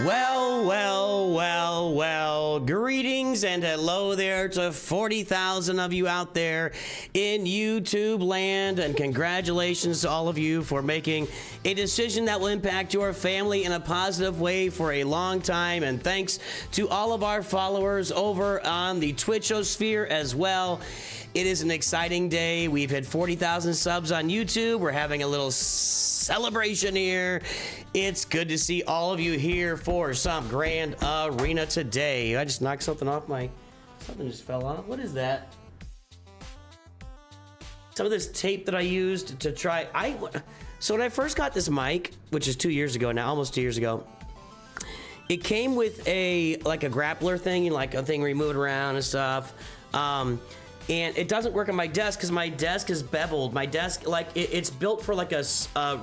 Well, well, well, well, greetings and hello there to 40,000 of you out there in YouTube land, and congratulations to all of you for making a decision that will impact your family in a positive way for a long time, and thanks to all of our followers over on the Twitchosphere as well. It is an exciting day. We've hit 40,000 subs on YouTube. We're having a little celebration here. It's good to see all of you here for some grand arena today. I just knocked something off something just fell off. What is that? Some of this tape that I used to try. So when I first got this mic, which is 2 years ago now, almost 2 years ago, it came with like a grappler thing, like a thing where you move it around and stuff. And it doesn't work on my desk because my desk is beveled. My desk, like, it's built for like a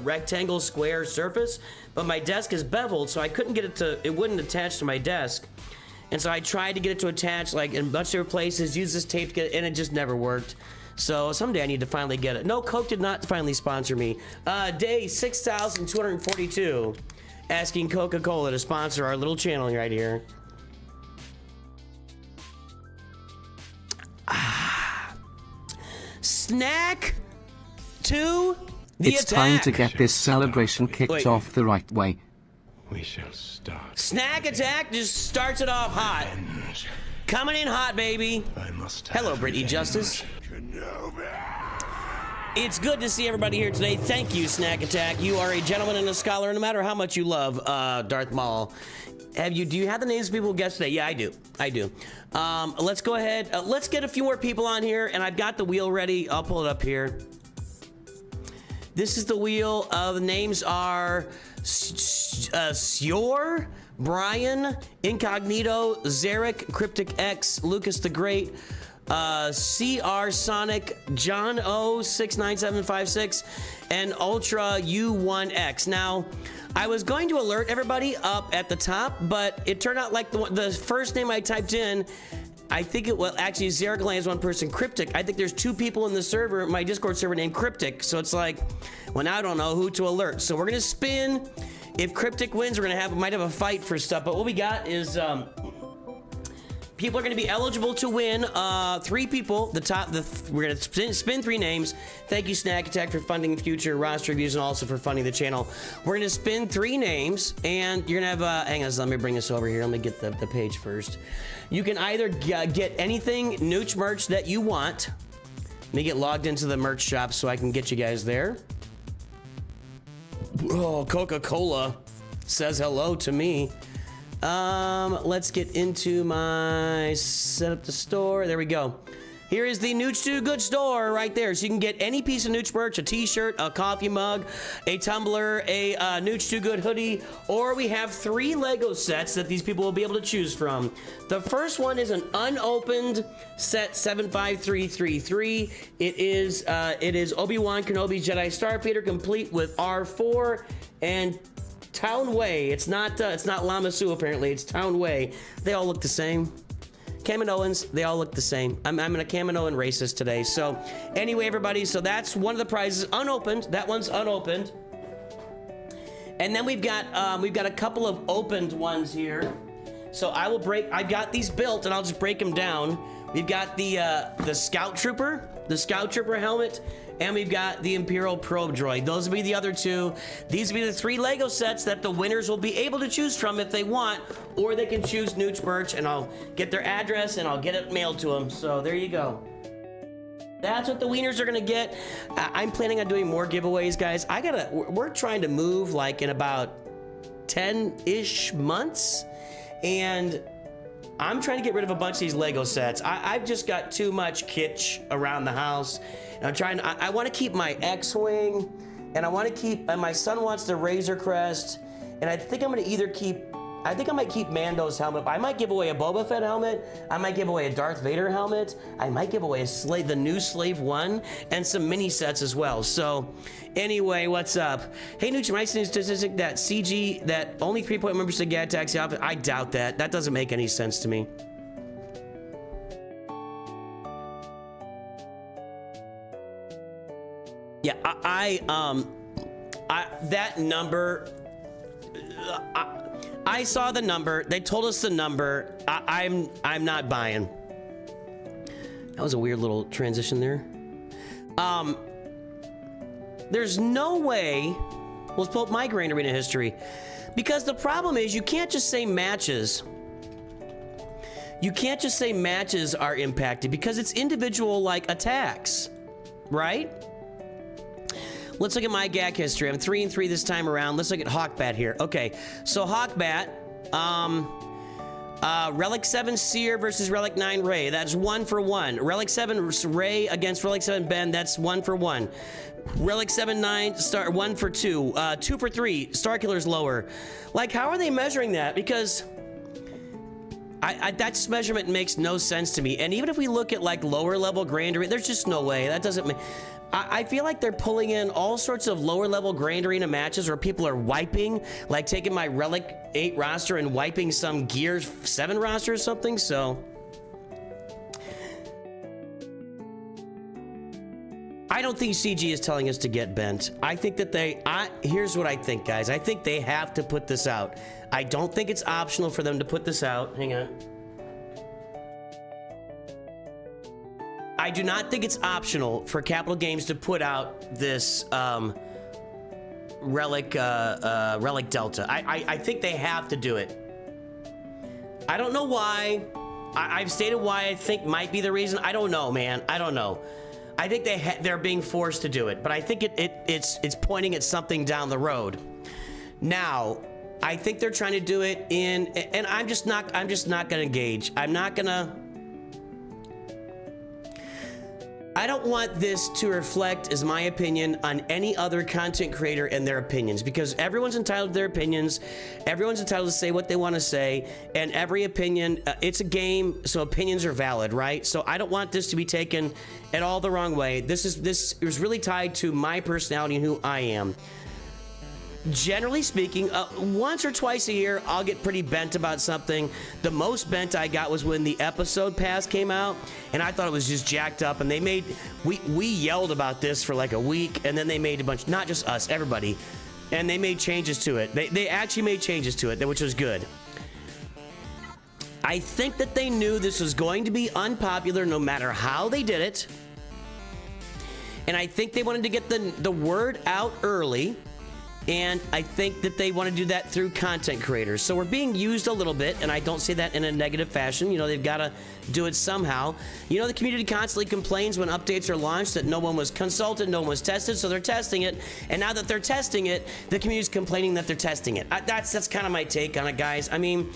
rectangle square surface, but my desk is beveled, so I couldn't get it wouldn't attach to my desk. And so I tried to get it to attach, like, in a bunch of different places, use this tape to get it, and it just never worked. So someday I need to finally get it. No, Coke did not finally sponsor me. Day 6,242, asking Coca-Cola to sponsor our little channel right here. Snack to the It's attack. time to get this celebration kicked off the right way. We shall start. Snack attack just starts it off hot. Coming in hot, baby. I must Hello, Brittany Justice. It's good to see everybody here today. Thank you, Snack Attack. You are a gentleman and a scholar, no matter how much you love Darth Maul. Do you have the names of people who guessed today? Yeah, I do. Let's go ahead. Let's get a few more people on here, and I've got the wheel ready. I'll pull it up here. This is the wheel. The names are Syor, Brian, Incognito, Zarek, Cryptic X, Lucas the Great, CR Sonic, John O 69756, and Ultra U1X. Now, I was going to alert everybody up at the top, but it turned out like the first name I typed in, I think actually Zarek only has one person, Cryptic. I think there's two people in the server, my Discord server, named Cryptic. So it's like, well, now I don't know who to alert. So we're gonna spin. If Cryptic wins, we might have a fight for stuff. But what we got is people are going to be eligible to win. 3 people. We're going to spin 3 names. Thank you, Snack Attack, for funding future roster reviews and also for funding the channel. We're going to spin 3 names, and you're going to have. Hang on, let me bring this over here. Let me get the page first. You can either get anything Nooch merch that you want. Let me get logged into the merch shop so I can get you guys there. Oh, Coca-Cola says hello to me. Let's get into my set up the store. There we go. Here is the Nooch2Gud store right there. So you can get any piece of Nooch merch, a t-shirt, a coffee mug, a tumbler, a Nooch2Gud hoodie, or we have 3 Lego sets that these people will be able to choose from. The first one is an unopened set 75333. It is Obi-Wan Kenobi's Jedi Starfighter complete with R4 and Town Way. It's not Lama Su, apparently. It's Town Way. They all look the same. Kaminoans, they all look the same. I'm a Kaminoan racist today. So anyway, everybody, so that's one of the prizes unopened. That one's unopened. And then we've got a couple of opened ones here. So I've got these built, and I'll just break them down. We've got the Scout Trooper helmet, and we've got the Imperial Probe Droid. Those will be the other 2. These will be the 3 Lego sets that the winners will be able to choose from if they want, or they can choose Nooch merch, and I'll get their address and I'll get it mailed to them. So there you go. That's what the winners are gonna get. I'm planning on doing more giveaways, guys. We're trying to move like in about 10-ish months, and I'm trying to get rid of a bunch of these Lego sets. I've just got too much kitsch around the house. And I want to keep my X-Wing, and I want to keep, and my son wants the Razor Crest, and I think I'm going to I might keep Mando's helmet. I might give away a Boba Fett helmet. I might give away a Darth Vader helmet. I might give away the new Slave 1, and some mini sets as well. So anyway, what's up? Hey, Nooch, am I seeing a statistic that CG, that only 3-point members of Get Taxi outfit? I doubt that. That doesn't make any sense to me. Yeah, that number, I saw the number. They told us the number. I'm not buying. That was a weird little transition there. There's no way. Let's pull up my Grand Arena history. Because the problem is you can't just say matches. You can't just say matches are impacted because it's individual like attacks, right? Let's look at my GAC history. I'm 3-3 this time around. Let's look at Hawkbat here. Okay, so Hawkbat, Relic 7 Seer versus Relic 9 Ray. That's 1 for 1. Relic 7 Ray against Relic 7 Ben. That's 1 for 1. Relic 7-9 star 1 for 2. 2 for 3. Starkiller's lower. Like, how are they measuring that? Because that measurement makes no sense to me. And even if we look at like lower level Grand Arena, there's just no way. That doesn't make. I feel like they're pulling in all sorts of lower level Grand Arena matches where people are wiping, like taking my Relic 8 roster and wiping some Gear 7 roster or something. So I don't think CG is telling us to get bent. I think that here's what I think, guys. I think they have to put this out. I don't think it's optional for them to put this out. Hang on. I do not think it's optional for Capital Games to put out this Relic Delta. I think they have to do it. I don't know why. I've stated why I think might be the reason. I don't know, man. I don't know. I think they're being forced to do it, but I think it's pointing at something down the road. Now, I think they're trying to do it and I'm just not gonna engage. I don't want this to reflect as my opinion on any other content creator and their opinions, because everyone's entitled to their opinions. Everyone's entitled to say what they want to say, and every opinion, it's a game, so opinions are valid, right? So I don't want this to be taken at all the wrong way. This is really tied to my personality and who I am. Generally speaking, once or twice a year, I'll get pretty bent about something. The most bent I got was when the episode pass came out, and I thought it was just jacked up, and we yelled about this for like a week, and then they made a bunch, not just us, everybody, and they made changes to it. They actually made changes to it, which was good. I think that they knew this was going to be unpopular no matter how they did it, and I think they wanted to get the word out early. And I think that they want to do that through content creators. So we're being used a little bit, and I don't say that in a negative fashion. You know, they've got to do it somehow. You know, the community constantly complains when updates are launched that no one was consulted, no one was tested, so they're testing it. And now that they're testing it, the community's complaining that they're testing it. That's kind of my take on it, guys. I mean,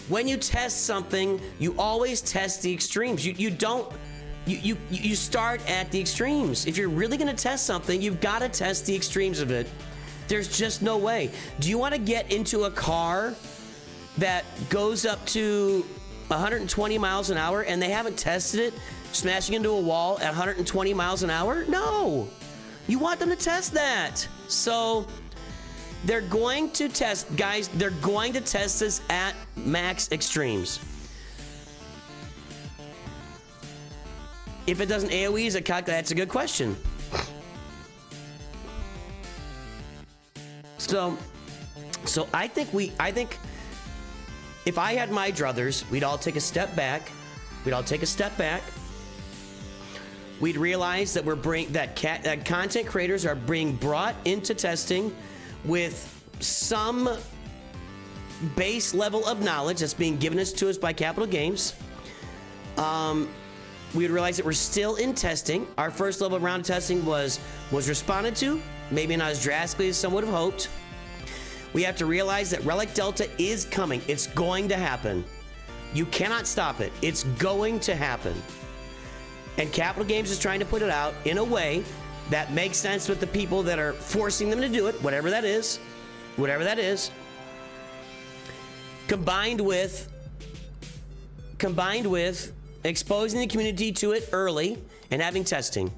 when you test something, you always test the extremes. You start at the extremes. If you're really going to test something, you've got to test the extremes of it. There's just no way. Do you want to get into a car that goes up to 120 miles an hour and they haven't tested it, smashing into a wall at 120 miles an hour? No. You want them to test that. So they're going to test, guys, they're going to test this at max extremes. If it doesn't AoE, is it calculate? That's a good question. So I think if I had my druthers, we'd all take a step back. We'd realize that content creators are being brought into testing with some base level of knowledge that's being given to us by Capital Games. We would realize that we're still in testing. Our first level round of testing was responded to, maybe not as drastically as some would have hoped. We have to realize that Relic Delta is coming. It's going to happen. You cannot stop it. It's going to happen. And Capital Games is trying to put it out in a way that makes sense with the people that are forcing them to do it, whatever that is. Combined with exposing the community to it early and having testing.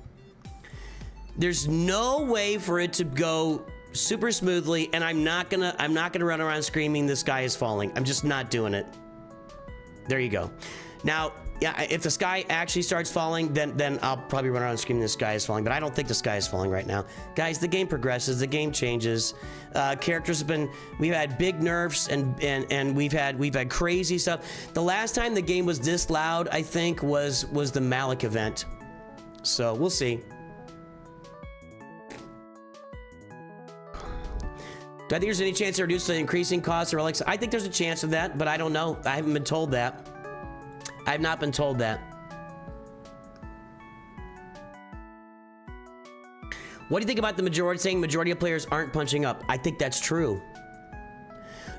There's no way for it to go super smoothly, and I'm not gonna run around screaming the sky is falling. I'm just not doing it. There you go. Now, Yeah, if the sky actually starts falling, then I'll probably run around screaming the sky is falling, but I don't think the sky is falling right now. Guys, the game progresses, the game changes. Characters have been, we've had big nerfs and we've had crazy stuff. The last time the game was this loud, I think, was the Malik event. So we'll see. Do I think there's any chance to reduce the increasing costs of relics? I think there's a chance of that, but I don't know. I haven't been told that. I have not been told that. What do you think about the majority saying majority of players aren't punching up? I think that's true.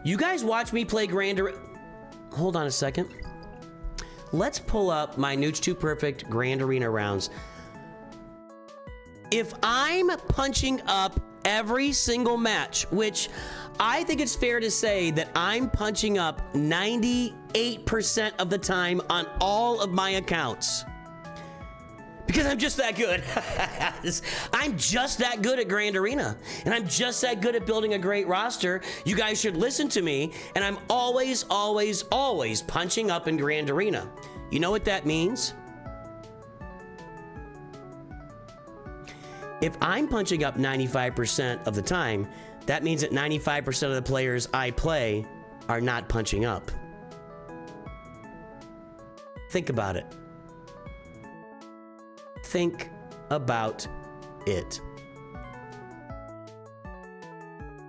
You guys watch me play Grand Arena. Hold on a second. Let's pull up my Nooch2 Perfect Grand Arena rounds. If I'm punching up every single match, which I think it's fair to say that I'm punching up 98% of the time on all of my accounts. Because I'm just that good. I'm just that good at Grand Arena. And I'm just that good at building a great roster. You guys should listen to me. And I'm always, always, always punching up in Grand Arena. You know what that means? If I'm punching up 95% of the time, that means that 95% of the players I play are not punching up. Think about it. Think about it.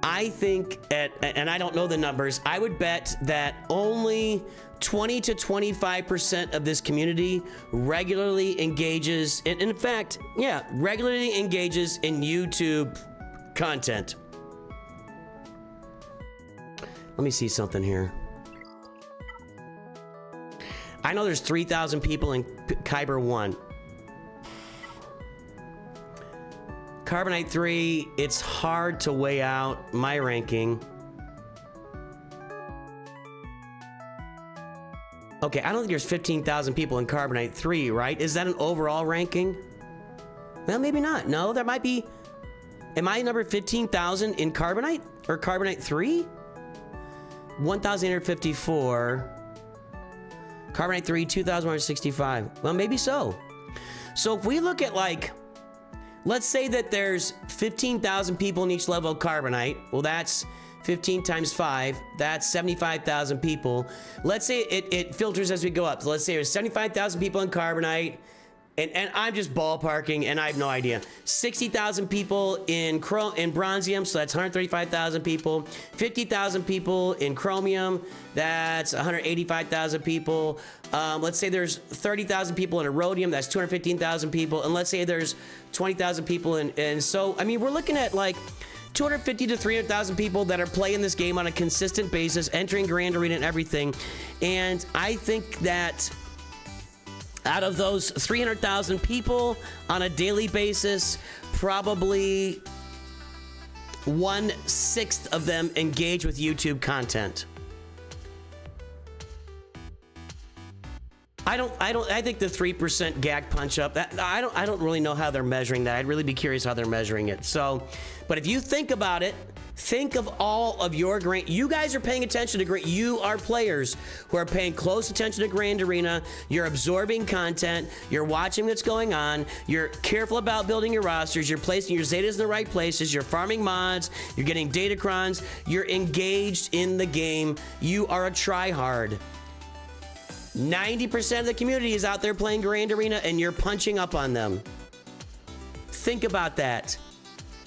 I think and I don't know the numbers, I would bet that only 20 to 25% of this community regularly engages, in fact, yeah, regularly engages in YouTube content. Let me see something here. I know there's 3,000 people in Kyber 1. Carbonite 3, it's hard to weigh out my ranking. Okay, I don't think there's 15,000 people in Carbonite 3, right? Is that an overall ranking? Well, maybe not. No, there might be. Am I number 15,000 in Carbonite? Or Carbonite 3? 1,854. Carbonite 3, 2,165. Well, maybe so. So if we look at, like, let's say that there's 15,000 people in each level of Carbonite. Well, that's 15 times 5. That's 75,000 people. Let's say it filters as we go up. So let's say there's 75,000 people in Carbonite. And I'm just ballparking, and I have no idea. 60,000 people in Bronzium, so that's 135,000 people. 50,000 people in Chromium, that's 185,000 people. Let's say there's 30,000 people in Erodium, that's 215,000 people. And let's say there's 20,000 people in, so, I mean, we're looking at like 250 to 300,000 people that are playing this game on a consistent basis, entering Grand Arena and everything. And I think that out of those 300,000 people on a daily basis, probably 1/6 of them engage with YouTube content. I think the 3% gag punch up, that I don't really know how they're measuring that. I'd really be curious how they're measuring it. So, but if you think about it, think of all of your you guys are paying attention to you are players who are paying close attention to Grand Arena. You're absorbing content, you're watching what's going on, you're careful about building your rosters, you're placing your Zetas in the right places, you're farming mods, you're getting datacrons, you're engaged in the game, you are a tryhard. 90% of the community is out there playing Grand Arena and you're punching up on them. Think about that.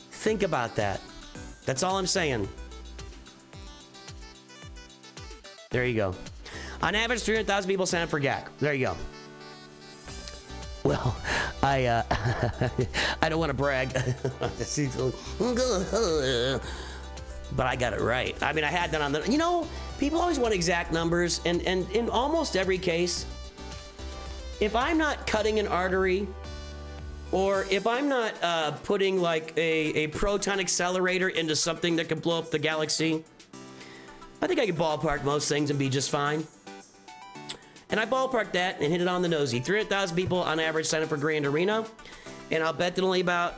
Think about that. That's all I'm saying. There you go. On average, 300,000 people sign up for GAC. There you go. Well, I don't want to brag. But I got it right. I mean, I had that on the, you know, people always want exact numbers, and in almost every case, if I'm not cutting an artery, or if I'm not putting like a proton accelerator into something that can blow up the galaxy, I think I can ballpark most things and be just fine. And I ballparked that and hit it on the nosy. 300,000 people on average sign up for Grand Arena, and I'll bet that only about,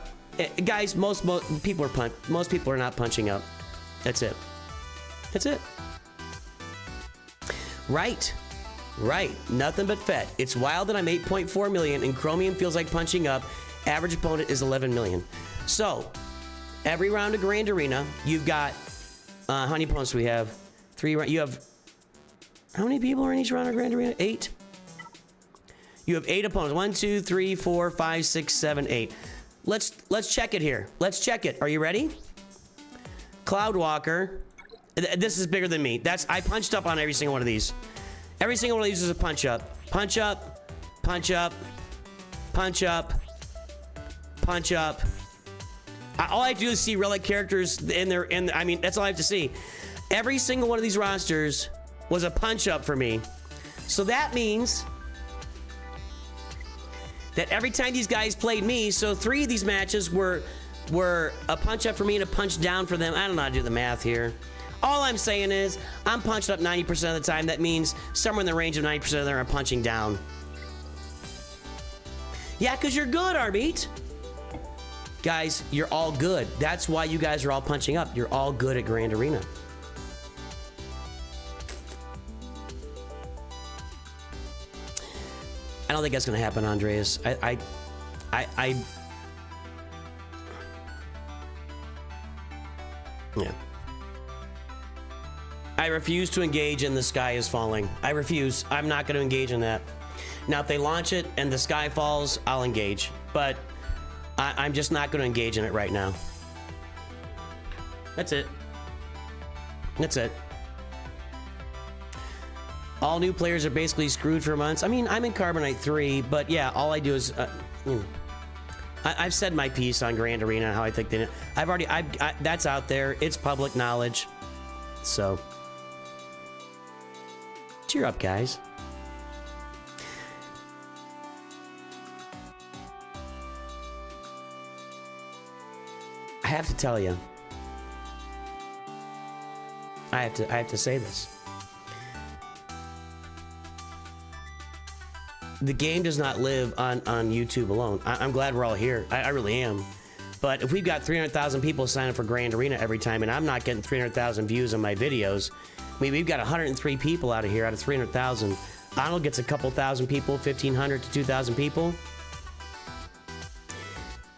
guys, most people are not punching up. That's it. That's it. Right. Right, nothing but FET. It's wild that I'm 8.4 million and Chromium feels like punching up. Average opponent is 11 million. So, every round of Grand Arena, you've got, how many opponents do we have? 3, you have, how many people are in each round of Grand Arena? 8? You have 8 opponents. 1, 2, 3, 4, 5, 6, 7, 8. Let's check it here. Let's check it. Are you ready? Cloudwalker. This is bigger than me. I punched up on every single one of these. Every single one of these is a punch up. Punch up, punch up, punch up, punch up. All I have to do is see relic characters I mean, that's all I have to see. Every single one of these rosters was a punch up for me. So that means that every time these guys played me, so 3 of these matches were a punch up for me and a punch down for them. I don't know how to do the math here. All I'm saying is I'm punched up 90% of the time. That means somewhere in the range of 90% of them are punching down. Yeah, because you're good, Arbeat. Guys, you're all good. That's why you guys are all punching up. You're all good at Grand Arena. I don't think that's going to happen, Andreas. Yeah. I refuse to engage in the sky is falling. I refuse. I'm not going to engage in that. Now, if they launch it and the sky falls, I'll engage. But I'm just not going to engage in it right now. That's it. That's it. All new players are basically screwed for months. I mean, I'm in Carbonite 3, but yeah, all I do is... I've said my piece on Grand Arena, how I think they... that's out there. It's public knowledge. So... cheer up, guys. I have to tell you. I have to say this. The game does not live on YouTube alone. I'm glad we're all here. I really am. But if we've got 300,000 people sign up for Grand Arena every time and I'm not getting 300,000 views on my videos, I mean, we've got 103 people out of here out of 300,000. Arnold gets a couple thousand people, 1,500 to 2,000 people.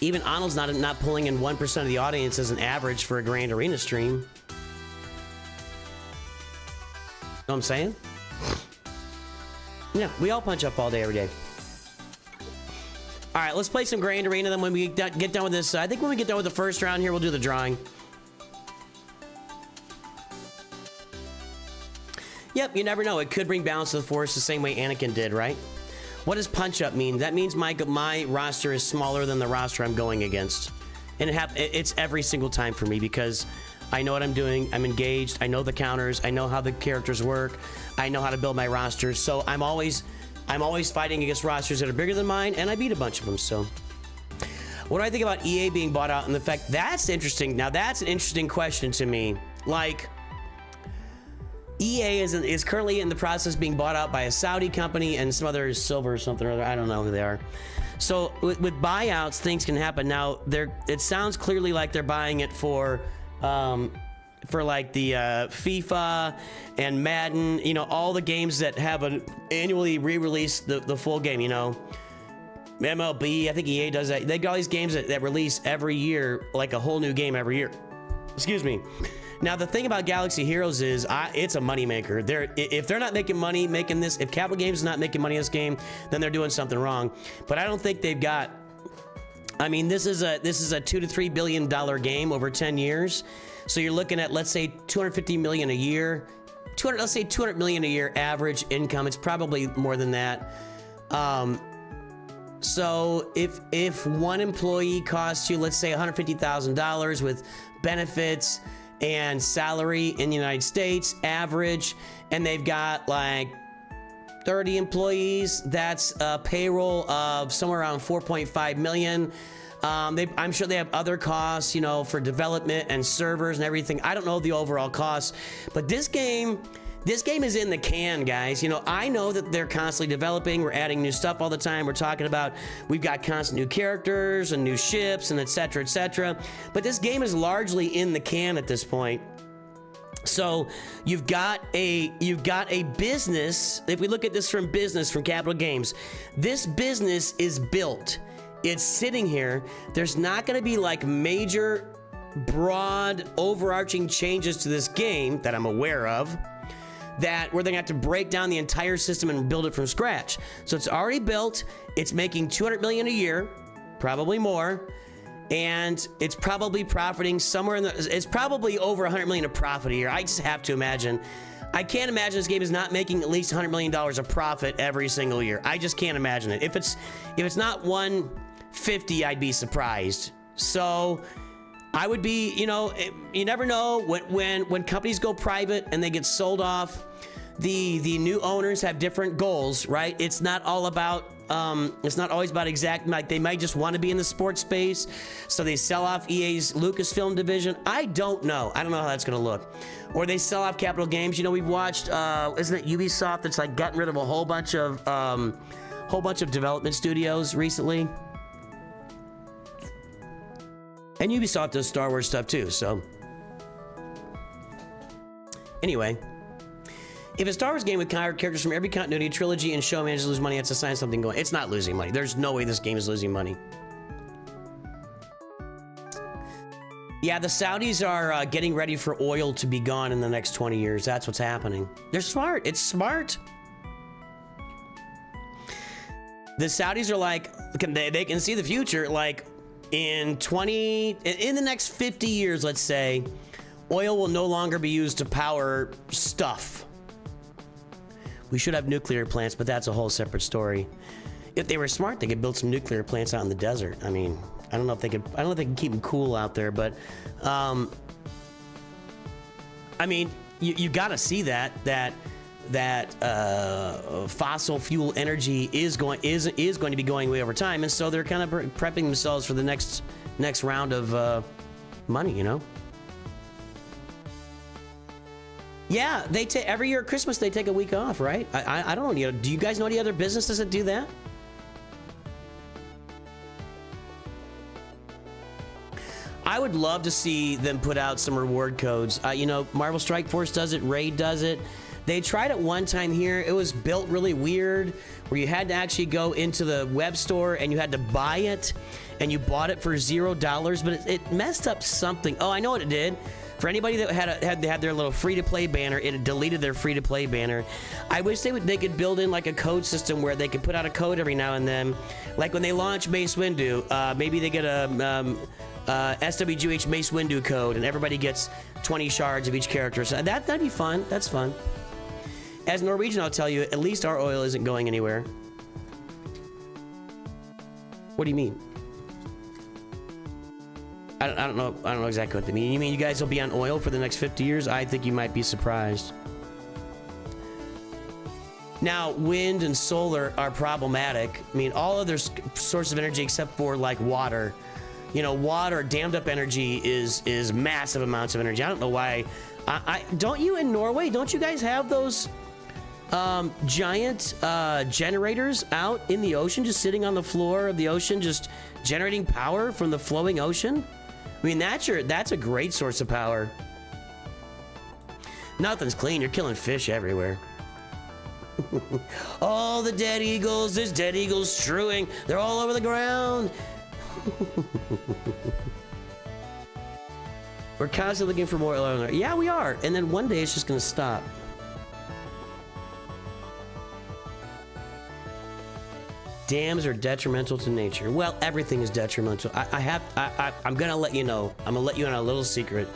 Even Arnold's not pulling in 1% of the audience as an average for a Grand Arena stream. Know what I'm saying? Yeah, we all punch up all day, every day. All right, let's play some Grand Arena. Then when we get done with this, I think when we get done with the first round here, we'll do the drawing. Yep, you never know. It could bring balance to the force the same way Anakin did, right? What does punch up mean? That means my roster is smaller than the roster I'm going against. And it's every single time for me because I know what I'm doing. I'm engaged. I know the counters. I know how the characters work. I know how to build my rosters. So I'm always fighting against rosters that are bigger than mine, and I beat a bunch of them. So what do I think about EA being bought out and the fact that's interesting? Now that's an interesting question to me. Like, EA is currently in the process of being bought out by a Saudi company and some other Silver or something or other. I don't know who they are. So with buyouts, things can happen. Now it sounds clearly like they're buying it for like the FIFA and Madden, you know, all the games that have an annually re-release the full game, you know. MLB, I think EA does that. They got all these games that release every year, like a whole new game every year. Excuse me. Now, the thing about Galaxy Heroes is it's a moneymaker. If they're not making money making this, if Capital Games is not making money in this game, then they're doing something wrong. But I don't think they've got... I mean, this is a $2 to $3 billion game over 10 years. So you're looking at, let's say, $250 million a year. Let's say $200 million a year average income. It's probably more than that. So if one employee costs you, let's say, $150,000 with benefits and salary in the United States, average, and they've got like 30 employees, that's a payroll of somewhere around 4.5 million. I'm sure they have other costs, you know, for development and servers and everything. I don't know the overall costs, but this game is in the can, guys. You know, I know that they're constantly developing. We're adding new stuff all the time. We're talking about, we've got constant new characters and new ships and et cetera, but this game is largely in the can at this point. So you've got a business. If we look at this from business, from Capital Games, this business is built. It's sitting here. There's not going to be like major, broad, overarching changes to this game that I'm aware of, that where they're going to have to break down the entire system and build it from scratch. So it's already built. It's making $200 million a year, probably more. And it's probably profiting somewhere in the, it's probably over $100 million of profit a year. I just have to imagine. I can't imagine this game is not making at least $100 million of profit every single year. I just can't imagine it. If it's not 150, I'd be surprised. So I would be, you know, you never know when companies go private and they get sold off. The new owners have different goals, right? It's not all about it's not always about exact, like they might just want to be in the sports space, so they sell off EA's Lucasfilm division. I don't know how that's gonna look. Or they sell off Capital Games. You know, we've watched isn't it Ubisoft that's like gotten rid of a whole bunch of development studios recently? And Ubisoft does Star Wars stuff too, so anyway. If a Star Wars game with characters from every continuity, trilogy, and show manages to lose money, it's a sign of something going. It's not losing money. There's no way this game is losing money. Yeah, the Saudis are getting ready for oil to be gone in the next 20 years. That's what's happening. They're smart. It's smart. The Saudis are like, they can see the future. Like in the next 50 years, let's say, oil will no longer be used to power stuff. We should have nuclear plants, but that's a whole separate story. If they were smart, they could build some nuclear plants out in the desert. I mean, I don't know if they could. I don't know if they can keep them cool out there, but I mean, you got to see that fossil fuel energy is going to be going away over time, and so they're kind of prepping themselves for the next round of money, you know. Yeah, they take every year at Christmas. They take a week off, right? I don't know. Do you guys know any other businesses that do that? I would love to see them put out some reward codes. You know, Marvel Strike Force does it. Raid does it. They tried it one time here. It was built really weird, where you had to actually go into the web store and you had to buy it, and you bought it for $0, but it messed up something. Oh, I know what it did. For anybody that had their little free-to-play banner, it deleted their free-to-play banner. I wish they could build in like a code system where they could put out a code every now and then. Like when they launch Mace Windu, maybe they get a SWGH Mace Windu code, and everybody gets 20 shards of each character. So that'd be fun. That's fun. As Norwegian, I'll tell you, at least our oil isn't going anywhere. What do you mean? I don't know exactly what they mean. You mean you guys will be on oil for the next 50 years? I think you might be surprised. Now, wind and solar are problematic. I mean, all other sources of energy except for like water. You know, water, dammed up energy is massive amounts of energy. I don't know why. Don't you in Norway? Don't you guys have those giant generators out in the ocean, just sitting on the floor of the ocean, just generating power from the flowing ocean? I mean, that's a great source of power. Nothing's clean. You're killing fish everywhere. Oh, the dead eagles. There's dead eagles strewing. They're all over the ground. We're constantly looking for more oil. Yeah, we are. And then one day it's just going to stop. Dams are detrimental to nature. Well, everything is detrimental. I'm gonna let you know. I'm gonna let you in on a little secret.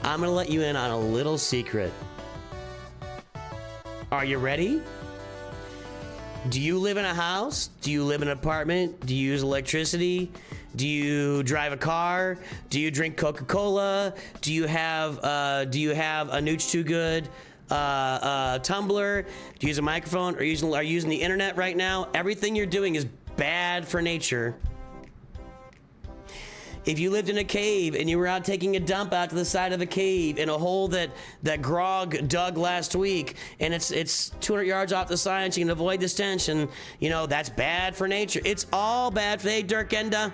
I'm gonna let you in on a little secret. Are you ready? Do you live in a house? Do you live in an apartment? Do you use electricity? Do you drive a car? Do you drink Coca-Cola? Do you have a Nooch2Gud Tumblr? Do you use a microphone? Are you using the internet right now? Everything you're doing is bad for nature. If you lived in a cave and you were out taking a dump out to the side of a cave in a hole that Grog dug last week, and it's 200 yards off the side, so you can avoid the stench, and you know that's bad for nature. It's all bad for Dirkenda.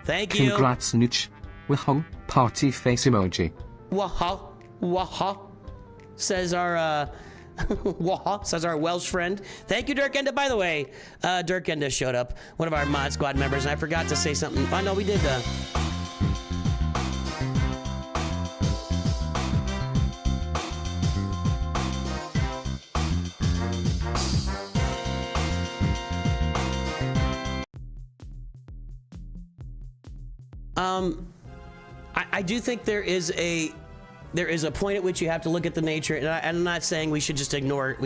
Thank you. Congrats, Nooch. Party face emoji. Waha, waha, says our waha, says our Welsh friend. Thank you, Dirk Enda. By the way, Dirk Enda showed up, one of our mod squad members, and I forgot to say something. Oh no, we did. I do think there is a point at which you have to look at the nature, and I'm not saying we should just ignore,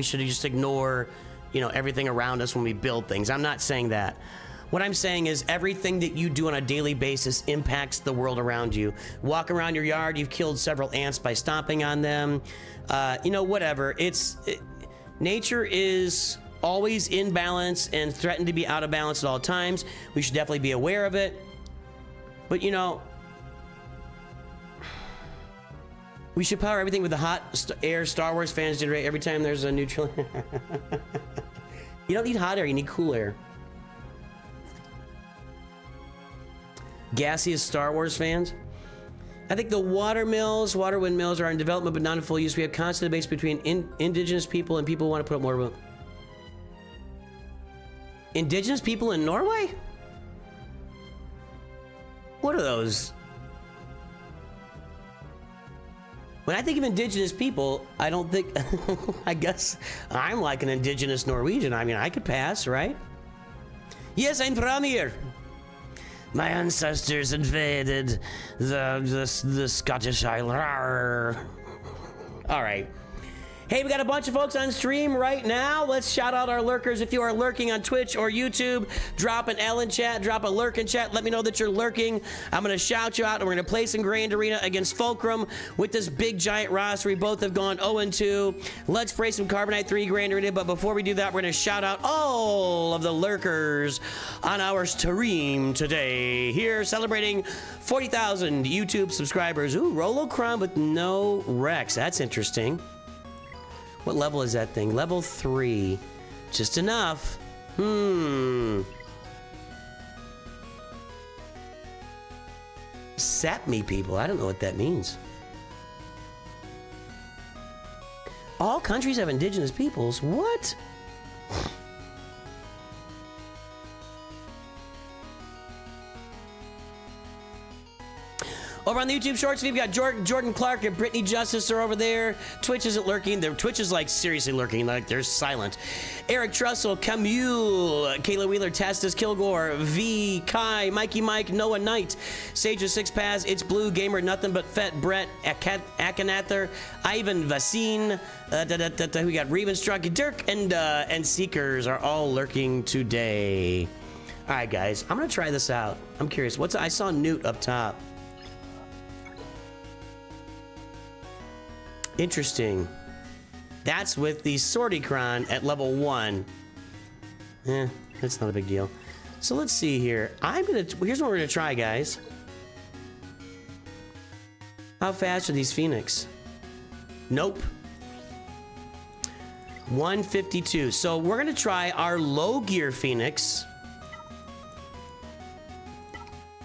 you know, everything around us when we build things. I'm not saying that. What I'm saying is everything that you do on a daily basis impacts the world around you. Walk around your yard, you've killed several ants by stomping on them. You know, whatever. Nature is always in balance and threatened to be out of balance at all times. We should definitely be aware of it. But, you know, we should power everything with the hot air Star Wars fans generate every time there's a neutral. You don't need hot air, you need cool air. Gaseous Star Wars fans. I think the water windmills are in development but not in full use. We have constant debates between indigenous people and people who want to put up more. Indigenous people in Norway? What are those? When I think of indigenous people, I don't think, I guess I'm like an indigenous Norwegian. I mean, I could pass, right? Yes, I'm from here. My ancestors invaded the Scottish Isle. All right. Hey, we got a bunch of folks on stream right now. Let's shout out our lurkers. If you are lurking on Twitch or YouTube, drop an L in chat, drop a lurk in chat. Let me know that you're lurking. I'm going to shout you out, and we're going to play some Grand Arena against Fulcrum with this big giant roster. We both have gone 0-2. Let's play some Carbonite 3 Grand Arena, but before we do that, we're going to shout out all of the lurkers on our stream today. Here, celebrating 40,000 YouTube subscribers. Ooh, Rolocron with no Rex. That's interesting. What level is that thing? Level 3. Just enough. Sapmi people. I don't know what that means. All countries have indigenous peoples. What? Over on the YouTube Shorts, we've got Jordan Clark and Brittany Justice are over there. Twitch isn't lurking. Twitch is like seriously lurking. Like they're silent. Eric Trussell, Camille, Kayla Wheeler, Tastus, Kilgore, V, Kai, Mikey Mike, Noah Knight, Sage of Six Paths, It's Blue, Gamer, Nothing But Fett, Brett, Akanather, Ivan Vasine, we got Revenstruck, Dirk, and Seekers are all lurking today. All right, guys, I'm gonna try this out. I'm curious. I saw Newt up top. Interesting. That's with the Sorticron at level 1. That's not a big deal. So let's see here. Here's what we're gonna try, guys. How fast are these Phoenix? Nope. 152. So we're gonna try our low gear Phoenix.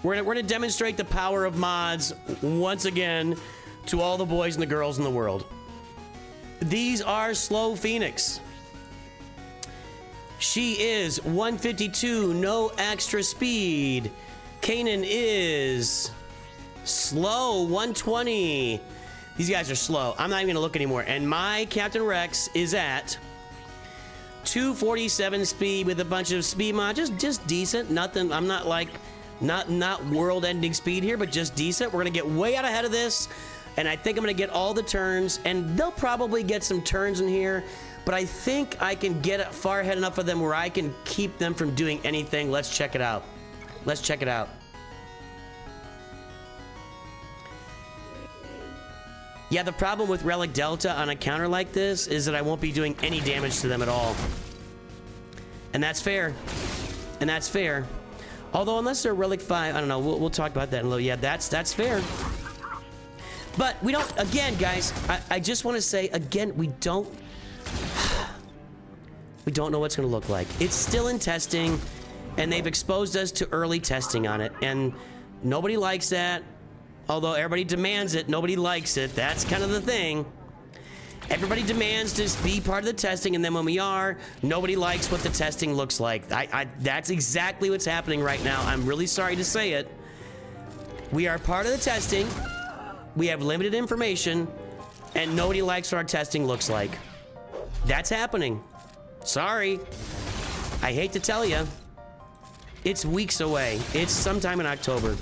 We're gonna demonstrate the power of mods once again to all the boys and the girls in the world. These are slow Phoenix. She is 152, no extra speed. Kanan is slow, 120. These guys are slow. I'm not even gonna look anymore. And my Captain Rex is at 247 speed with a bunch of speed mods. Just decent. Nothing. I'm not like not world-ending speed here, but just decent. We're gonna get way out ahead of this. And I think I'm gonna get all the turns, and they'll probably get some turns in here, but I think I can get far ahead enough of them where I can keep them from doing anything. Let's check it out. Let's check it out. Yeah, the problem with Relic Delta on a counter like this is that I won't be doing any damage to them at all. And that's fair. And that's fair. Although unless they're Relic 5, I don't know, we'll talk about that in a little. Yeah, that's fair. But we don't, again, guys, I just want to say, again, we don't know what's going to look like. It's still in testing, and they've exposed us to early testing on it, and nobody likes that. Although everybody demands it, nobody likes it. That's kind of the thing. Everybody demands to be part of the testing, and then when we are, nobody likes what the testing looks like. That's exactly what's happening right now. I'm really sorry to say it. We are part of the testing. We have limited information, and nobody likes what our testing looks like. That's happening. Sorry. I hate to tell you. It's weeks away. It's sometime in October.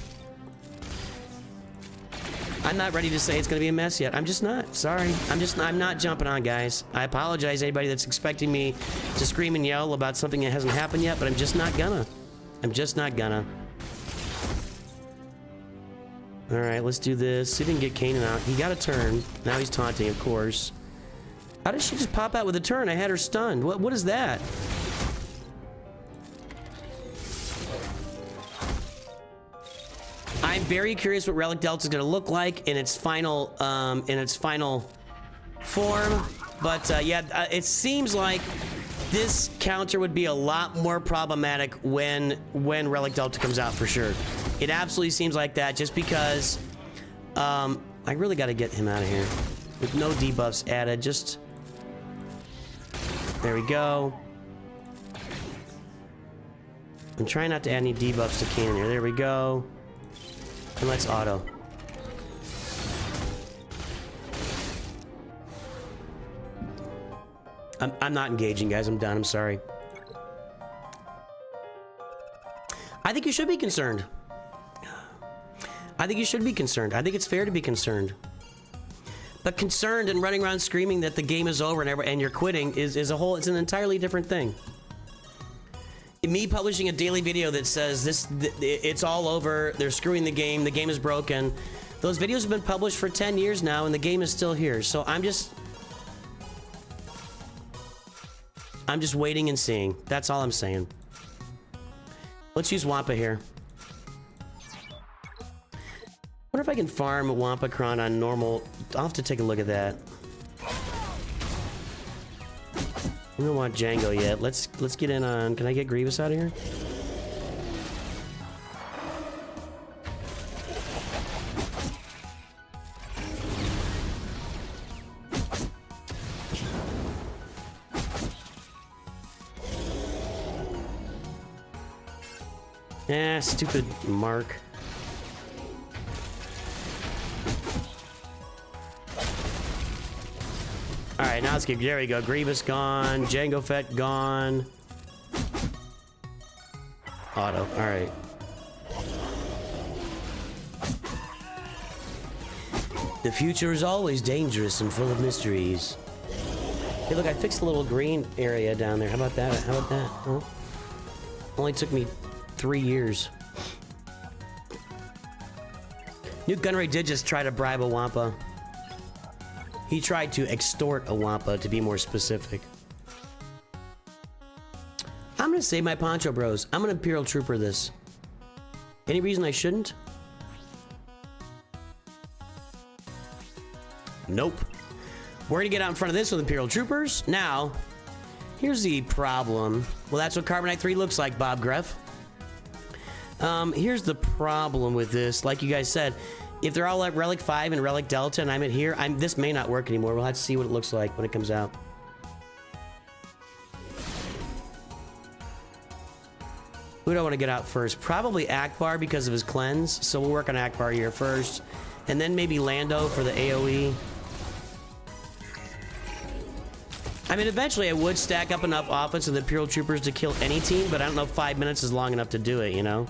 I'm not ready to say it's going to be a mess yet. I'm just not. Sorry. I'm not jumping on, guys. I apologize to anybody that's expecting me to scream and yell about something that hasn't happened yet, but I'm just not gonna. I'm just not gonna. All right, let's do this. He didn't get Kanan out. He got a turn. Now he's taunting, of course. How did she just pop out with a turn? I had her stunned. What is that? I'm very curious what Relic Delta is going to look like in its final form. But yeah, it seems like this counter would be a lot more problematic when Relic Delta comes out for sure. It absolutely seems like that, just because I really got to get him out of here with no debuffs added. Just there we go. I'm trying not to add any debuffs to Kanan here. There we go. And let's auto. I'm not engaging, guys. I'm done. I'm sorry. I think you should be concerned. I think you should be concerned. I think it's fair to be concerned. But concerned and running around screaming that the game is over and you're quitting is it's an entirely different thing. Me publishing a daily video that says it's all over, they're screwing the game is broken. Those videos have been published for 10 years now and the game is still here. So I'm just waiting and seeing. That's all I'm saying. Let's use Wampa here. Wonder if I can farm a Wampa Cron on normal. I'll have to take a look at that. We don't want Django yet. Let's get in on. Can I get Grievous out of here? Eh, stupid Mark. Alright, now let's get. There we go. Grievous gone. Django Fett gone. Auto. Alright. The future is always dangerous and full of mysteries. Hey, look, I fixed a little green area down there. How about that? How about that? Huh? Only took me 3 years. Nuke Gunray did just try to bribe a Wampa. He tried to extort a Wampa, to be more specific. I'm gonna save my Poncho Bros. I'm gonna Imperial Trooper this. Any reason I shouldn't? Nope. We're gonna get out in front of this with Imperial Troopers. Now, here's the problem. Well, that's what Carbonite 3 looks like, Bob Greff. Here's the problem with this. Like you guys said, if they're all at Relic 5 and Relic Delta and I'm at here, this may not work anymore. We'll have to see what it looks like when it comes out. Who do I want to get out first? Probably Akbar because of his cleanse. So we'll work on Akbar here first. And then maybe Lando for the AoE. I mean, eventually I would stack up enough offense with Imperial Troopers to kill any team, but I don't know if 5 minutes is long enough to do it, you know?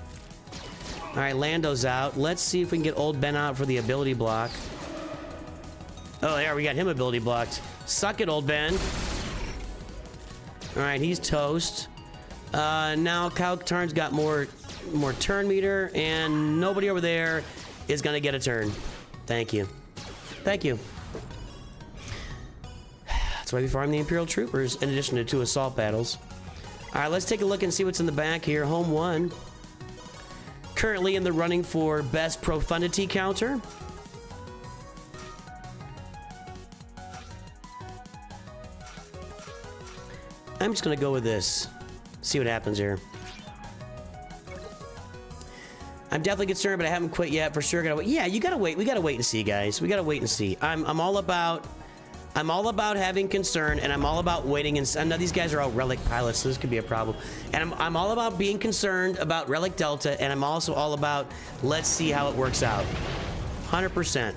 All right, Lando's out. Let's see if we can get old Ben out for the ability block. Oh, there, we got him ability blocked. Suck it, old Ben. All right, he's toast. Now Kaltarn's got more turn meter, and nobody over there is gonna get a turn. Thank you. Thank you. That's why we farm the Imperial Troopers, in addition to 2 assault battles. All right, let's take a look and see what's in the back here. Home 1. Currently in the running for best profundity counter. I'm just gonna go with this. See what happens here. I'm definitely concerned, but I haven't quit yet. For sure, gotta wait. Yeah, you gotta wait. We gotta wait and see, guys. We gotta wait and see. I'm all about having concern, and I'm all about waiting. And I know these guys are all Relic pilots, so this could be a problem. And I'm all about being concerned about Relic Delta, and I'm also all about let's see how it works out. 100%.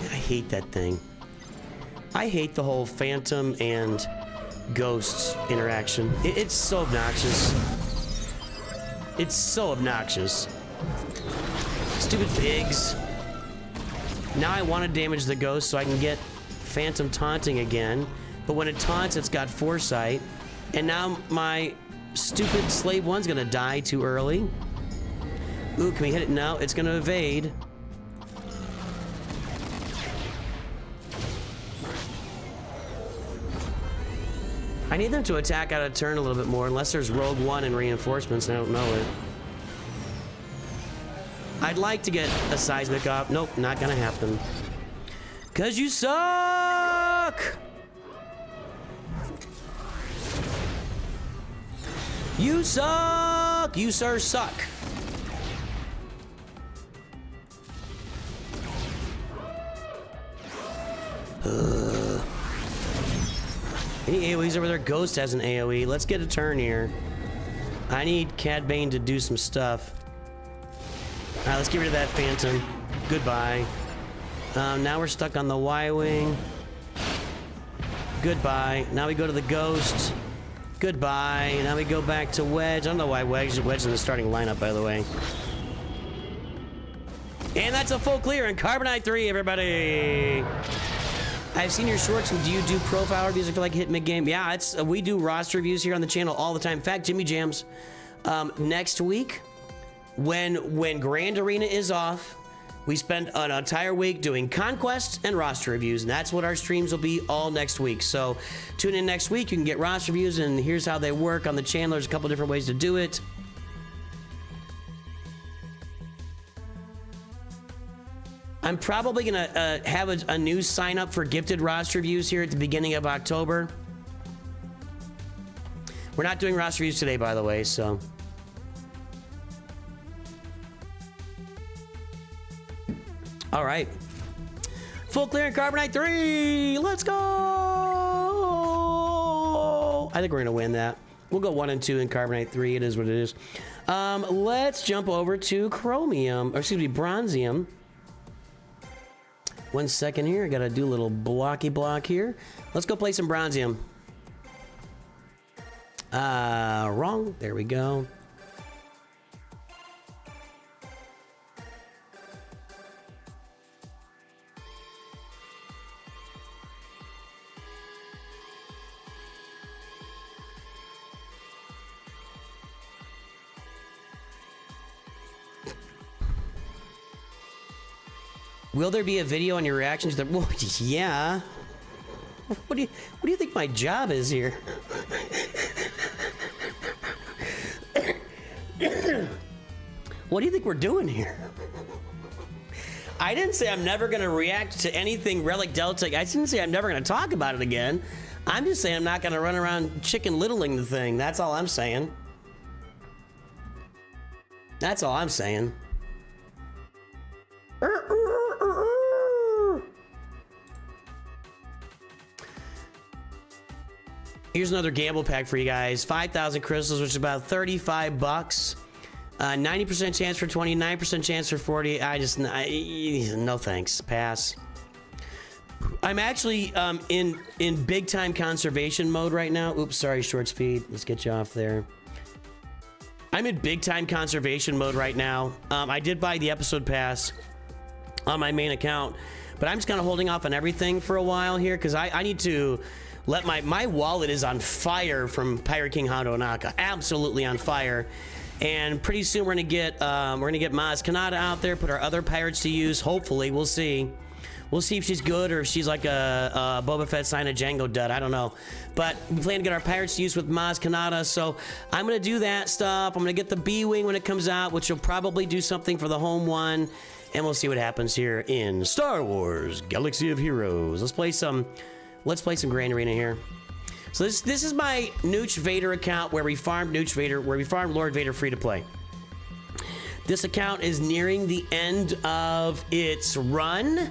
I hate that thing. I hate the whole Phantom and Ghosts interaction. It's so obnoxious. It's so obnoxious. Stupid pigs. Now I want to damage the Ghost so I can get Phantom taunting again. But when it taunts, it's got foresight. And now my stupid Slave 1's gonna die too early. Ooh, can we hit it now? It's gonna evade. I need them to attack out of turn a little bit more, unless there's Rogue One and reinforcements, and I don't know it. I'd like to get a seismic up. Nope, not gonna happen. 'Cause you suck! You suck! You, sir, suck. Any AoEs over there? Ghost has an AoE. Let's get a turn here. I need Cad Bane to do some stuff. Alright, let's get rid of that Phantom. Goodbye. Now we're stuck on the Y-Wing. Goodbye. Now we go to the Ghost. Goodbye. Now we go back to Wedge. I don't know why Wedge is in the starting lineup, by the way. And that's a full clear in Carbonite 3, everybody! I've seen your shorts, and do you do profile reviews if you like hit mid-game? Yeah, it's we do roster reviews here on the channel all the time. In fact, Jimmy Jams, next week, when Grand Arena is off, we spend an entire week doing Conquest and roster reviews, and that's what our streams will be all next week. So tune in next week. You can get roster reviews, and here's how they work on the channel. There's a couple different ways to do it. I'm probably gonna have a new sign up for gifted roster reviews here at the beginning of October. We're not doing roster reviews today, by the way, so. All right. Full clear in Carbonite 3. Let's go. I think we're gonna win that. We'll go 1 and 2 in Carbonite 3. It is what it is. Let's jump over to Chromium, or excuse me, Bronzium. 1 second here. I gotta do a little blocky block here. Let's go play some Bronzium. Wrong. There we go. Will there be a video on your reactions to the? Well, yeah. What do you think my job is here? What do you think we're doing here? I didn't say I'm never gonna react to anything Relic Delta. I didn't say I'm never gonna talk about it again. I'm just saying I'm not gonna run around chicken littling the thing. That's all I'm saying. That's all I'm saying. Here's another gamble pack for you guys. 5,000 crystals, which is about 35 bucks. 90% chance for 20, 9% chance for 40. No thanks. Pass. I'm actually in big time conservation mode right now. Oops, sorry, short speed. Let's get you off there. I'm in big time conservation mode right now. I did buy the episode pass on my main account, but I'm just kind of holding off on everything for a while here because I need to let my wallet is on fire from Pirate King Hondo Naka, absolutely on fire. And pretty soon we're gonna get Maz Kanata out there, put our other pirates to use. Hopefully, we'll see We'll see if she's good or if she's like a Boba Fett sign a Django dud. I don't know. But we plan to get our pirates to use with Maz Kanata, so I'm going to do that stuff. I'm going to get the B-Wing when it comes out, which will probably do something for the home one. And we'll see what happens here in Star Wars Galaxy of Heroes. Let's play some Grand Arena here. So this is my Nooch Vader account where we farmed Nooch Vader, where we farmed Lord Vader free to play. This account is nearing the end of its run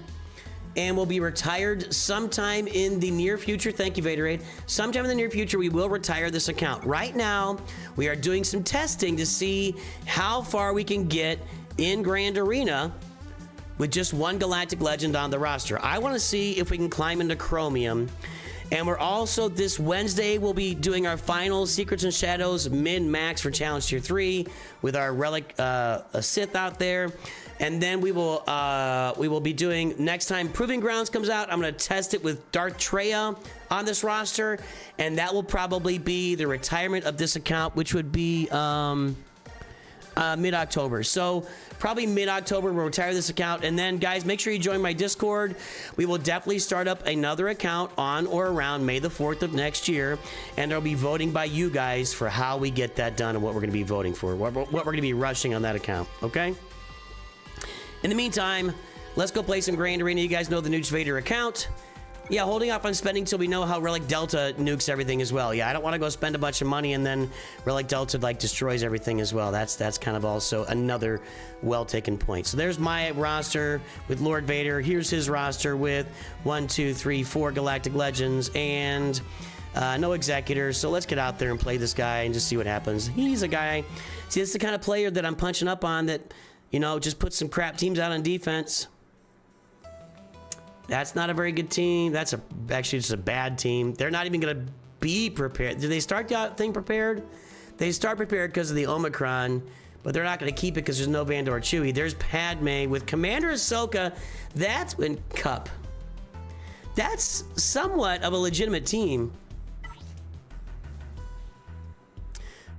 and will be retired sometime in the near future. Thank you, Vaderade. Sometime in the near future, we will retire this account. Right now, we are doing some testing to see how far we can get in Grand Arena with just one Galactic Legend on the roster. I want to see if we can climb into Chromium. And we're also, this Wednesday, we'll be doing our final Secrets and Shadows min-max for Challenge Tier 3 with our Relic Sith out there. And then we will be doing, next time Proving Grounds comes out, I'm going to test it with Darth Traya on this roster. And that will probably be the retirement of this account, which would be mid-October. So probably mid-October we'll retire this account. And then guys, make sure you join my Discord. We will definitely start up another account on or around May the 4th of next year, and there'll be voting by you guys for how we get that done and what we're going to be voting for, what we're going to be rushing on that account. Okay, in the meantime, let's go play some Grand Arena. You guys know the Nooch Vader account. Yeah, holding off on spending till we know how Relic Delta nukes everything as well. Yeah, I don't want to go spend a bunch of money and then Relic Delta like destroys everything as well. That's kind of also another well-taken point. So there's my roster with Lord Vader. Here's his roster with 1, 2, 3, 4 Galactic Legends and no executors. So let's get out there and play this guy and just see what happens. He's a guy. See, this is the kind of player that I'm punching up on that, you know, just puts some crap teams out on defense. That's not a very good team. That's actually just a bad team. They're not even going to be prepared. Did they start the thing prepared? They start prepared because of the Omicron, but they're not going to keep it because there's no Vandor Chewie. There's Padme with Commander Ahsoka. That's in Cup. That's somewhat of a legitimate team.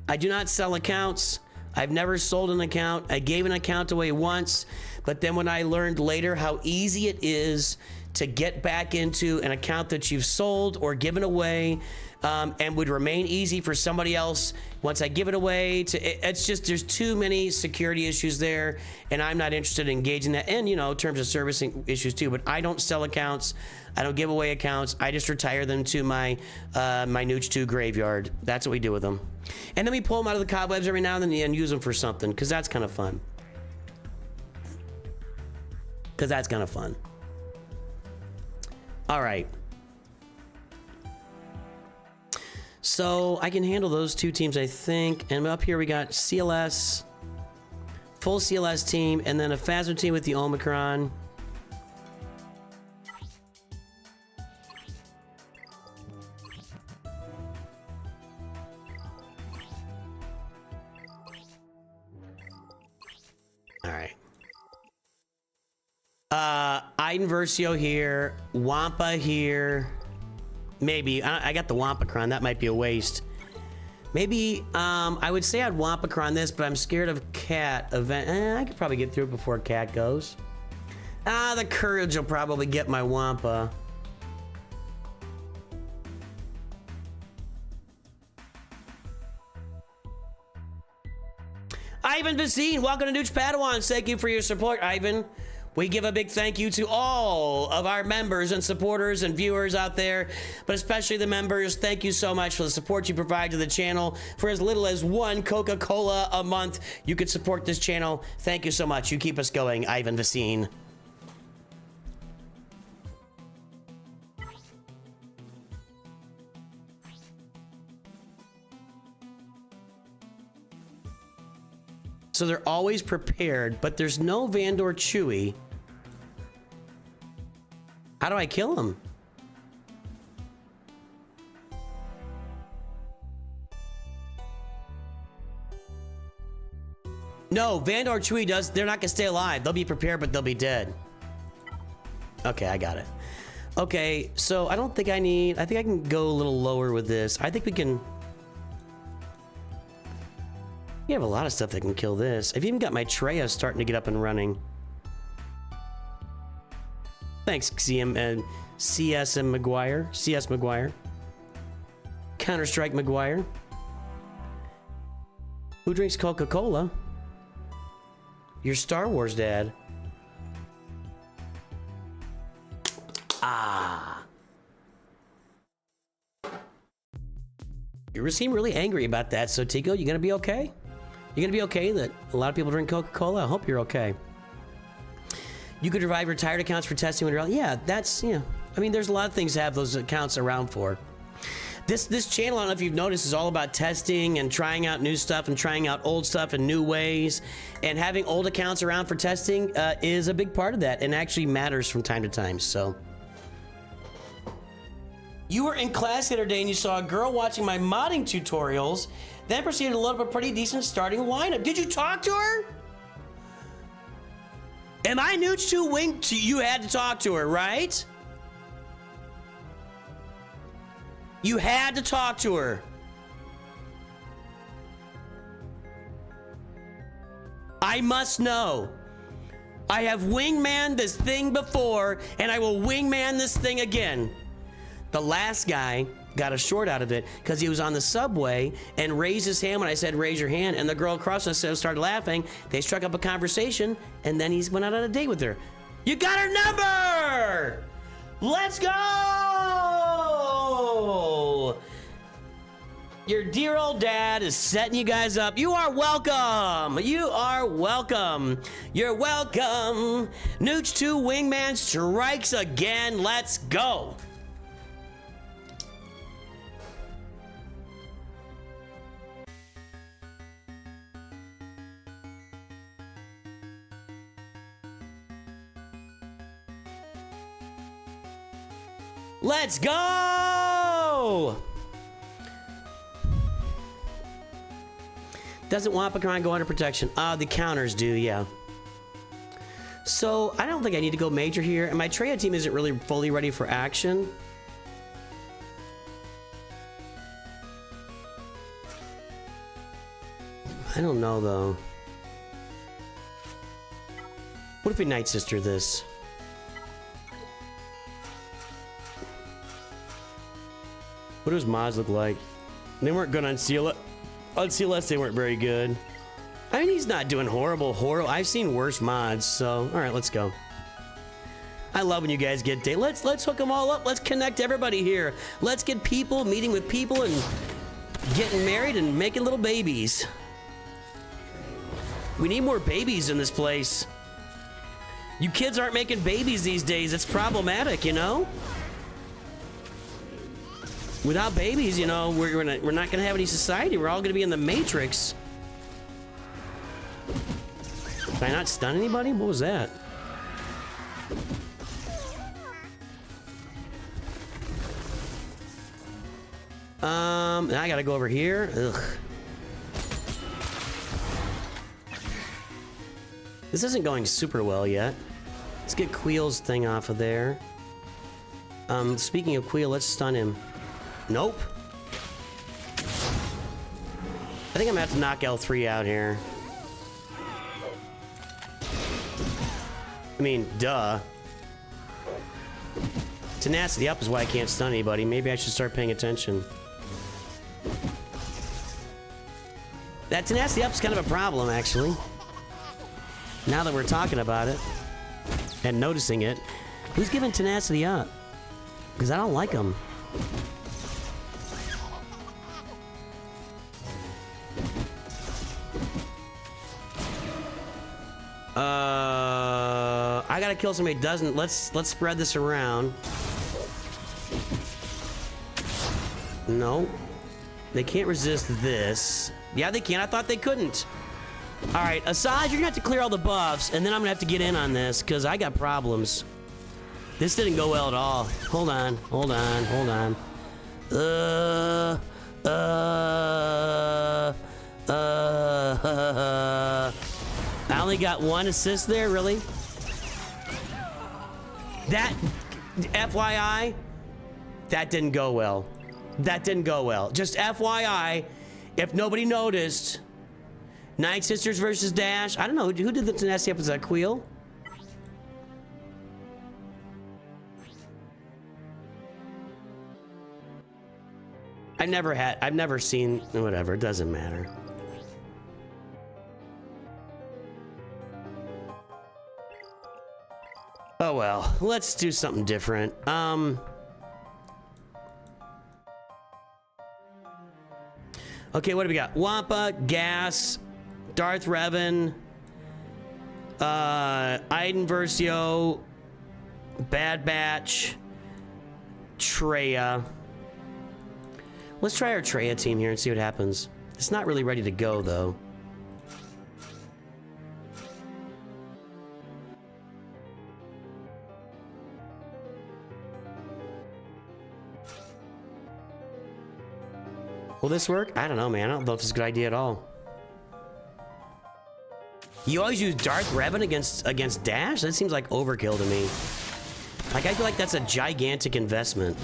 I do not sell accounts. I've never sold an account. I gave an account away once, but then when I learned later how easy it is to get back into an account that you've sold or given away, and would remain easy for somebody else once I give it away, it's just, there's too many security issues there, and I'm not interested in engaging that, and you know, terms of servicing issues too. But I don't sell accounts, I don't give away accounts, I just retire them to my my Nooch2 graveyard. That's what we do with them. And then we pull them out of the cobwebs every now and then and use them for something, because that's kind of fun. All right. So I can handle those two teams, I think. And up here we got CLS, full CLS team, and then a Phasma team with the Omicron. All right. Iden Versio here, Wampa here. Maybe I got the Wampacron. That might be a waste. Maybe I would say I'd Wampacron this, but I'm scared of Cat event. I could probably get through it before Cat goes. The Courage will probably get my Wampa. Ivan Vicine, welcome to Nooch Padawans. Thank you for your support, Ivan. We give a big thank you to all of our members and supporters and viewers out there, but especially the members. Thank you so much for the support you provide to the channel. For as little as one Coca-Cola a month, you could support this channel. Thank you so much. You keep us going, Ivan Vicine. So they're always prepared, but there's no Vandor Chewie. How do I kill him? No, Vandor Chewie does. They're not gonna stay alive. They'll be prepared, but they'll be dead. Okay, I got it. Okay, so I don't think I need. I think I can go a little lower with this. I think we can. You have a lot of stuff that can kill this. I've even got my Traya starting to get up and running. Thanks, CM and CSM McGuire. CS McGuire. Counter-Strike McGuire. Who drinks Coca-Cola? Your Star Wars dad. Ah. You seem really angry about that, so Tico, you gonna be okay? You gonna be okay that a lot of people drink Coca-Cola? I hope you're okay. You could revive retired accounts for testing when you're out. Yeah, that's, you know, I mean, there's a lot of things to have those accounts around for. This channel, I don't know if you've noticed, is all about testing and trying out new stuff and trying out old stuff in new ways. And having old accounts around for testing is a big part of that and actually matters from time to time, so. You were in class the other day and you saw a girl watching my modding tutorials, then proceeded to load up a pretty decent starting lineup. Did you talk to her? Am I Nooch2Gud? You had to talk to her, right? You had to talk to her. I must know. I have wingman this thing before, and I will wingman this thing again. The last guy got a short out of it because he was on the subway and raised his hand when I said raise your hand, and the girl across us started laughing. They struck up a conversation, and then he went out on a date with her. You got her number! Let's go! Your dear old dad is setting you guys up. You are welcome. You are welcome. You're welcome. Nooch2 Wingman strikes again. Let's go. Let's go! Doesn't Wampacron go under protection? The counters do, yeah. So, I don't think I need to go major here, and my Treya team isn't really fully ready for action. I don't know, though. What if we Night Sister this? What do his mods look like? They weren't good on CLS. On CLS, they weren't very good. I mean, he's not doing horrible. I've seen worse mods, so all right, let's go. I love when you guys get date. Let's hook them all up. Let's connect everybody here. Let's get people meeting with people and getting married and making little babies. We need more babies in this place. You kids aren't making babies these days. It's problematic, you know? Without babies, you know, we're not gonna have any society. We're all gonna be in the Matrix. Did I not stun anybody? What was that? And I gotta go over here. Ugh. This isn't going super well yet. Let's get Queel's thing off of there. Speaking of Queel, let's stun him. Nope. I think I'm gonna have to knock L3 out here. I mean, duh. Tenacity up is why I can't stun anybody. Maybe I should start paying attention. That tenacity up is kind of a problem, actually. Now that we're talking about it and noticing it, who's giving tenacity up? Because I don't like them. I gotta kill somebody who doesn't. Let's spread this around. No. They can't resist this. Yeah, they can. I thought they couldn't. Alright, Asajj, you're gonna have to clear all the buffs, and then I'm gonna have to get in on this, because I got problems. This didn't go well at all. Hold on, hold on, hold on. I only got one assist there, really? That, FYI, that didn't go well. That didn't go well. Just FYI, if nobody noticed, Night Sisters versus Dash. I don't know, who did the tenacity up? Was that Queel? I've never seen, whatever, it doesn't matter. Oh well, let's do something different. Okay, what do we got? Wampa, Gas, Darth Revan, Iden Versio, Bad Batch, Treya. Let's try our Treya team here and see what happens. It's not really ready to go, though. Will this work? I don't know, man. I don't know if it's a good idea at all. You always use Darth Revan against Dash? That seems like overkill to me. Like, I feel like that's a gigantic investment.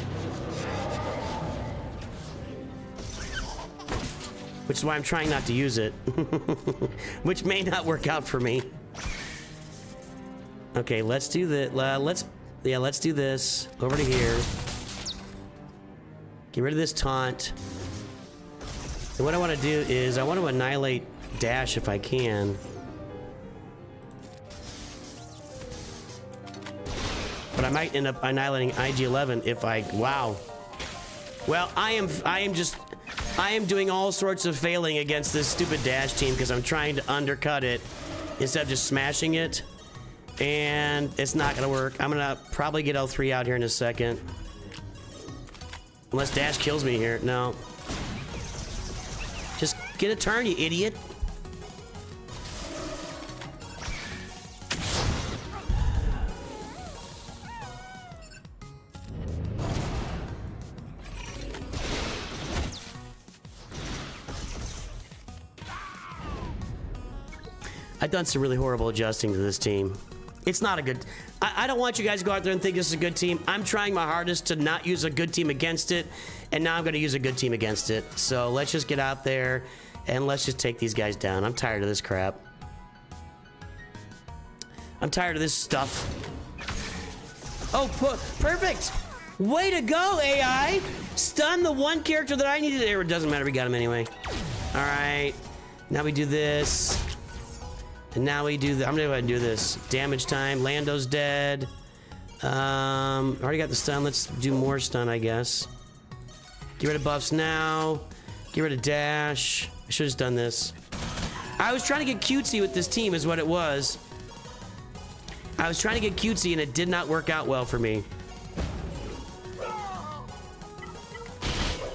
Which is why I'm trying not to use it. Which may not work out for me. Okay, let's do that. Let's do this. Over to here. Get rid of this taunt. And what I want to do is I want to annihilate Dash if I can. But I might end up annihilating IG-11 if I... Wow. Well, I am doing all sorts of failing against this stupid Dash team because I'm trying to undercut it instead of just smashing it. And it's not going to work. I'm going to probably get L3 out here in a second. Unless Dash kills me here. No. Just get a turn, you idiot. I've done some really horrible adjusting to this team. It's not a good... I don't want you guys to go out there and think this is a good team. I'm trying my hardest to not use a good team against it, and now I'm going to use a good team against it. So let's just get out there, and let's just take these guys down. I'm tired of this crap. I'm tired of this stuff. Oh, perfect! Way to go, AI! Stun the one character that I needed. It doesn't matter, we got him anyway. All right, now we do this. And now we do the... I'm gonna go ahead and do this. Damage time. Lando's dead. Already got the stun. Let's do more stun, I guess. Get rid of buffs now. Get rid of dash. I should have done this. I was trying to get cutesy with this team is what it was. I was trying to get cutesy and it did not work out well for me.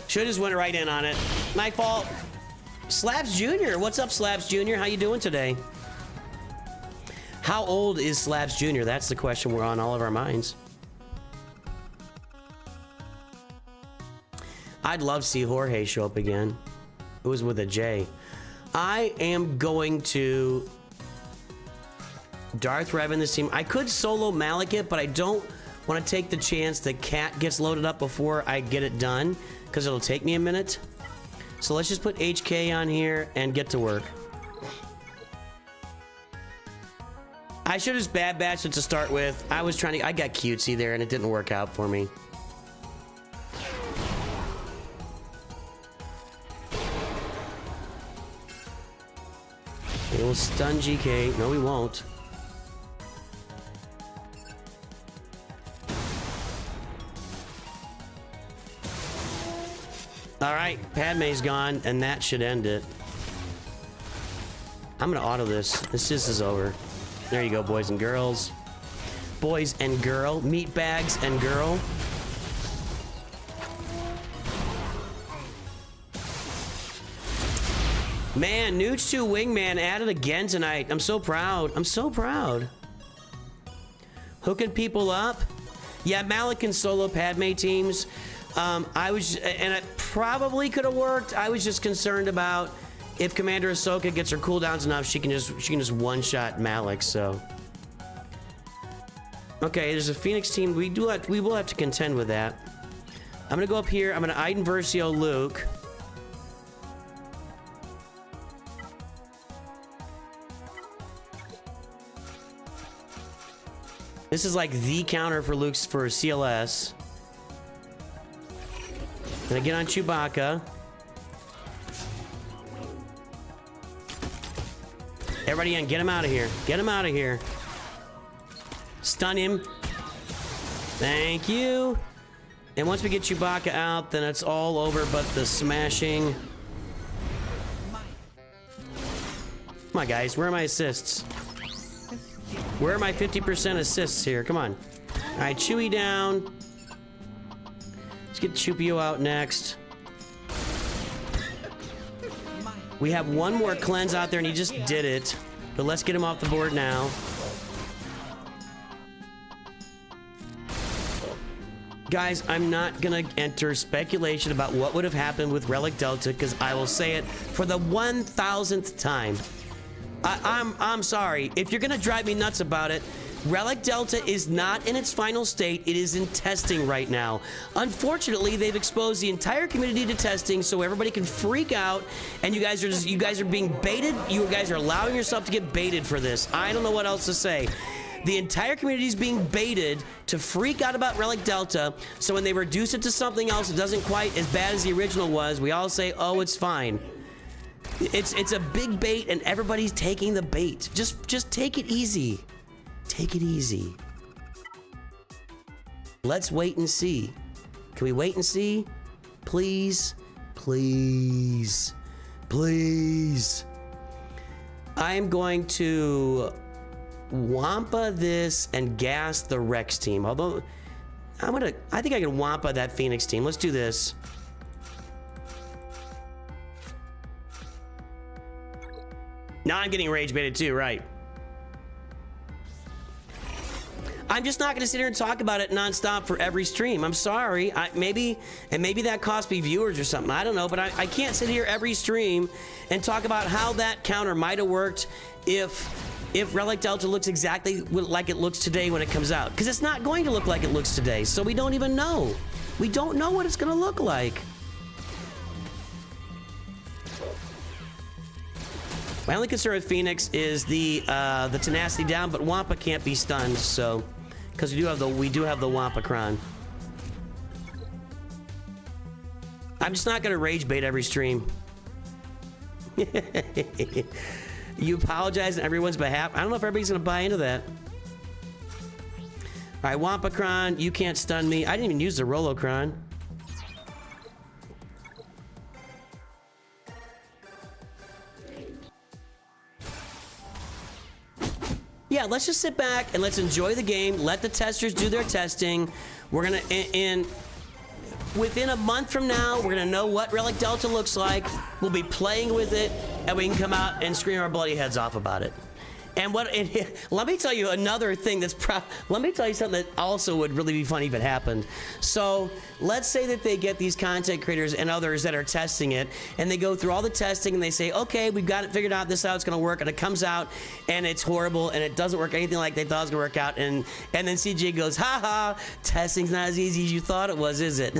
Should have just went right in on it. My fault. Slabs Jr. What's up, Slabs Jr.? How you doing today? How old is Slabs Jr.? That's the question we're on all of our minds. I'd love to see Jorge show up again. It was with a J. I am going to Darth Revan this team. I could solo Malekith, but I don't want to take the chance that Cat gets loaded up before I get it done, because it'll take me a minute. So let's just put HK on here and get to work. I should have just bad batched it to start with. I got cutesy there and it didn't work out for me. We'll stun GK. No, we won't. All right, Padme's gone and that should end it. I'm gonna auto this. This is over. There you go, boys and girls. Boys and girl. Meat bags and girl. Man, Nooch2 Wingman added again tonight. I'm so proud. I'm so proud. Hooking people up. Yeah, Malik and solo Padme teams. And it probably could have worked. I was just concerned about if Commander Ahsoka gets her cooldowns enough, she can just one-shot Malik. So, okay, there's a Phoenix team. We will have to contend with that. I'm gonna go up here. I'm gonna Iden Versio Luke. This is like the counter for Luke's for CLS. Gonna get on Chewbacca. Everybody in, get him out of here. Get him out of here. Stun him. Thank you. And once we get Chewbacca out, then it's all over but the smashing. Come on, guys. Where are my assists? Where are my 50% assists here? Come on. All right, Chewie down. Let's get Chewpio out next. We have one more cleanse out there, and he just did it. But let's get him off the board now. Guys, I'm not gonna enter speculation about what would have happened with Relic Delta, because I will say it for the 1000th time. I'm sorry. If you're gonna drive me nuts about it, Relic Delta is not in its final state. It is in testing right now. Unfortunately, they've exposed the entire community to testing so everybody can freak out, and you guys are being baited. You guys are allowing yourself to get baited for this. I don't know what else to say. The entire community is being baited to freak out about Relic Delta, so when they reduce it to something else that doesn't quite as bad as the original was, we all say, oh, it's fine. It's a big bait, and everybody's taking the bait. Just take it easy. Take it easy. Let's wait and see. Can we wait and see? Please, please, please. I'm going to Wampa this and gas the Rex team. Although, I think I can Wampa that Phoenix team. Let's do this. Now I'm getting rage baited too, right? I'm just not going to sit here and talk about it nonstop for every stream. I'm sorry. Maybe that cost me viewers or something. I don't know, but I can't sit here every stream and talk about how that counter might have worked if Relic Delta looks exactly like it looks today when it comes out. Because it's not going to look like it looks today, so we don't even know. We don't know what it's going to look like. My only concern with Phoenix is the tenacity down, but Wampa can't be stunned, so because we do have the Wampacron. I'm just not gonna rage bait every stream. You apologize on everyone's behalf. I don't know if everybody's gonna buy into that. All right, Wampacron, you can't stun me. I didn't even use the Rolocron. Yeah, let's just sit back and let's enjoy the game. Let the testers do their testing. We're gonna, within a month from now, we're gonna know what Relic Delta looks like. We'll be playing with it, and we can come out and scream our bloody heads off about it. And let me tell you another thing let me tell you something that also would really be funny if it happened. So let's say that they get these content creators and others that are testing it, and they go through all the testing and they say, okay, we've got it figured out, this is how it's gonna work, and it comes out and it's horrible and it doesn't work anything like they thought it was gonna work out, and then CJ goes, haha, testing's not as easy as you thought it was, is it?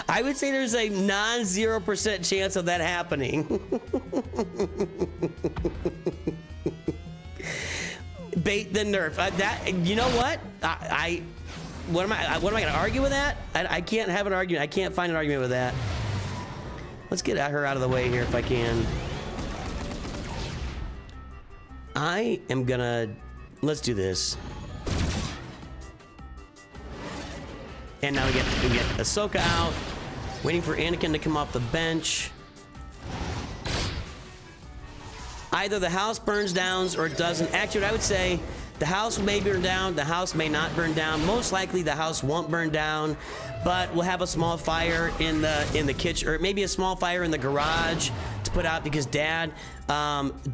I would say there's a non-0% chance of that happening. Bait the nerf. You know what? What am I going to argue with that? I can't have an argument. I can't find an argument with that. Let's get her out of the way here if I can. Let's do this. And now we get Ahsoka out. Waiting for Anakin to come off the bench. Either the house burns down or it doesn't. Actually, what I would say, the house may burn down, the house may not burn down. Most likely the house won't burn down, but we'll have a small fire in the kitchen, or maybe a small fire in the garage to put out because Dad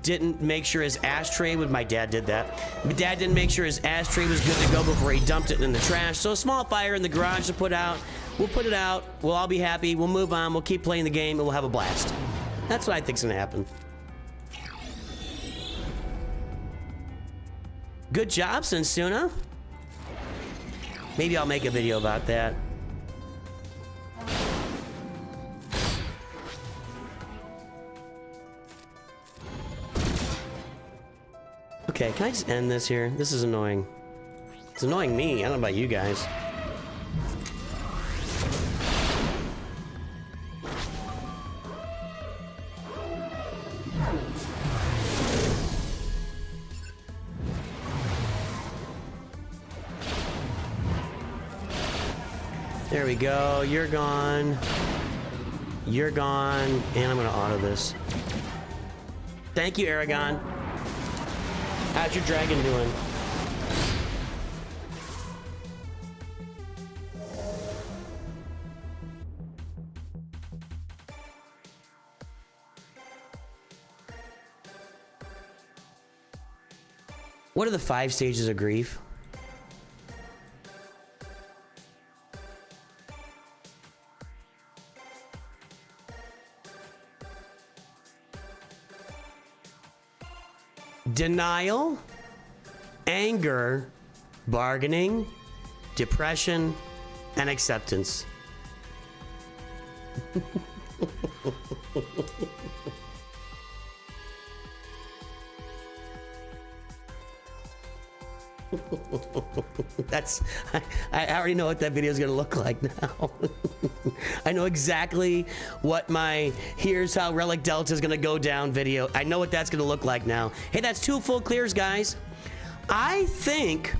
didn't make sure his ashtray my dad did that. My dad didn't make sure his ashtray was good to go before he dumped it in the trash. So a small fire in the garage to put out. We'll put it out. We'll all be happy. We'll move on. We'll keep playing the game and we'll have a blast. That's what I think's gonna happen. Good job, Sensuna. Maybe I'll make a video about that. Okay, can I just end this here? This is annoying. It's annoying me. I don't know about you guys. There we go. You're gone. You're gone. And I'm gonna auto this. Thank you, Aragon. How's your dragon doing? What are the 5 stages of grief? Denial, anger, bargaining, depression, and acceptance. That's, I already know what that video is gonna look like now. I know exactly what my here's how Relic Delta is gonna go down video. I know what that's gonna look like now. Hey, that's 2 full clears, guys. I think,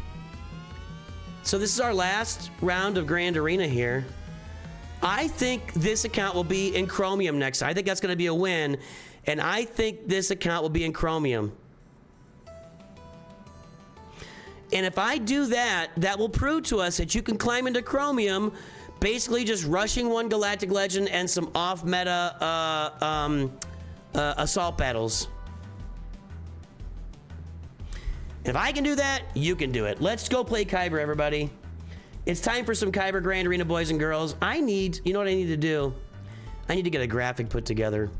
so this is our last round of Grand Arena here. I think this account will be in Chromium next. I think that's gonna be a win. And I think this account will be in Chromium. And if I do that, that will prove to us that you can climb into Chromium, basically just rushing one Galactic Legend and some off-meta assault battles. If I can do that, you can do it. Let's go play Kyber, everybody. It's time for some Kyber Grand Arena, boys and girls. You know what I need to do? I need to get a graphic put together.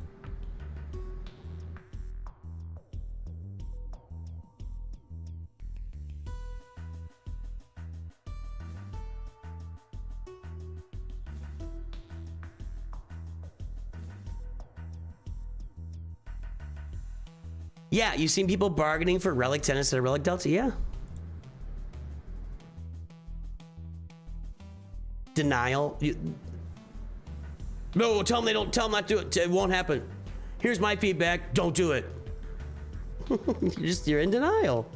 Yeah, you've seen people bargaining for Relic 10 instead of Relic Delta, yeah. Denial. No, tell them not to do it. It won't happen. Here's my feedback. Don't do it. You're in denial.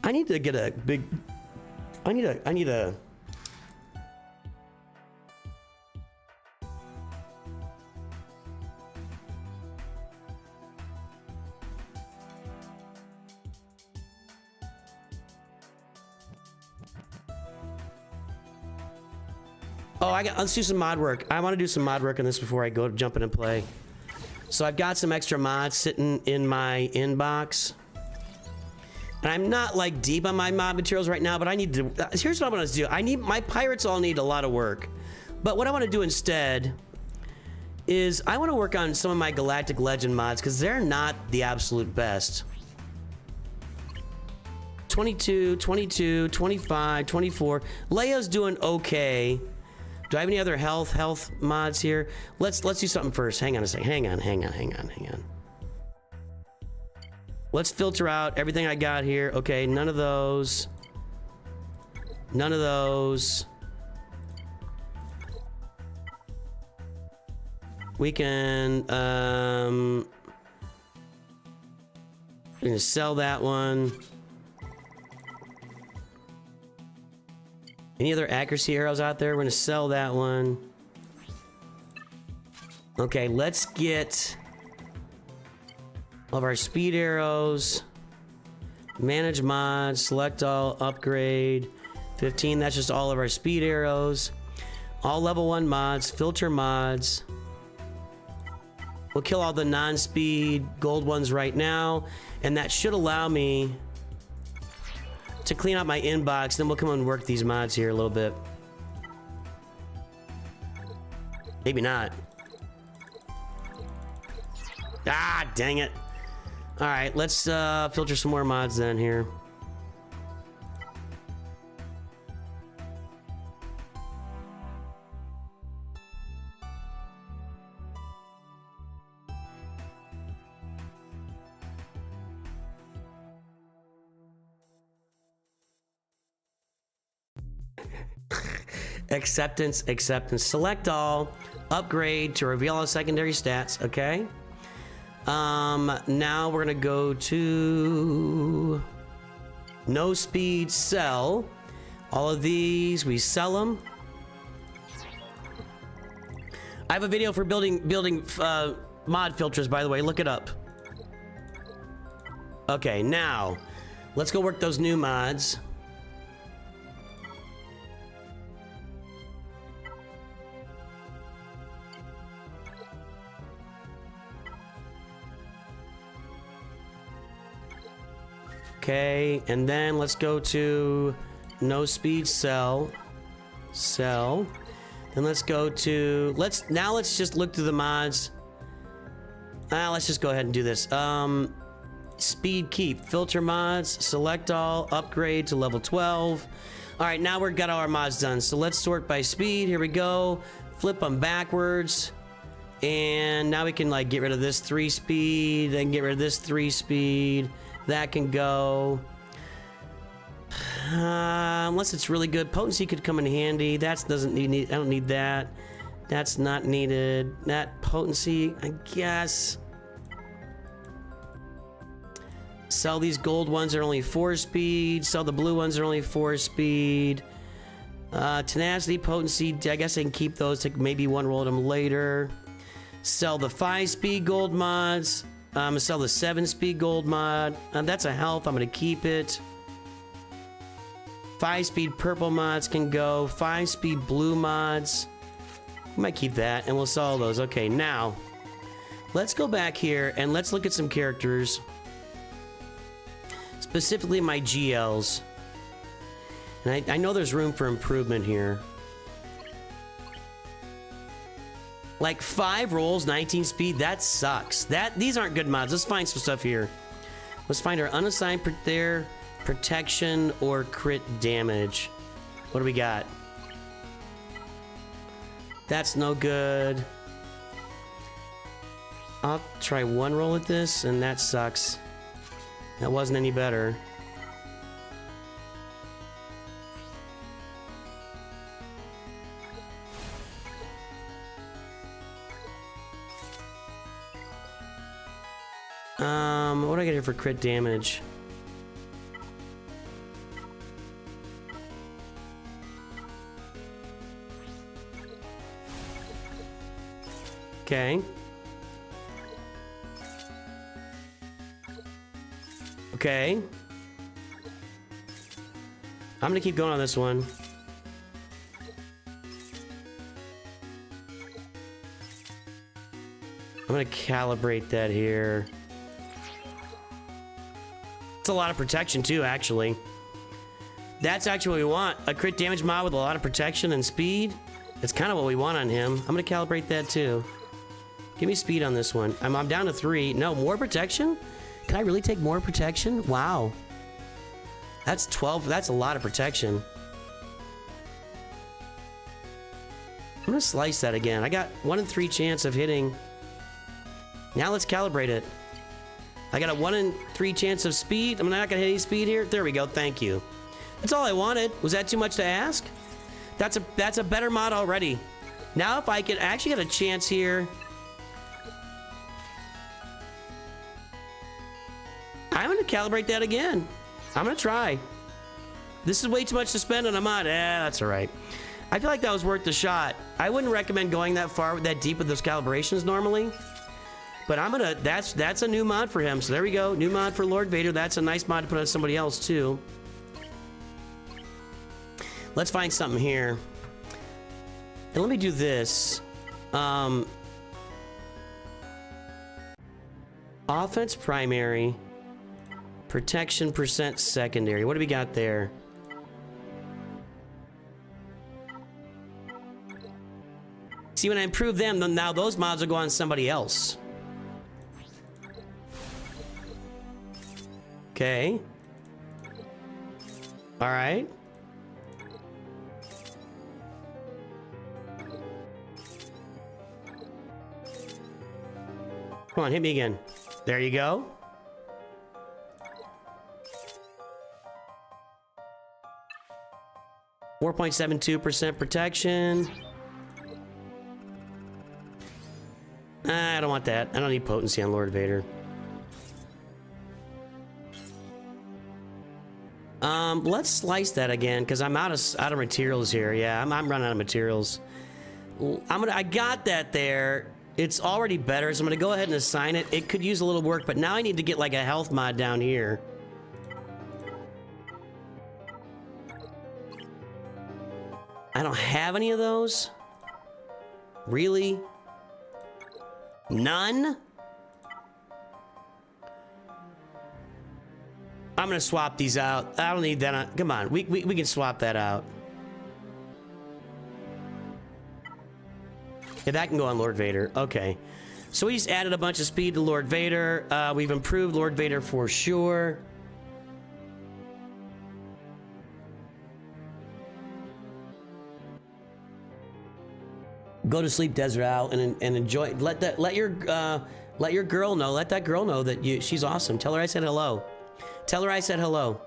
I need to get a big, I need a, let's do some mod work. I want to do some mod work on this before I go jump in and play. So I've got some extra mods sitting in my inbox. And I'm not like deep on my mod materials right now, but I need to, here's what I want to do. My pirates all need a lot of work. But what I want to do instead is I want to work on some of my Galactic Legend mods because they're not the absolute best. 22, 22, 25, 24. Leia's doing okay. Do I have any other health mods here? Let's do something first. Hang on a second. Hang on. Let's filter out everything I got here. Okay, none of those. None of those. We can we're gonna sell that one. Any other accuracy arrows out there? We're gonna sell that one. Okay, let's get all of our speed arrows. Manage mods, select all, upgrade. 15, that's just all of our speed arrows. All level 1 mods, filter mods. We'll kill all the non-speed gold ones right now, and that should allow me to clean out my inbox. Then we'll come and work these mods here a little bit. Maybe not. Ah, dang it. All right, let's filter some more mods then here. Acceptance. Select all. Upgrade to reveal all secondary stats. Okay. Now we're gonna go to no speed, sell. All of these, we sell them. I have a video for building mod filters, by the way. Look it up. Okay, now let's go work those new mods. Okay, and then let's go to no speed sell. Then let's go to let's just look through the mods. Let's just go ahead and do this. Speed keep, filter mods, select all, upgrade to level 12. All right, now we've got all our mods done. So let's sort by speed. Here we go. Flip them backwards. And now we can like get rid of this 3 speed, then get rid of this 3 speed. That can go. Unless it's really good. Potency could come in handy. That doesn't need. I don't need that. That's not needed. That potency, I guess. Sell these gold ones are only 4 speed. Sell the blue ones are only 4 speed. Tenacity, potency, I guess I can keep those. Take maybe one roll them later. Sell the 5 speed gold mods. I'm gonna sell the 7 speed gold mod. That's a health. I'm gonna keep it. 5 speed purple mods can go. 5 speed blue mods. We might keep that, and we'll sell all those. Okay, now let's go back here and let's look at some characters. Specifically my GLs. And I know there's room for improvement here. Like 5 rolls, 19 speed, that sucks. These aren't good mods. Let's find some stuff here. Let's find our unassigned protection or crit damage. What do we got? That's no good. I'll try 1 roll at this, and that sucks. That wasn't any better. What do I get here for crit damage? Okay. Okay. I'm gonna keep going on this one. I'm gonna calibrate that here. It's a lot of protection too, actually. That's actually what we want. A crit damage mod with a lot of protection and speed. That's kind of what we want on him. I'm gonna calibrate that too. Give me speed on this one. I'm down to 3. No, more protection? Can I really take more protection? Wow. That's 12. That's a lot of protection. I'm gonna slice that again. I got 1 in 3 chance of hitting. Now let's calibrate it. I got a 1 in 3 chance of speed. I'm not gonna hit any speed here. There we go. Thank you. That's all I wanted. Was that too much to ask? That's a better mod already. Now if I could actually get a chance here. I'm gonna calibrate that again. I'm gonna try. This is way too much to spend on a mod. That's all right. I feel like that was worth the shot. I wouldn't recommend going that far, that deep with those calibrations normally. But I'm gonna, that's a new mod for him. So there we go, new mod for Lord Vader. That's a nice mod to put on somebody else too. Let's find something here. And let me do this. Offense primary. Protection percent secondary. What do we got there? See, when I improve them, then now those mods will go on somebody else. Okay. All right. Come on, hit me again. There you go. .72% protection. I don't want that. I don't need potency on Lord Vader. Let's slice that again because I'm out of materials here. Yeah, I'm running out of materials. I got that there. It's already better, so I'm gonna go ahead and assign it. It could use a little work, but now I need to get like a health mod down here. I don't have any of those. Really? None? I'm gonna swap these out. I don't need that. Come on, we can swap that out. Yeah, that can go on Lord Vader. Okay. So we just added a bunch of speed to Lord Vader. We've improved Lord Vader for sure. Go to sleep, Desert Owl, and enjoy. Let that girl know. Let that girl know that she's awesome. Tell her I said hello. Tell her I said hello.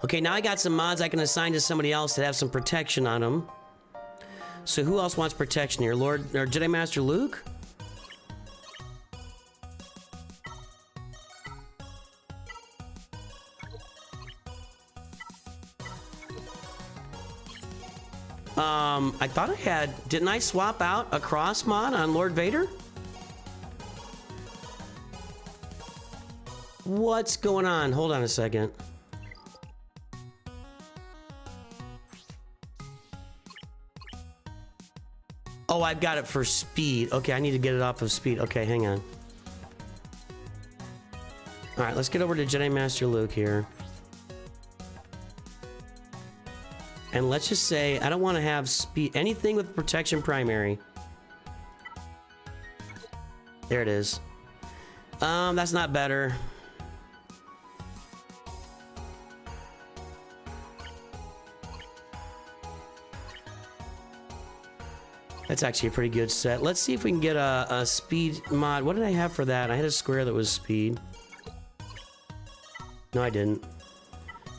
Okay, now I got some mods I can assign to somebody else that have some protection on them. So who else wants protection here? Lord or Jedi Master Luke? I thought I had. Didn't I swap out a cross mod on Lord Vader? What's going on? Hold on a second. Oh, I've got it for speed. Okay, I need to get it off of speed. Okay, hang on. All right, let's get over to Jedi Master Luke here. And let's just say I don't want to have speed, anything with protection primary. There it is. That's not better. That's actually a pretty good set. Let's see if we can get a speed mod. What did I have for that? I had a square that was speed. No, I didn't.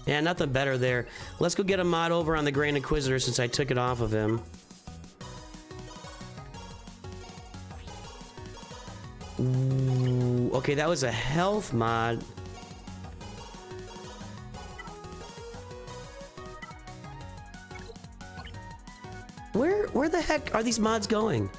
Yeah, nothing better there. Let's go get a mod over on the Grand Inquisitor since I took it off of him. Ooh, okay, that was a health mod. Where the heck are these mods going?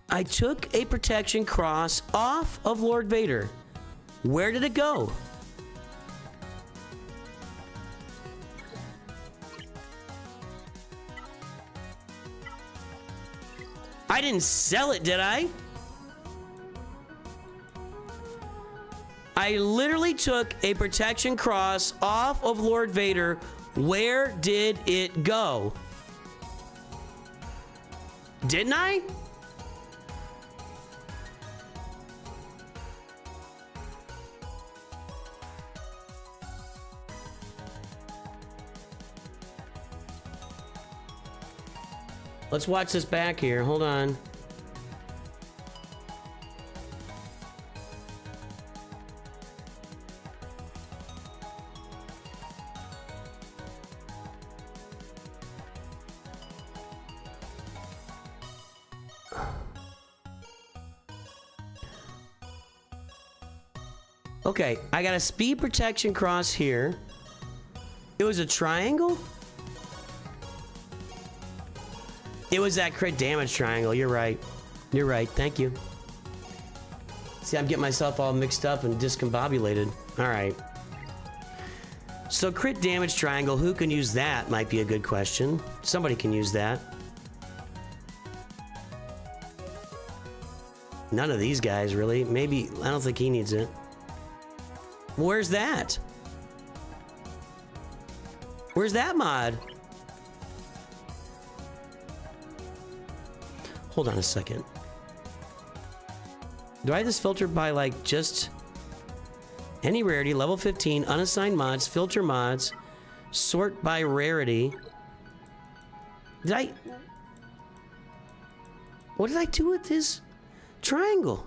I took a protection cross off of Lord Vader. Where did it go? I didn't sell it, did I? I literally took a protection cross off of Lord Vader. Where did it go? Didn't I? Let's watch this back here. Hold on. Okay, I got a speed protection cross here. It was a triangle? It was that crit damage triangle. You're right. You're right. Thank you. See, I'm getting myself all mixed up and discombobulated. All right. So crit damage triangle, who can use that might be a good question. Somebody can use that. None of these guys, really. Maybe, I don't think he needs it. Where's that? Where's that mod? Hold on a second. Do I have this filtered by like just any rarity, level 15, unassigned mods, filter mods, sort by rarity? What did I do with this triangle?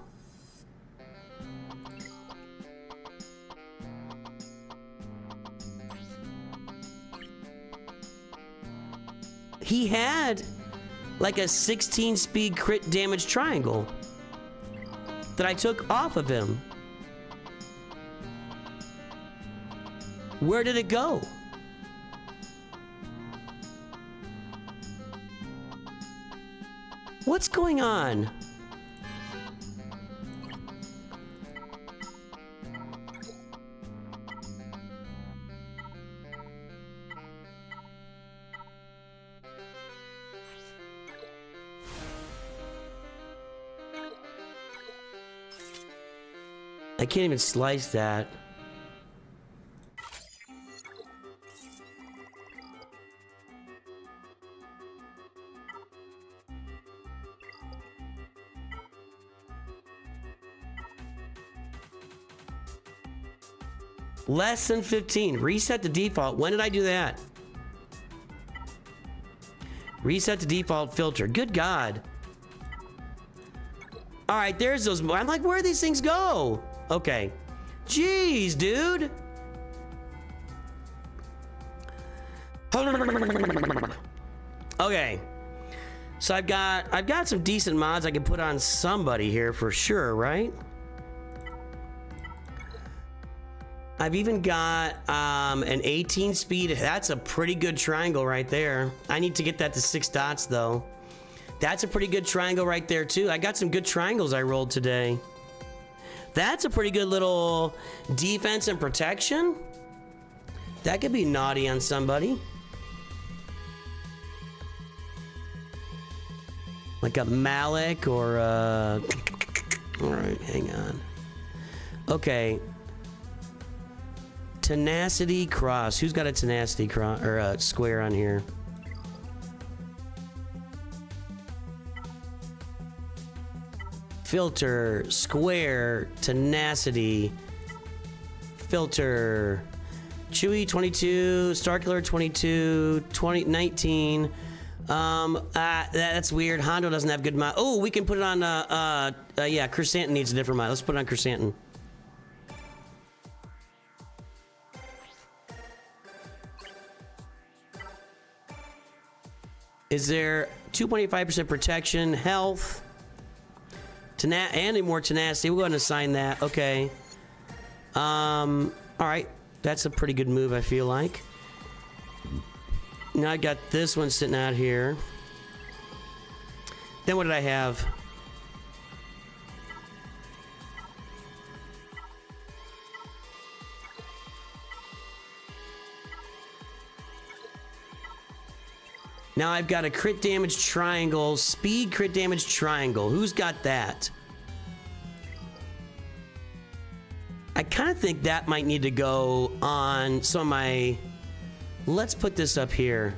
He had like a 16 speed crit damage triangle that I took off of him. Where did it go? What's going on? I can't even slice that. Less than 15. Reset the default. When did I do that? Reset the default filter. Good God. All right, there's those. I'm like, where do these things go? Okay. Jeez, dude. Okay. So I've got some decent mods I can put on somebody here for sure, right? I've even got an 18 speed. That's a pretty good triangle right there. I need to get that to 6 dots though. That's a pretty good triangle right there too. I got some good triangles I rolled today. That's a pretty good little defense and protection. That could be naughty on somebody. Like a Malik or all right, hang on. Okay. Tenacity cross. Who's got a tenacity cross or a square on here? Filter, square, tenacity, filter, Chewy 22, Starkiller 22, 19. That's weird. Hondo doesn't have good mod. Oh, we can put it on. Yeah, Chrysanthemum needs a different mod. Let's put it on Chrysanthemum. Is there 2.85% protection, health, and more tenacity? We'll go ahead and assign that. Okay. All right. That's a pretty good move, I feel like. Now I got this one sitting out here. Then what did I have? Now I've got a crit damage triangle, speed crit damage triangle. Who's got that? I kind of think that might need to go on some of my... Let's put this up here.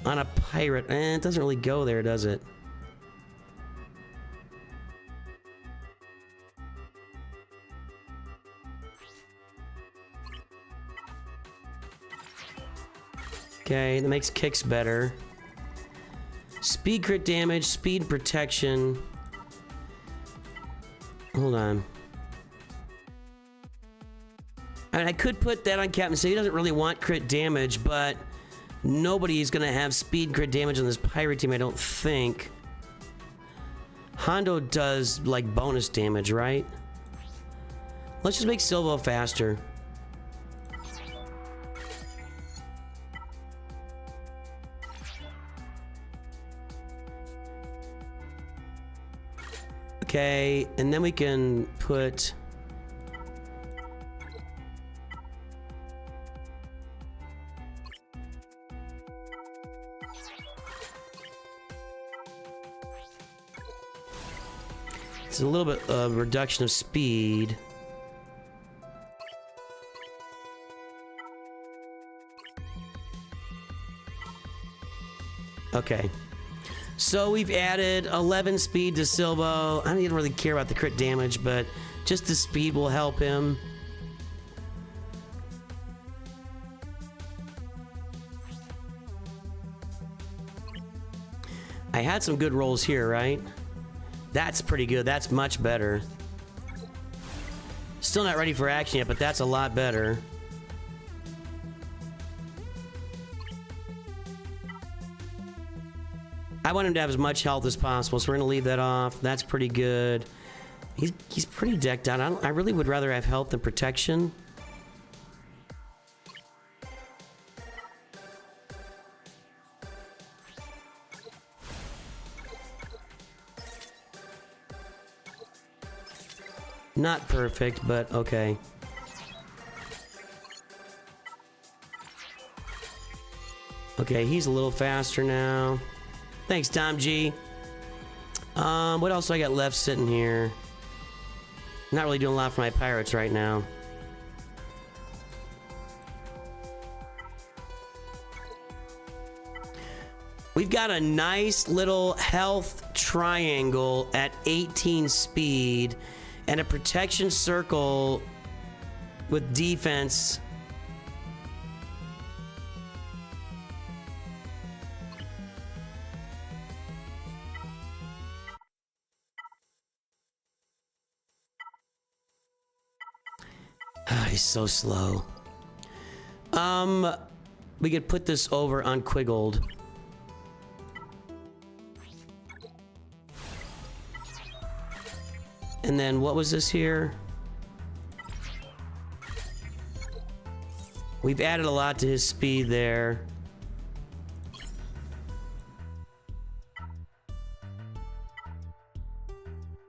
On a pirate. It doesn't really go there, does it? Okay, that makes kicks better. Speed crit damage, speed protection. Hold on. I mean, I could put that on Captain City. He doesn't really want crit damage, but nobody's gonna have speed crit damage on this pirate team, I don't think. Hondo does like bonus damage, right? Let's just make swgoh faster. Okay, and then we can put... It's a little bit of reduction of speed. Okay. So we've added 11 speed to swgoh. I don't even really care about the crit damage, but just the speed will help him. I had some good rolls here, right? That's pretty good. That's much better. Still not ready for action yet, but that's a lot better. I want him to have as much health as possible, so we're gonna leave that off. That's pretty good. He's pretty decked out. I really would rather have health than protection. Not perfect, but okay. Okay, he's a little faster now. Thanks, Tom G. What else do I got left sitting here? Not really doing a lot for my pirates right now. We've got a nice little health triangle at 18 speed and a protection circle with defense. He's so slow. We could put this over on Quiggled. And then what was this here? We've added a lot to his speed there.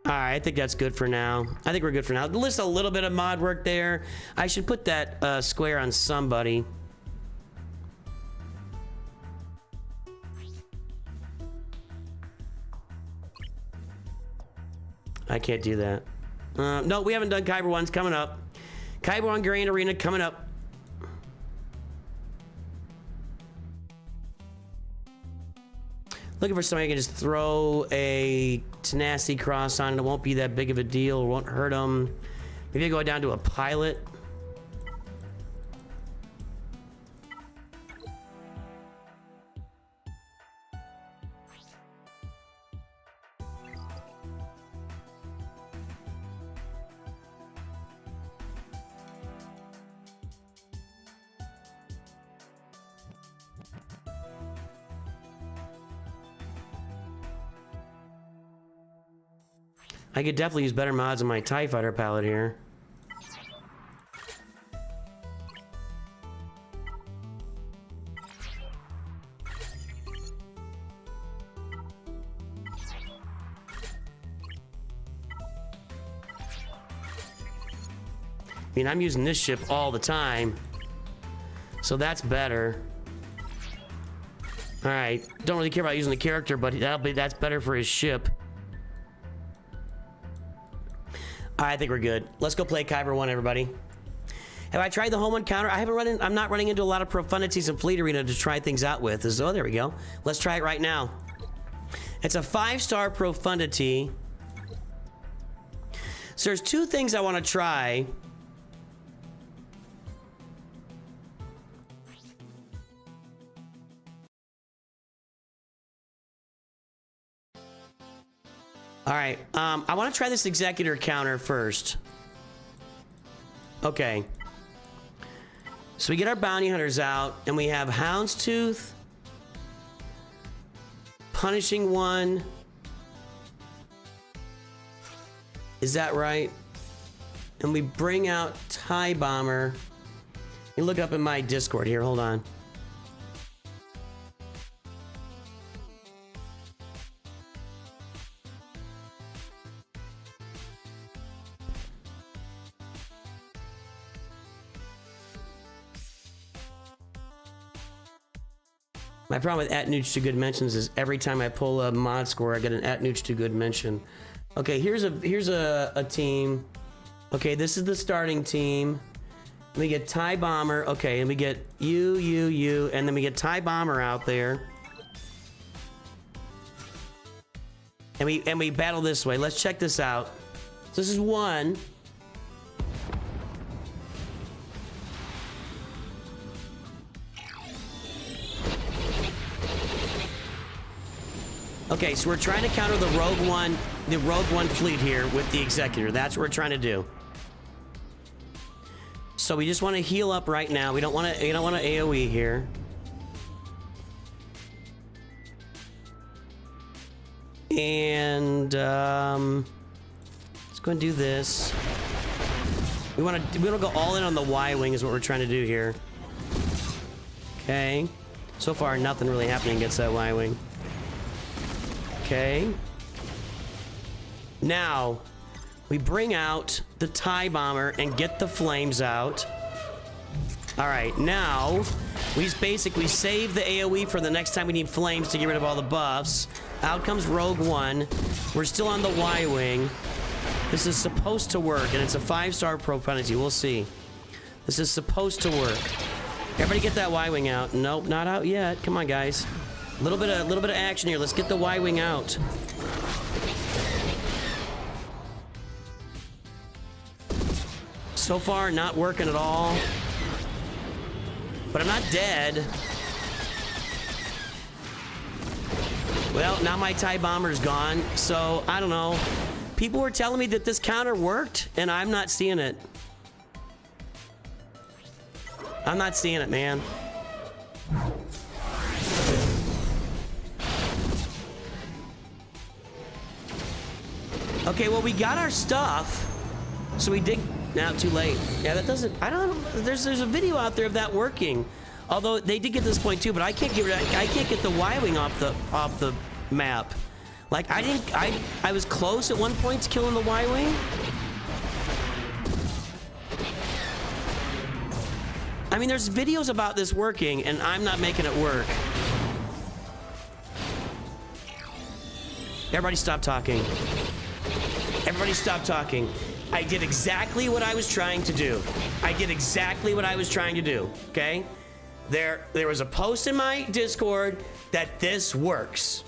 Alright, I think that's good for now. I think we're good for now. List a little bit of mod work there. I should put that square on somebody. I can't do that. No, we haven't done Kyber 1's coming up. Kyber 1 Grand Arena coming up. Looking for somebody who can just throw a tenacity cross on it. It won't be that big of a deal. It won't hurt them. Maybe I go down to a pilot. I could definitely use better mods on my TIE Fighter palette here. I mean, I'm using this ship all the time, so that's better. All right, don't really care about using the character, but that's better for his ship. I think we're good. Let's go play Kyber 1, everybody. Have I tried the home encounter? I'm not running into a lot of profundities in Fleet Arena to try things out with. Oh, there we go. Let's try it right now. It's a 5-star profundity. So there's two things I want to try. All right, I want to try this executor counter first. Okay. So we get our bounty hunters out, and we have Houndstooth, Punishing One. Is that right? And we bring out TIE Bomber. You look up in my Discord here, hold on. My problem with @Nooch2Gud mentions is every time I pull a mod score, I get an @Nooch2Gud mention. Okay, here's a team. Okay, this is the starting team. We get TIE Bomber. Okay, and we get you, and then we get TIE Bomber out there. And we battle this way. Let's check this out. So this is one. Okay, so we're trying to counter the Rogue One fleet here with the Executor. That's what we're trying to do. So we just want to heal up right now. We don't want to AOE here. And let's go and do this. We want to go all in on the Y-wing is what we're trying to do here. Okay. So far, nothing really happening against that Y-wing. Okay. Now, we bring out the TIE bomber and get the flames out. All right, now we basically save the AoE for the next time we need flames to get rid of all the buffs. Out comes Rogue One. We're still on the Y-wing. This is supposed to work, and it's a 5-star propenity. We'll see. This is supposed to work. Everybody get that Y-wing out. Nope, not out yet. Come on, guys. A little bit of action here. Let's get the Y-wing out. So far, not working at all. But I'm not dead. Well, now my TIE bomber's gone, so I don't know. People were telling me that this counter worked, and I'm not seeing it. I'm not seeing it, man. Okay, well, we got our stuff, so we did. Now, too late. Yeah, that doesn't. I don't. There's a video out there of that working. Although they did get to this point too, but I can't get the Y-wing off the map. Like I was close at one point to killing the Y-wing. I mean, there's videos about this working, and I'm not making it work. Everybody stop talking. Everybody stop talking. I did exactly what I was trying to do. I did exactly what I was trying to do, okay? There was a post in my Discord that this works.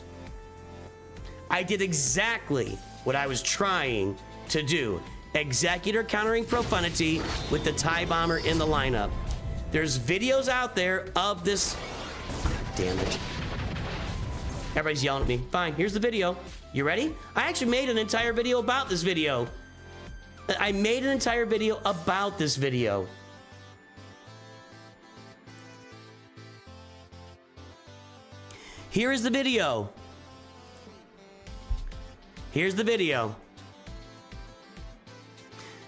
I did exactly what I was trying to do. Executor countering profanity with the TIE bomber in the lineup. There's videos out there of this. Damn it. Everybody's yelling at me. Fine, here's the video. You ready? I actually made an entire video about this video. I made an entire video about this video. Here is the video. Here's the video.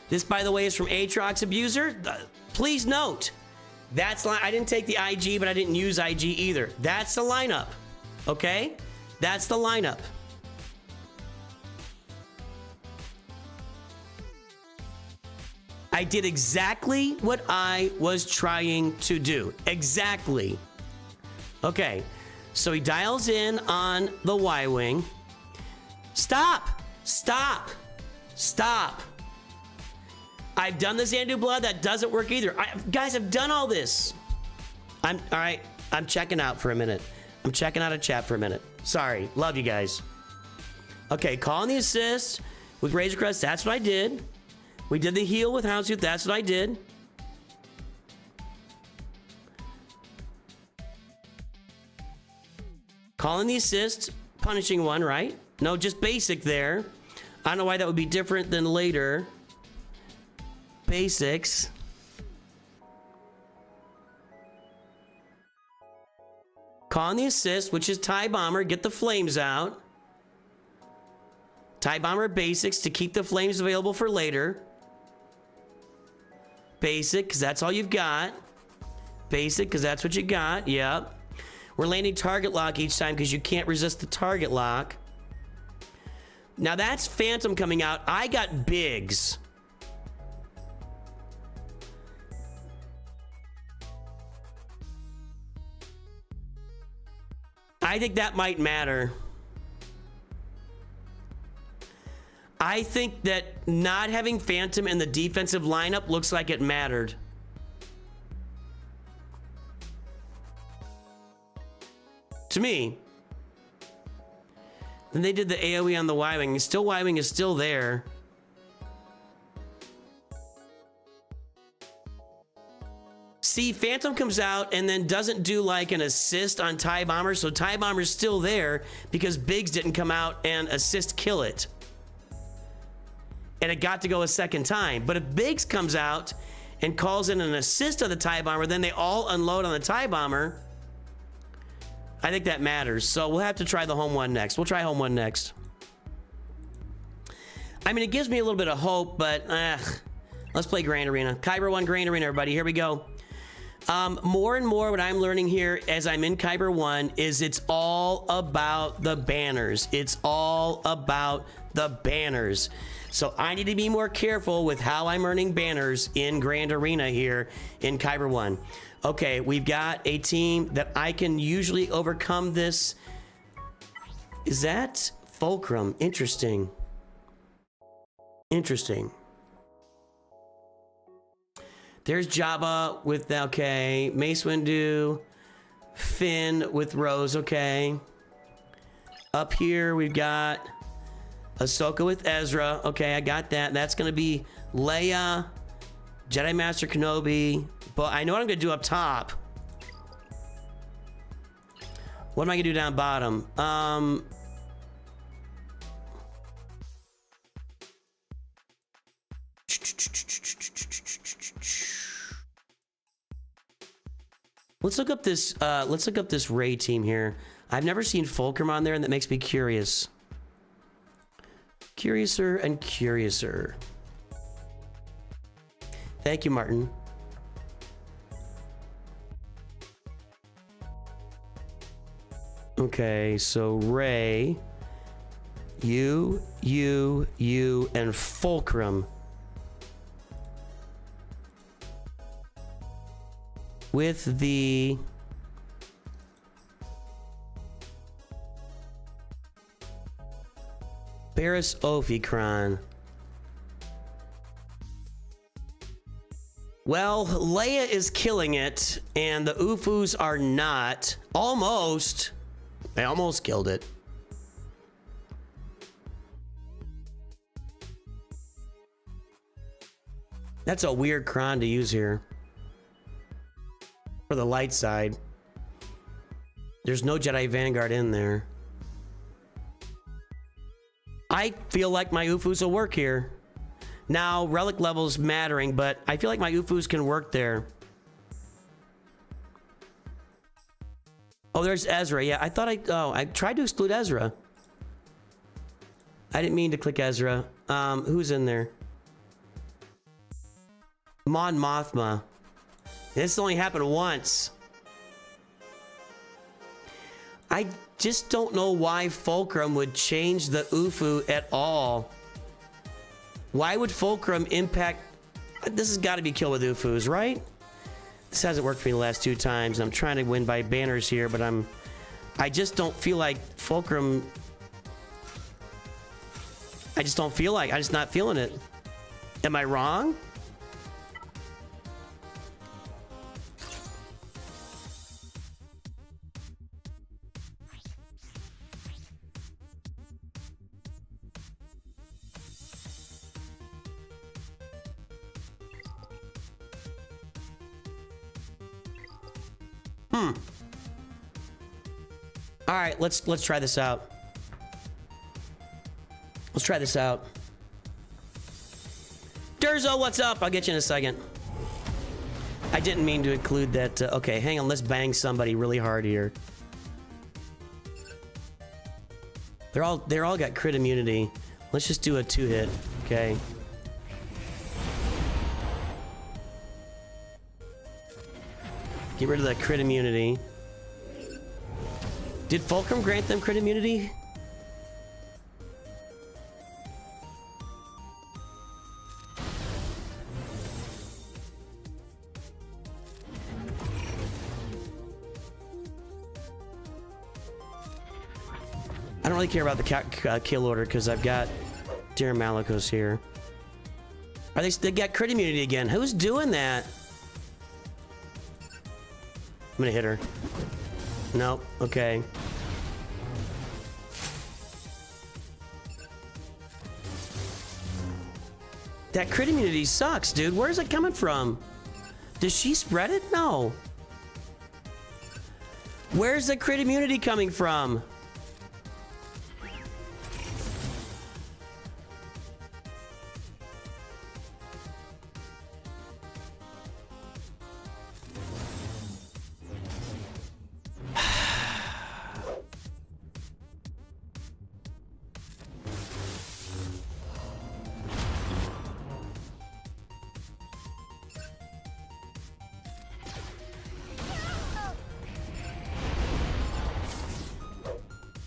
This, by the way, is from Aatrox Abuser. Please note, I didn't take the IG, but I didn't use IG either. That's the lineup, okay? That's the lineup. I did exactly what I was trying to do. Exactly. Okay, so he dials in on the Y-wing. Stop! Stop! Stop! I've done the Xanadu Blood. That doesn't work either. Guys, I've done all this. All right, I'm checking out for a minute. I'm checking out of chat for a minute. Sorry. Love you guys. Okay, calling the assist with Razor Crest. That's what I did. We did the heal with Houndstooth. That's what I did. Calling the assist, punishing one, right? No, just basic there. I don't know why that would be different than later. Basics. Calling the assist, which is TIE Bomber. Get the flames out. TIE Bomber basics to keep the flames available for later. Basic, because that's all you've got. Basic, because that's what you got. Yep. We're landing target lock each time because you can't resist the target lock. Now that's Phantom coming out. I got Biggs. I think that might matter. I think that not having Phantom in the defensive lineup looks like it mattered. To me. Then they did the AoE on the Y-wing. Still, Y-wing is still there. See, Phantom comes out and then doesn't do like an assist on TIE Bomber, so TIE Bomber's still there because Biggs didn't come out and assist kill it. And it got to go a second time. But if Biggs comes out and calls in an assist of the TIE Bomber, then they all unload on the TIE Bomber. I think that matters. So we'll have to try the home one next. We'll try home one next. I mean, it gives me a little bit of hope, but let's play Grand Arena. Kyber 1 Grand Arena, everybody. Here we go. More and more what I'm learning here as I'm in Kyber 1 is it's all about the banners. It's all about the banners. So I need to be more careful with how I'm earning banners in Grand Arena here in Kyber 1. Okay, we've got a team that I can usually overcome this. Is that Fulcrum? Interesting. Interesting. There's Jabba with, okay, Mace Windu, Finn with Rose, okay. Up here we've got Ahsoka with Ezra, okay, I got that. That's gonna be Leia, Jedi Master Kenobi, but I know what I'm gonna do up top. What am I gonna do down bottom? Let's look up this Rey team here. I've never seen Fulcrum on there, and that makes me curious. Curiouser and curiouser. Thank you, Martin. Okay, so Rey, you, and Fulcrum. With the Barris Ophichron. Well, Leia is killing it, and the Ufus are not. Almost. They almost killed it. That's a weird cron to use here. For the light side. There's no Jedi Vanguard in there. I feel like my Ufus will work here. Now, relic level's mattering, but I feel like my Ufus can work there. Oh, there's Ezra. Yeah, I thought I tried to exclude Ezra. I didn't mean to click Ezra. Who's in there? Mon Mothma. This only happened once. I just don't know why Fulcrum would change the Ufu at all. Why would Fulcrum impact... This has got to be kill with Ufus, right? This hasn't worked for me the last 2 times. I'm trying to win by banners here, but I just don't feel like Fulcrum... I'm just not feeling it. Am I wrong? All right, let's try this out. Let's try this out. Durzo, what's up? I'll get you in a second. I didn't mean to include that. Okay, hang on. Let's bang somebody really hard here. They're all got crit immunity. Let's just do a 2-hit. Okay. Get rid of that crit immunity. Did Fulcrum grant them crit immunity? I don't really care about the kill order because I've got Dear Malicos here. They got crit immunity again. Who's doing that? I'm gonna hit her. Nope. Okay. That crit immunity sucks, dude. Where's it coming from? Does she spread it? No. Where's the crit immunity coming from?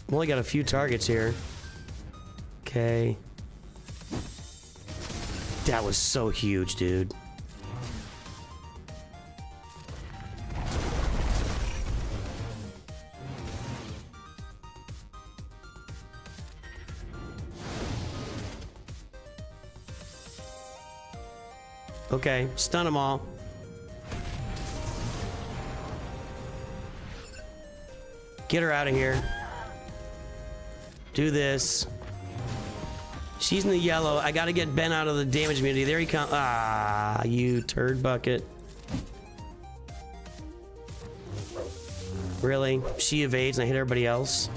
I've only got a few targets here. Okay. That was so huge, dude. Okay, stun them all. Get her out of here. Do this. She's in the yellow. I gotta get Ben out of the damage immunity. There he comes. Ah, you turd bucket. Really? She evades and I hit everybody else?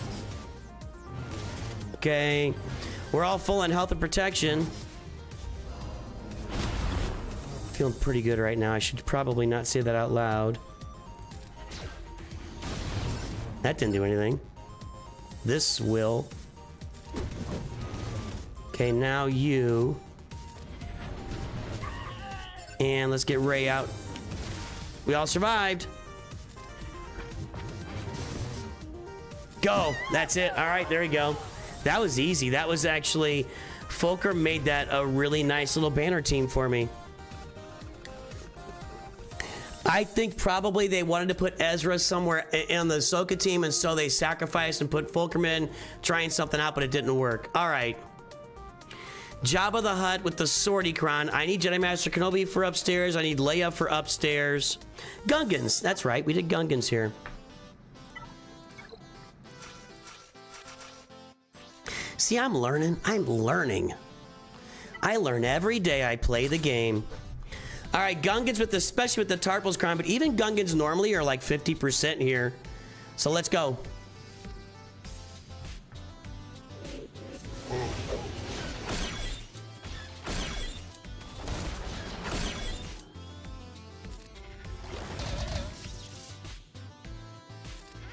Okay. We're all full on health and protection. Feeling pretty good right now. I should probably not say that out loud. That didn't do anything. This will. Okay, now you. And let's get Ray out. We all survived. Go. That's it. All right, there we go. That was easy. That was actually... Fulcrum made that a really nice little banner team for me. I think probably they wanted to put Ezra somewhere in the Ahsoka team, and so they sacrificed and put Fulcrum in, trying something out, but it didn't work. All right. Jabba the Hutt with the Swordicron. I need Jedi Master Kenobi for upstairs. I need Leia for upstairs. Gungans. That's right. We did Gungans here. See, I'm learning. I'm learning. I learn every day I play the game. All right, Gungans with especially with the Tarpals Crown, but even Gungans normally are like 50% here. So let's go.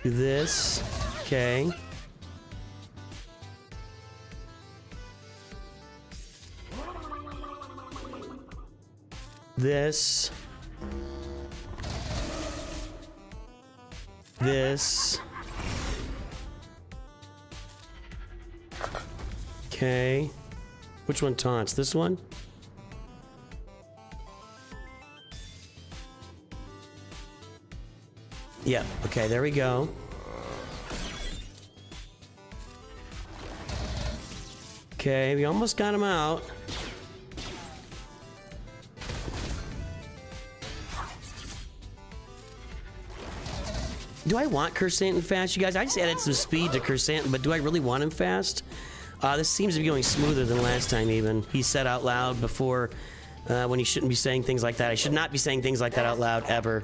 Do this. Okay. This. This. Okay. Which one taunts? This one? Yeah, okay, there we go. Okay, we almost got him out. Do I want Kersantin fast, you guys? I just added some speed to Kersantin, but do I really want him fast? This seems to be going smoother than last time even. He said out loud before when he shouldn't be saying things like that. I should not be saying things like that out loud, ever.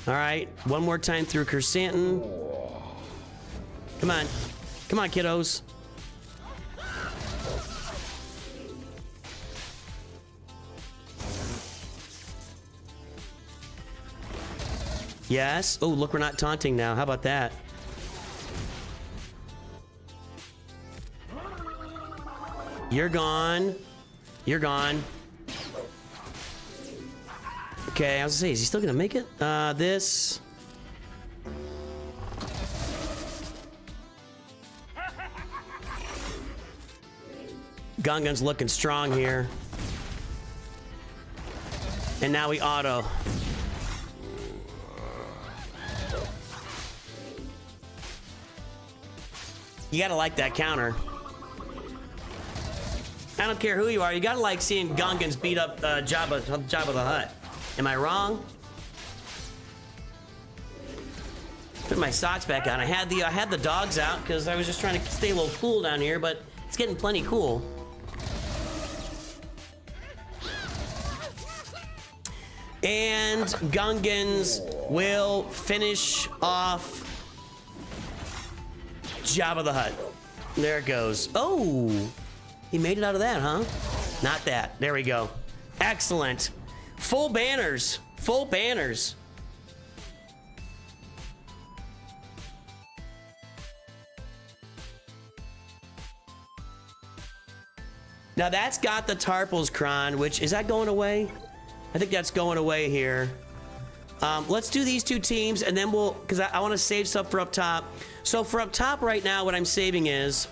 All right, one more time through Kersantin. Come on. Come on, kiddos. Yes. Oh, look, we're not taunting now. How about that? You're gone. You're gone. Okay, I was gonna say, is he still gonna make it? This. Gungan's looking strong here. And now we auto. You gotta like that counter. I don't care who you are. You gotta like seeing Gungans beat up Jabba the Hutt. Am I wrong? Put my socks back on. I had the dogs out because I was just trying to stay a little cool down here, but it's getting plenty cool. And Gungans will finish off Jabba the Hutt. There it goes. Oh, he made it out of that, huh? Not that. There we go. Excellent. Full banners. Full banners. Now that's got the Tarpals Cron, which, is that going away? I think that's going away here. Let's do these two teams, and then we'll, because I want to save stuff for up top. So for up top right now, what I'm saving is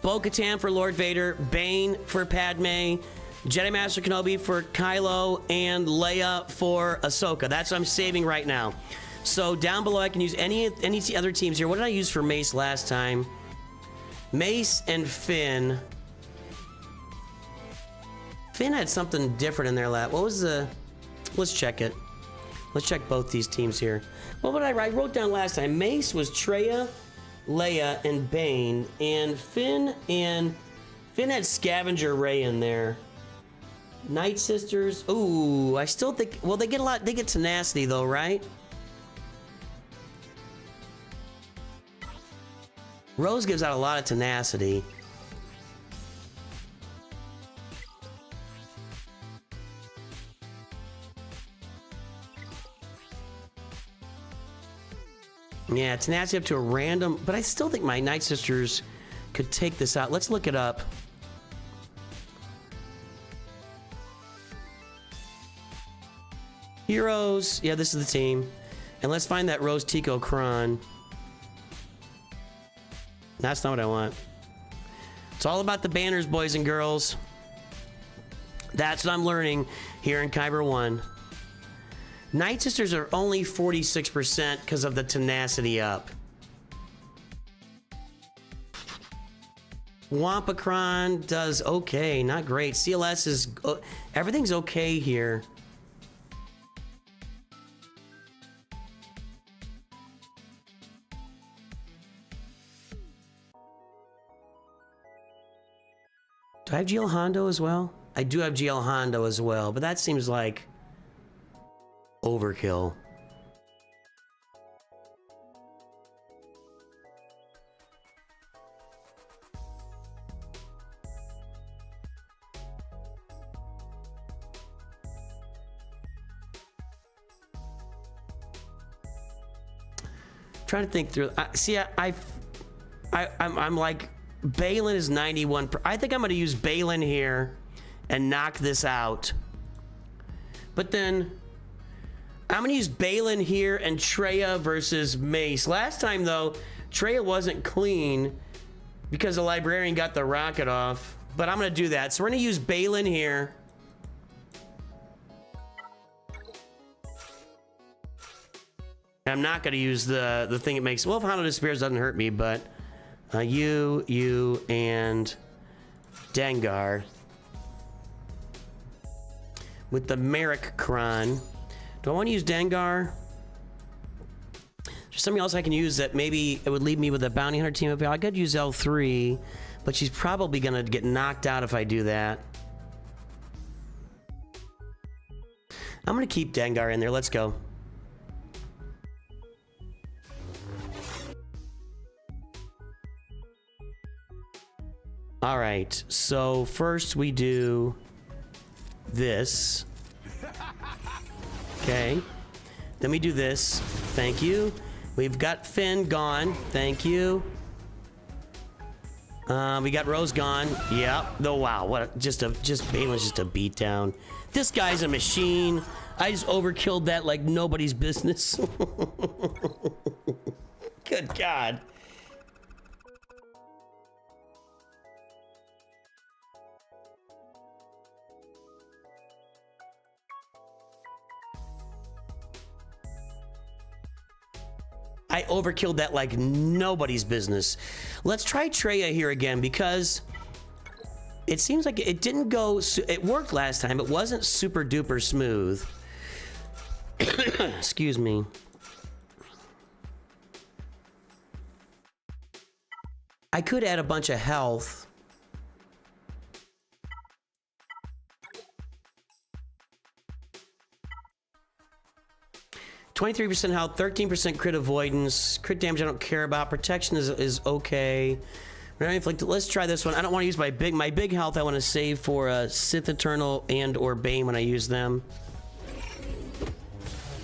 Bo-Katan for Lord Vader, Bane for Padme, Jedi Master Kenobi for Kylo, and Leia for Ahsoka. That's what I'm saving right now. So down below, I can use any other teams here. What did I use for Mace last time? Mace and Finn. Finn had something different in their lap. What was the... Let's check it. Let's check both these teams here. What did I write? I wrote down last time. Mace was Traya, Leia, and Bane. And Finn had Scavenger Ray in there. Night Sisters. Ooh, I still think... Well, they get a lot... They get tenacity, though, right? Rose gives out a lot of tenacity. Yeah, tenacity up to a random, but I still think my Night Sisters could take this out. Let's look it up. Heroes. Yeah, this is the team. And let's find that Rose Tico Kron. That's not what I want. It's all about the banners, boys and girls. That's what I'm learning here in Kyber 1. Night Sisters are only 46% because of the tenacity up. Wampakron does okay, not great. CLS is... everything's okay here. Do I have GL Hondo as well? I do have GL Hondo as well, but that seems like overkill. Trying to think through. I'm like, Balin is 91. I think I'm going to use Balin here and knock this out. But then I'm going to use Balin here and Traya versus Mace. Last time, though, Traya wasn't clean because the Librarian got the rocket off. But I'm going to do that. So we're going to use Balin here. I'm not going to use the thing it makes. Well, if Hondo disappears, doesn't hurt me, but you, and Dengar. With the Merrick Kron. Do I want to use Dengar? There's something else I can use that maybe it would leave me with a bounty hunter team. I could use L3, but she's probably going to get knocked out if I do that. I'm going to keep Dengar in there. Let's go. All right, so first we do this. Okay. Then we do this. Thank you. We've got Finn gone. Thank you. We got Rose gone. Yep. Oh, wow. What? Just Balin's just a beatdown. This guy's a machine. I just overkilled that like nobody's business. Good God. I overkilled that like nobody's business. Let's try Traya here again because it seems like it didn't go... It worked last time. It wasn't super duper smooth. Excuse me. I could add a bunch of health. 23% health, 13% crit avoidance, crit damage I don't care about, protection is okay. Let's try this one. I don't want to use my big health. I want to save for Sith Eternal and or Bane when I use them.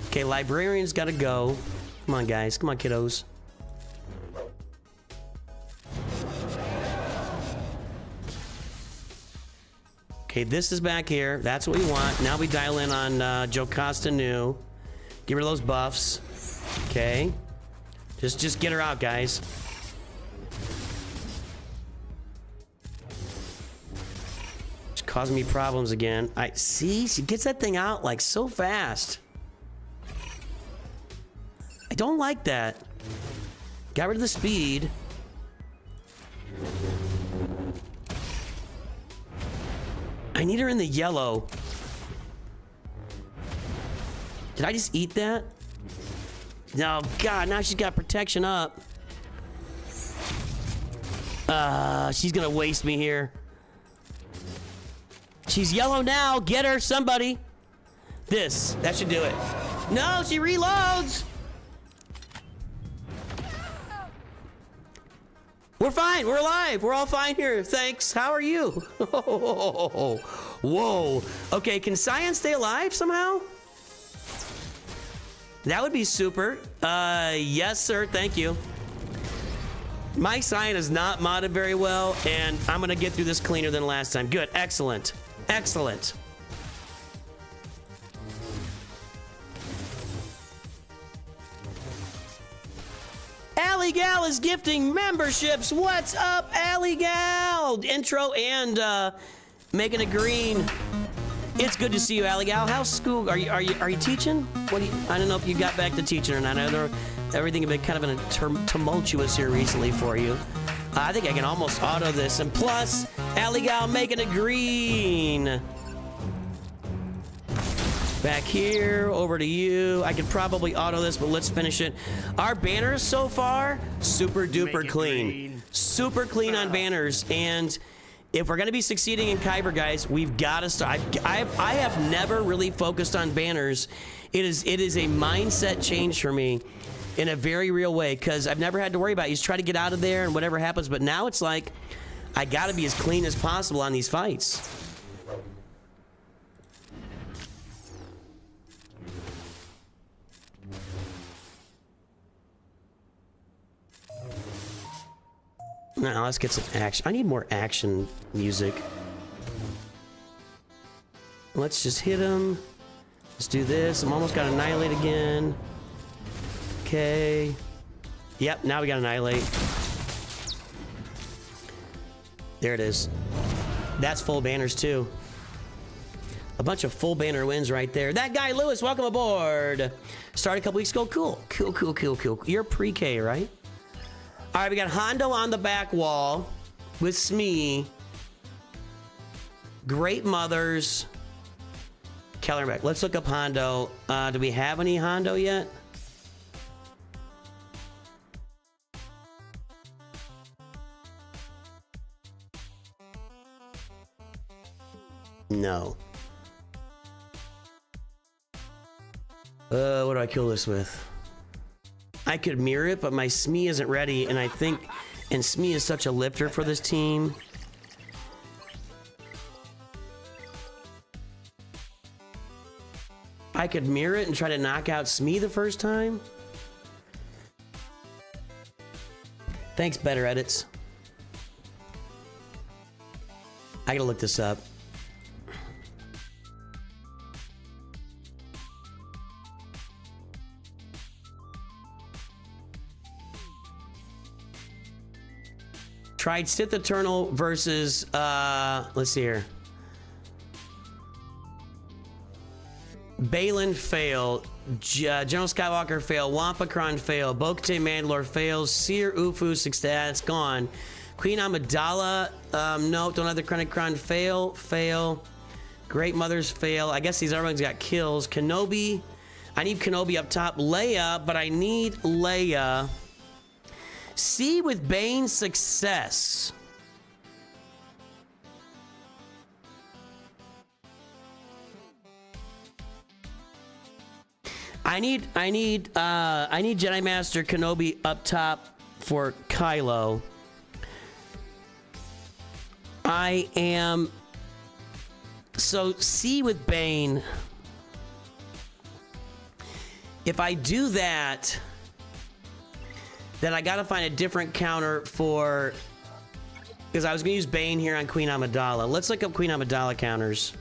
Okay, Librarian's got to go. Come on, guys. Come on, kiddos. Okay, this is back here. That's what we want. Now we dial in on Jocasta Nu. Get rid of those buffs. Okay. Just get her out, guys. It's causing me problems again. I see, she gets that thing out like so fast. I don't like that. Got rid of the speed. I need her in the yellow. Did I just eat that? No, God, now she's got protection up. She's gonna waste me here. She's yellow now. Get her, somebody. That should do it. No, she reloads. We're fine. We're alive. We're all fine here. Thanks. How are you? Whoa. Okay, can Cyan stay alive somehow? That would be super. Yes, sir. Thank you. My Cyan is not modded very well, and I'm going to get through this cleaner than last time. Good. Excellent. Excellent. Alley Gal is gifting memberships. What's up, Alley Gal? Intro and making a green. It's good to see you, Alley Gal. How's school? Are you teaching? I don't know if you got back to teaching or not. I know everything has been kind of tumultuous here recently for you. I think I can almost auto this. And plus, Alley Gal making a green. Back here, over to you. I could probably auto this, but let's finish it. Our banners so far, super duper clean. Super clean on banners. And if we're gonna be succeeding in Kyber, guys, we've gotta start. I have never really focused on banners. It is a mindset change for me in a very real way, because I've never had to worry about it. You just try to get out of there and whatever happens, but now it's like, I gotta be as clean as possible on these fights. Now let's get some action. I need more action music. Let's just hit him. Let's do this. I'm almost got Annihilate again. Okay. Yep, now we got Annihilate. There it is. That's full banners too. A bunch of full banner wins right there. That guy, Lewis, welcome aboard. Started a couple weeks ago. Cool. Cool. You're pre-K, right? All right, we got Hondo on the back wall with Smee. Great Mothers. Kellerbeck. Let's look up Hondo. Do we have any Hondo yet? No. What do I kill this with? I could mirror it, but my Smee isn't ready, and and Smee is such a lifter for this team. I could mirror it and try to knock out Smee the first time. Thanks, Better Edits. I gotta look this up. Tried Sith Eternal versus, let's see here. Balin fail, General Skywalker fail, Wampakron fail, Bo-Katan Mandalore fails, Seer Ufu success, gone. Queen Amidala, no, don't have the Chronicron fail. Great Mothers fail. I guess these other ones got kills. Kenobi, I need Kenobi up top. Leia, but I need Leia. C with Bane success. I need Jedi Master Kenobi up top for Kylo. I am so C with Bane. If I do that, then I gotta find a different counter for, because I was gonna use Bane here on Queen Amidala. Let's look up Queen Amidala counters.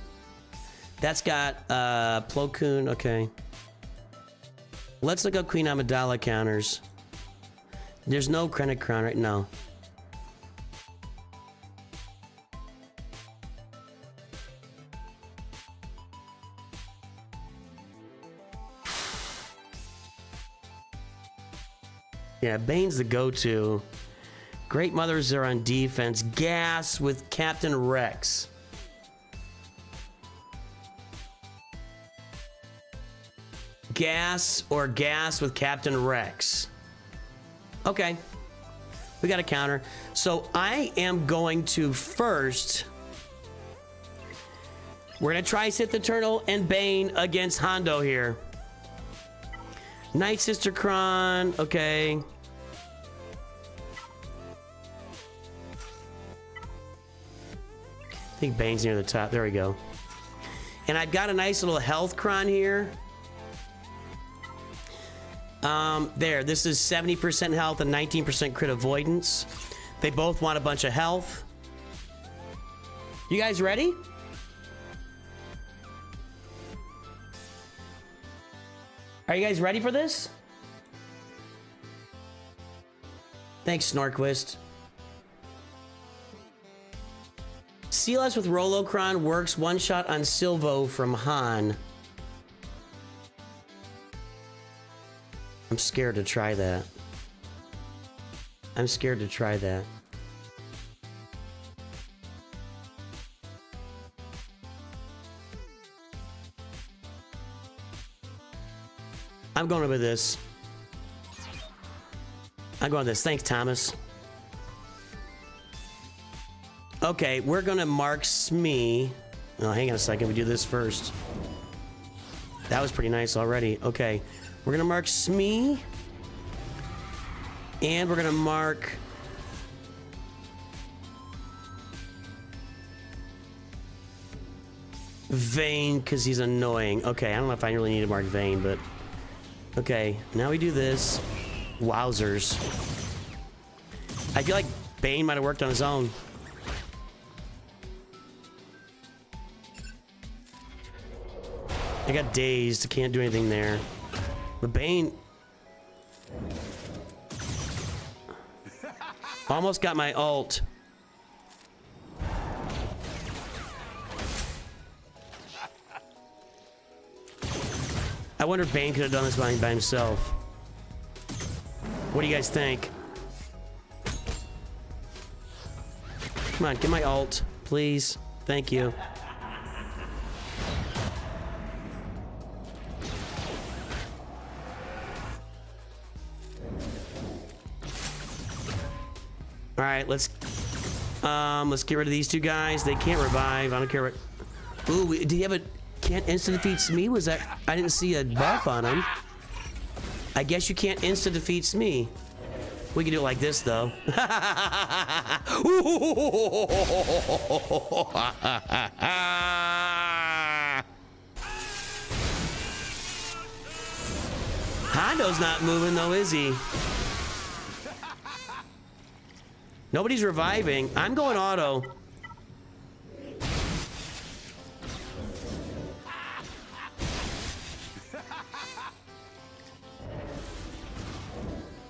That's got Plo Koon, okay. Let's look up Queen Amidala counters. There's no Krennic Crown right now. Yeah, Bane's the go-to. Great Mothers are on defense. Gas with Captain Rex. Gas or gas with Captain Rex. Okay. We got a counter. So I am going to first... We're going to try Sith Eternal and Bane against Hondo here. Night Sister Kron. Okay. I think Bane's near the top. There we go. And I've got a nice little health Kron here. There. This is 70% health and 19% crit avoidance. They both want a bunch of health. You guys ready? Are you guys ready for this? Thanks, Snorquist. Sealess with Rolocron works one shot on Silvo from Han. I'm scared to try that. I'm scared to try that. I'm going with this. I'm going with this. Thanks, Thomas. Okay, we're gonna mark Smee. Oh, hang on a second. We do this first. That was pretty nice already. Okay, we're gonna mark Smee, and we're gonna mark Vayne because he's annoying. Okay, I don't know if I really need to mark Vayne, but okay. Now we do this. Wowzers! I feel like Bane might have worked on his own. I got dazed. I can't do anything there. But Bane... almost got my ult. I wonder if Bane could have done this by himself. What do you guys think? Come on, get my ult, please. Thank you. All right, let's get rid of these two guys. They can't revive. I don't care what. Ooh, did he have a can't instant defeat Smee? Was that? I didn't see a buff on him. I guess you can't instant defeat Smee. We can do it like this though. Hondo's not moving though, is he? Nobody's reviving. I'm going auto.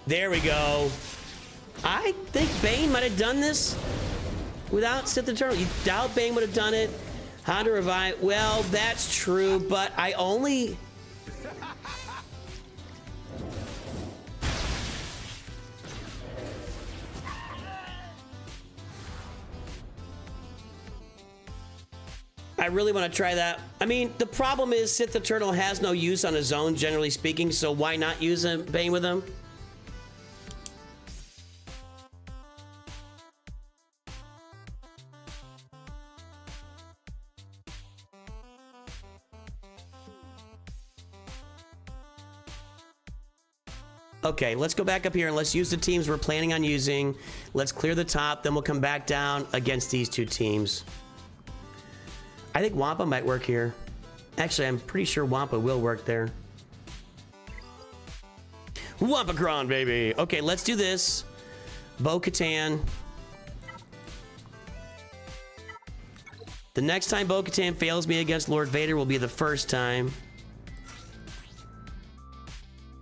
There we go. I think Bane might have done this without Sith Eternal. You doubt Bane would have done it. How to revive? Well, that's true, but I only... I really want to try that. I mean, the problem is Sith Eternal has no use on his own, generally speaking, so why not use a Bane with him? Okay, let's go back up here and let's use the teams we're planning on using. Let's clear the top, then we'll come back down against these two teams. I think Wampa might work here. Actually, I'm pretty sure Wampa will work there. Wampacron, baby! Okay, let's do this. Bo-Katan. The next time Bo-Katan fails me against Lord Vader will be the first time.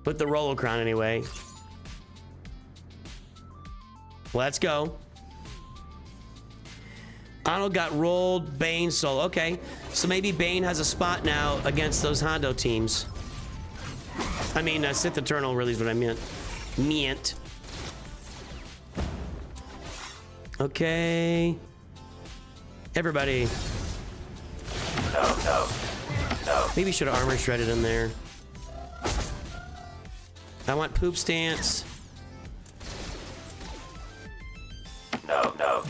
Put the Rolocron anyway. Let's go. Arnold got rolled. Bane solo. Okay, so maybe Bane has a spot now against those Hondo teams. I mean, Sith Eternal really is what I meant. Okay. Everybody. No. Maybe should have armor shredded in there. I want poop stance. No.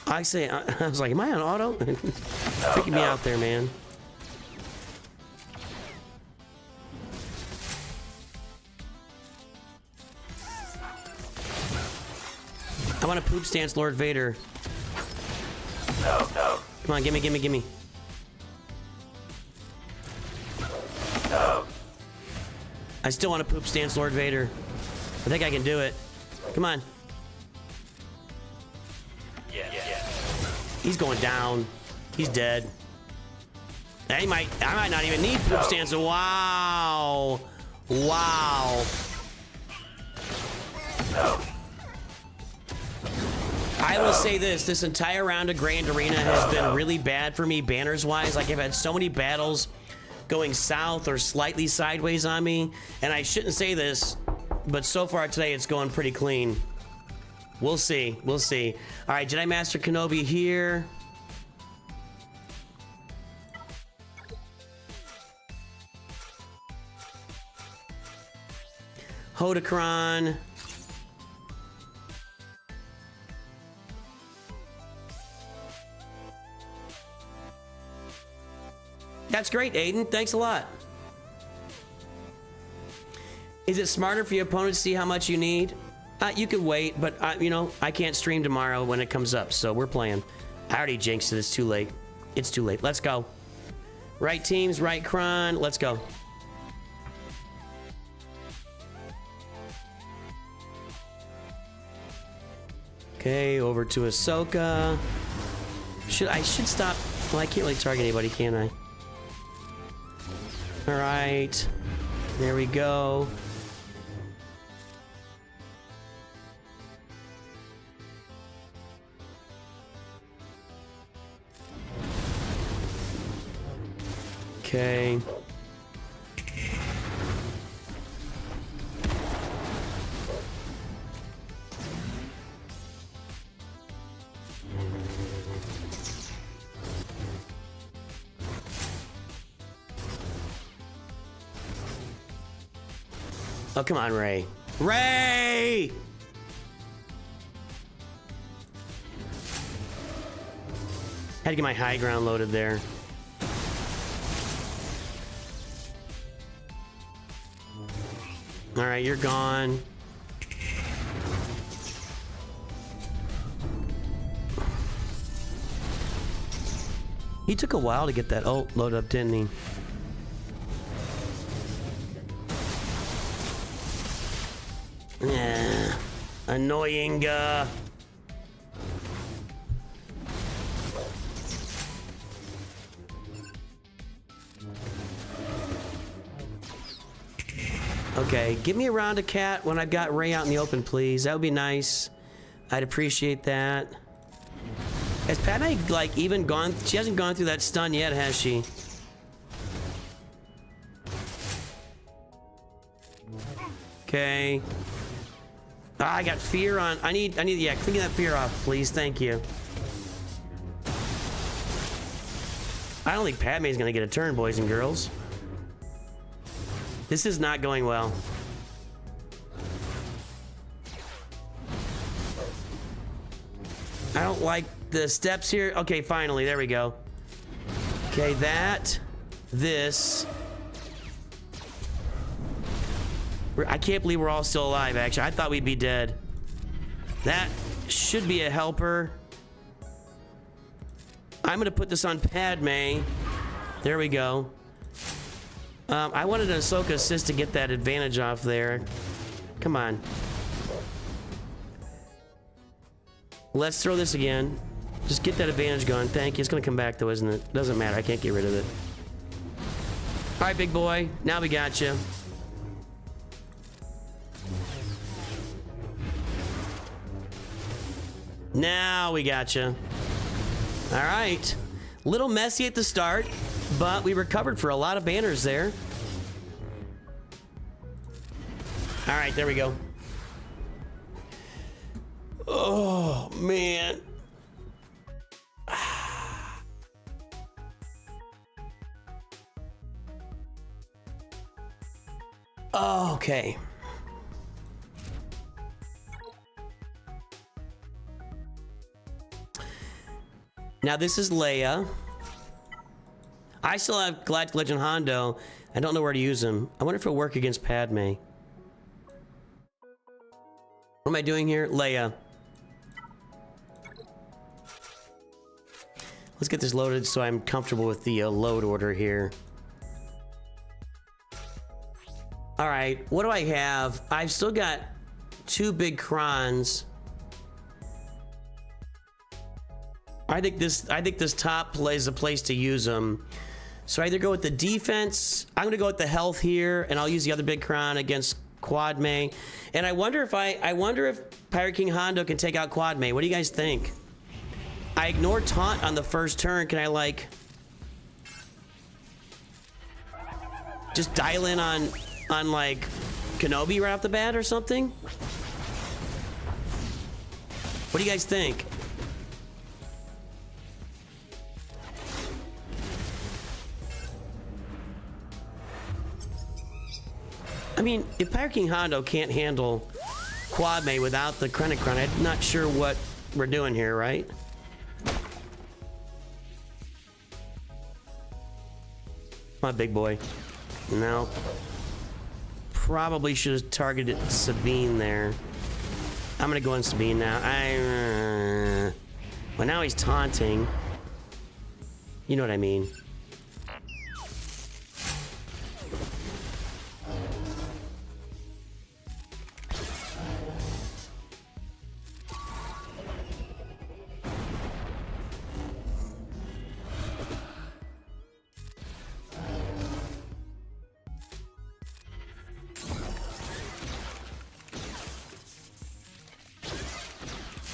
I was like, am I on auto? Freaking me out there, man. I want to poop stance Lord Vader. No. Come on, gimme. No. I still want to poop stance Lord Vader. I think I can do it. Come on. Yeah. He's going down. He's dead. I might not even need poop stance. Wow. No. I will say this entire round of Grand Arena has been really bad for me banners wise. Like I've had so many battles going south or slightly sideways on me, and I shouldn't say this, but so far today it's going pretty clean. We'll see. All right, Jedi Master Kenobi here. Hodokron. That's great, Aiden. Thanks a lot. Is it smarter for your opponent to see how much you need? You could wait, but you know, I can't stream tomorrow when it comes up, so we're playing. I already jinxed it. It's too late. It's too late. Let's go. Right teams, right Kron. Let's go. Okay, over to Ahsoka. I should stop. Well, I can't really target anybody, can I? All right, there we go. Okay. Oh, come on, Ray. Ray! Had to get my high ground loaded there. All right, you're gone. He took a while to get that ult loaded up, didn't he? Yeah, annoying. Okay, give me a round of cat when I've got Ray out in the open, please. That would be nice. I'd appreciate that. Has Padme, like, even gone... She hasn't gone through that stun yet, has she? Okay. I got fear on... I need, yeah, clean that fear off, please. Thank you. I don't think Padme's gonna get a turn, boys and girls. This is not going well. I don't like the steps here. Okay, finally, there we go. Okay, that, this. I can't believe we're all still alive, actually. I thought we'd be dead. That should be a helper. I'm gonna put this on Padme. There we go. I wanted an Ahsoka assist to get that advantage off there. Come on. Let's throw this again. Just get that advantage going. Thank you. It's gonna come back though, isn't it? Doesn't matter. I can't get rid of it. All right, big boy. Now we got you. Now we gotcha. All right. Little messy at the start, but we recovered for a lot of banners there. All right, there we go. Oh, man. Okay. Now this is Leia. I still have Galactic Legend Hondo. I don't know where to use him. I wonder if it'll work against Padme. What am I doing here? Leia. Let's get this loaded so I'm comfortable with the load order here. All right, what do I have? I've still got 2 big crons. I think this top is a place to use them. So I either go with the defense. I'm gonna go with the health here, and I'll use the other big cron against Quad May. And I wonder if Pirate King Hondo can take out Quad May. What do you guys think? I ignored taunt on the first turn. Can I like just dial in on like Kenobi right off the bat or something? What do you guys think? I mean, if Pirate King Hondo can't handle Quad May without the Krennic Run, I'm not sure what we're doing here, right? My big boy. No. Probably should have targeted Sabine there. I'm gonna go on Sabine now. Well, now he's taunting. You know what I mean.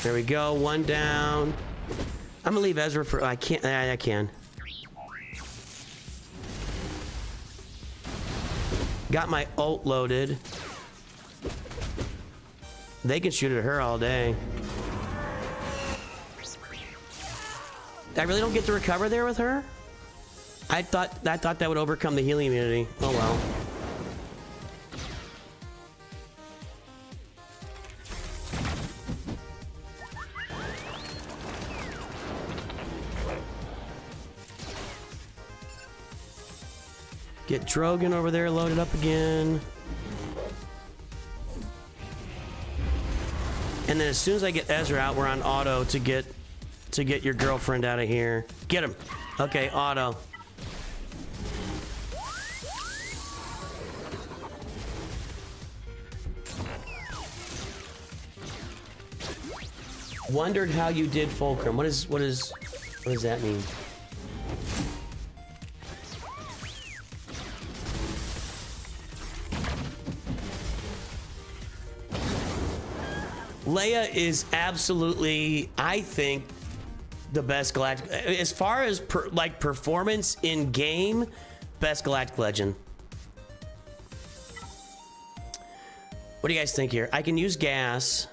There we go, 1 down. I'm gonna leave Ezra for, I can't, I can. Got my ult loaded. They can shoot at her all day. I really don't get to recover there with her? I thought that would overcome the healing immunity. Oh well. Get Drogon over there loaded up again. And then as soon as I get Ezra out, we're on auto to get your girlfriend out of here. Get him. Okay, auto. Wondered how you did Fulcrum. What does that mean? Leia is absolutely, I think, the best Galactic. As far as performance in game, best Galactic Legend. What do you guys think here? I can use gas.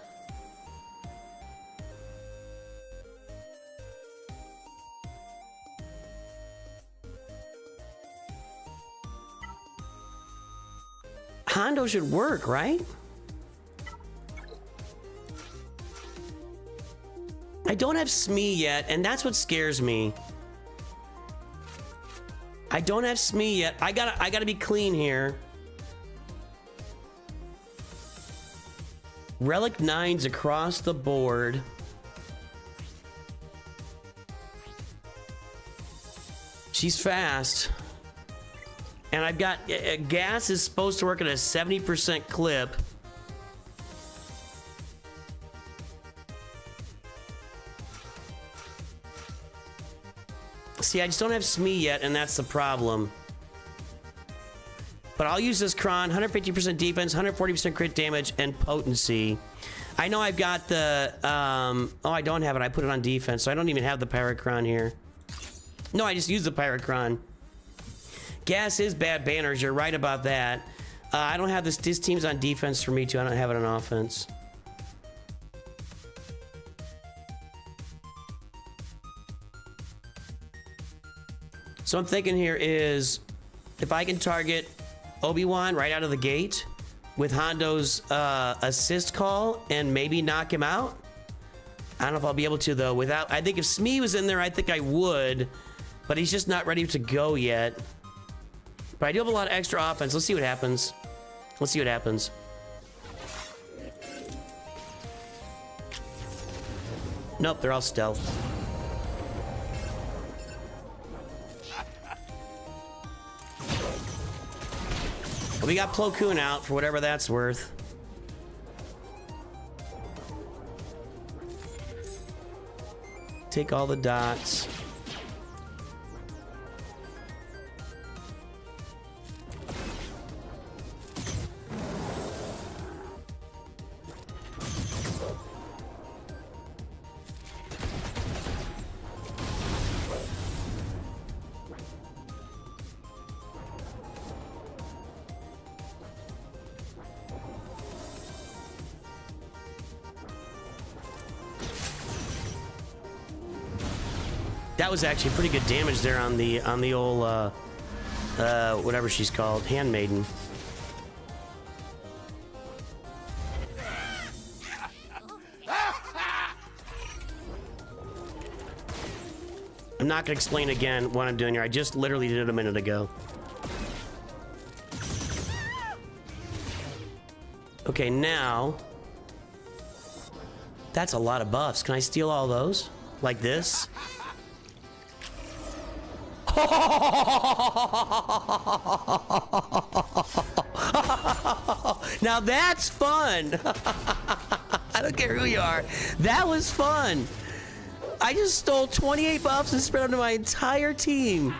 Hondo should work, right? I don't have Smee yet, and that's what scares me. I don't have Smee yet. I gotta be clean here. Relic 9s across the board. She's fast. And I've got gas is supposed to work at a 70% clip. See, I just don't have Smee yet, and that's the problem. But I'll use this Kron, 150% defense, 140% crit damage, and potency. I know I've got the, oh, I don't have it. I put it on defense, so I don't even have the Pyrocron here. No, I just used the Pyrocron. Gas is bad banners. You're right about that. I don't have this. This team's on defense for me, too. I don't have it on offense. So I'm thinking here is if I can target Obi-Wan right out of the gate with Hondo's assist call and maybe knock him out. I don't know if I'll be able to, though, without... I think if Smee was in there, I think I would, but he's just not ready to go yet. But I do have a lot of extra offense. Let's see what happens. Let's see what happens. Nope, they're all stealth. We got Plo Koon out for whatever that's worth. Take all the dots. That was actually pretty good damage there on the old whatever she's called, Handmaiden. I'm not gonna explain again what I'm doing here. I just literally did it a minute ago. Okay, now that's a lot of buffs. Can I steal all those like this? Now that's fun. I don't care who you are. That was fun. I just stole 28 buffs and spread them to my entire team.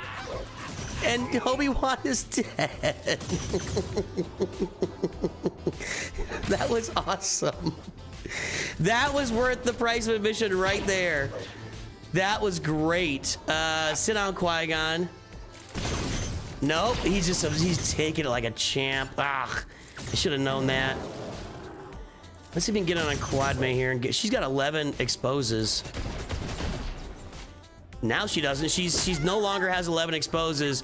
And Obi-Wan is dead. That was awesome. That was worth the price of admission right there. That was great. Sit down, Qui-Gon. Nope, he's taking it like a champ. Ah, I should have known that. Let's see if we can get on a quad May here and get. She's got 11 exposes. Now she doesn't. She's no longer has 11 exposes.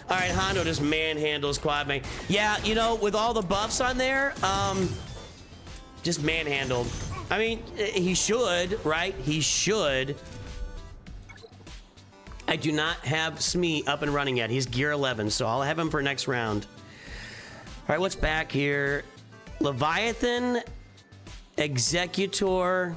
All right, Hondo just manhandles quad May. Yeah, you know, with all the buffs on there, just manhandled. I mean, he should, right? He should. I do not have Smee up and running yet. He's gear 11, so I'll have him for next round. All right, what's back here? Leviathan, Executor.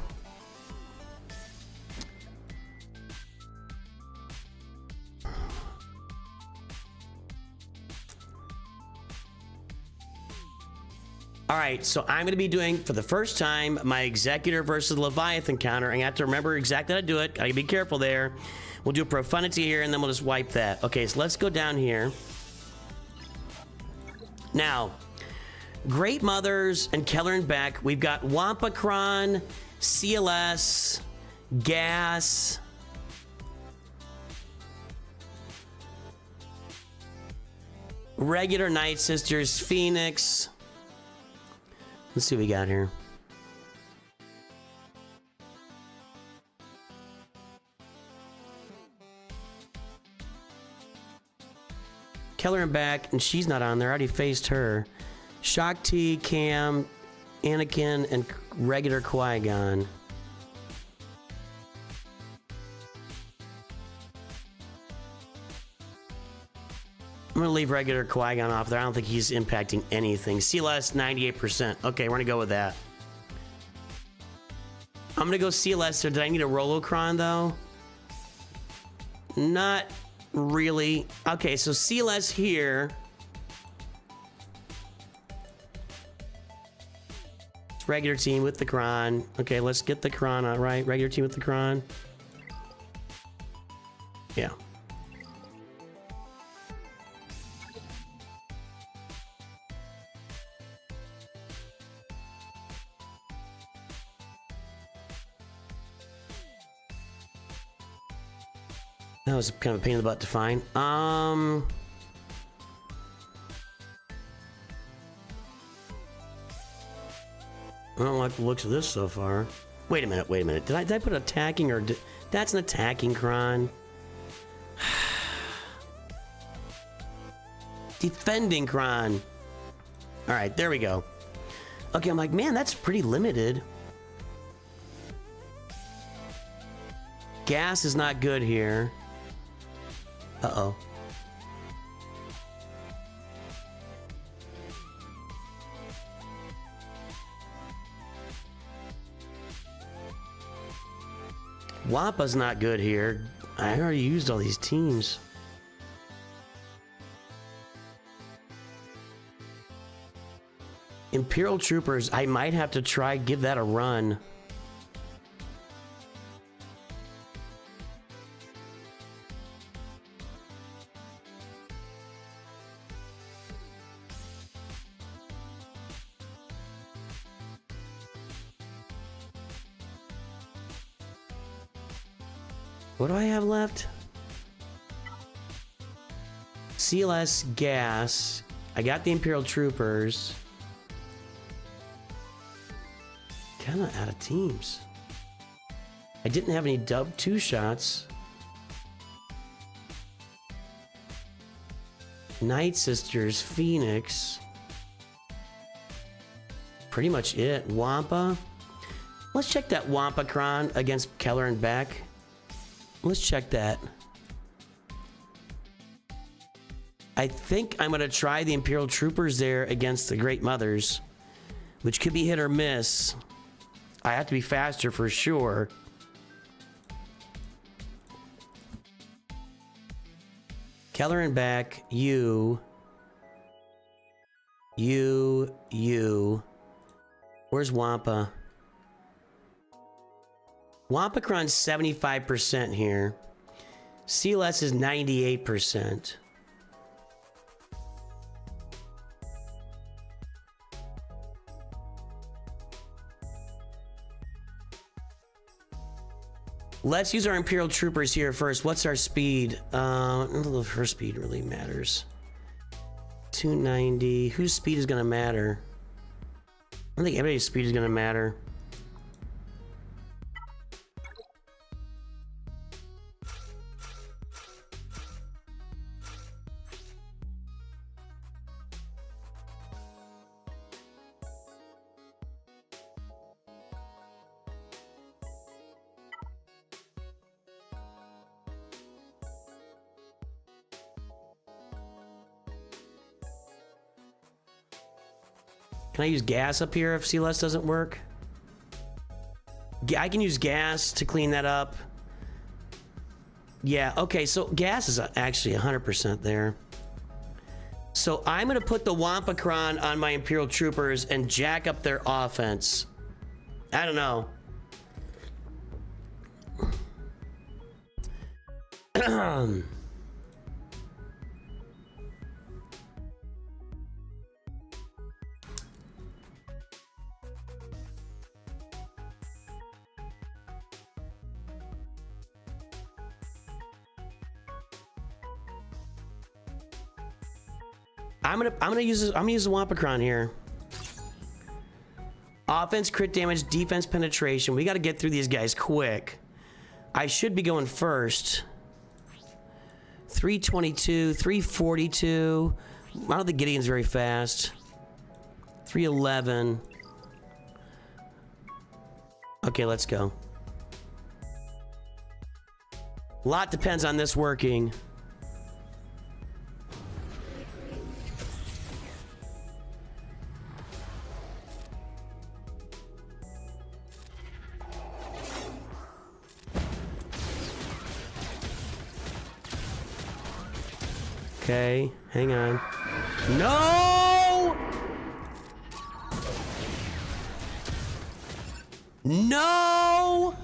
All right, so I'm going to be doing, for the first time, my Executor versus Leviathan counter. I have to remember exactly how to do it. Gotta be careful there. We'll do Profanity here, and then we'll just wipe that. Okay, so let's go down here. Now, Great Mothers and Keller and Beck. We've got Wampakron, CLS, Gas. Regular Night Sisters, Phoenix. Let's see what we got here. Keller and back, and she's not on there. I already faced her. Shakti, Cam, Anakin, and regular Qui-Gon. I'm gonna leave regular Qui-Gon off there. I don't think he's impacting anything. CLS 98%. Okay, we're gonna go with that. I'm gonna go CLS. So did I need a Rolocron though? Not really. Okay, so CLS here. It's regular team with the Kron. Okay, let's get the Kron out, right? Regular team with the Kron. Yeah. That was kind of a pain in the butt to find. I don't like the looks of this so far. Wait a minute, wait a minute. Did I put attacking or... That's an attacking cron. Defending cron. Alright, there we go. Okay, I'm like, man, that's pretty limited. Gas is not good here. Uh-oh. Wampa's not good here. I already used all these teams. Imperial Troopers, I might have to try give that a run. What do I have left? CLS gas. I got the Imperial Troopers. Kinda out of teams. I didn't have any dub 2 shots. Night Sisters, Phoenix. Pretty much it. Wampa. Let's check that Wampa cron against Keller and Beck. Let's check that. I think I'm gonna try the Imperial Troopers there against the Great Mothers, which could be hit or miss. I have to be faster for sure. Keller and Beck, you. Where's Wampa? Wampacron's 75% here. CLS is 98%. Let's use our Imperial Troopers here first. What's our speed? Her speed really matters. 290. Whose speed is gonna matter? I don't think anybody's speed is gonna matter. Can I use gas up here if CLS doesn't work? I can use gas to clean that up. Yeah, okay, so gas is actually 100% there. So I'm gonna put the Wampacron on my Imperial Troopers and jack up their offense. I don't know. I'm gonna use the Wampacron here. Offense, crit damage, defense, penetration. We got to get through these guys quick. I should be going first. 322, 342. I don't think Gideon's very fast. 311. Okay, let's go. A lot depends on this working. Okay, hang on. No! No!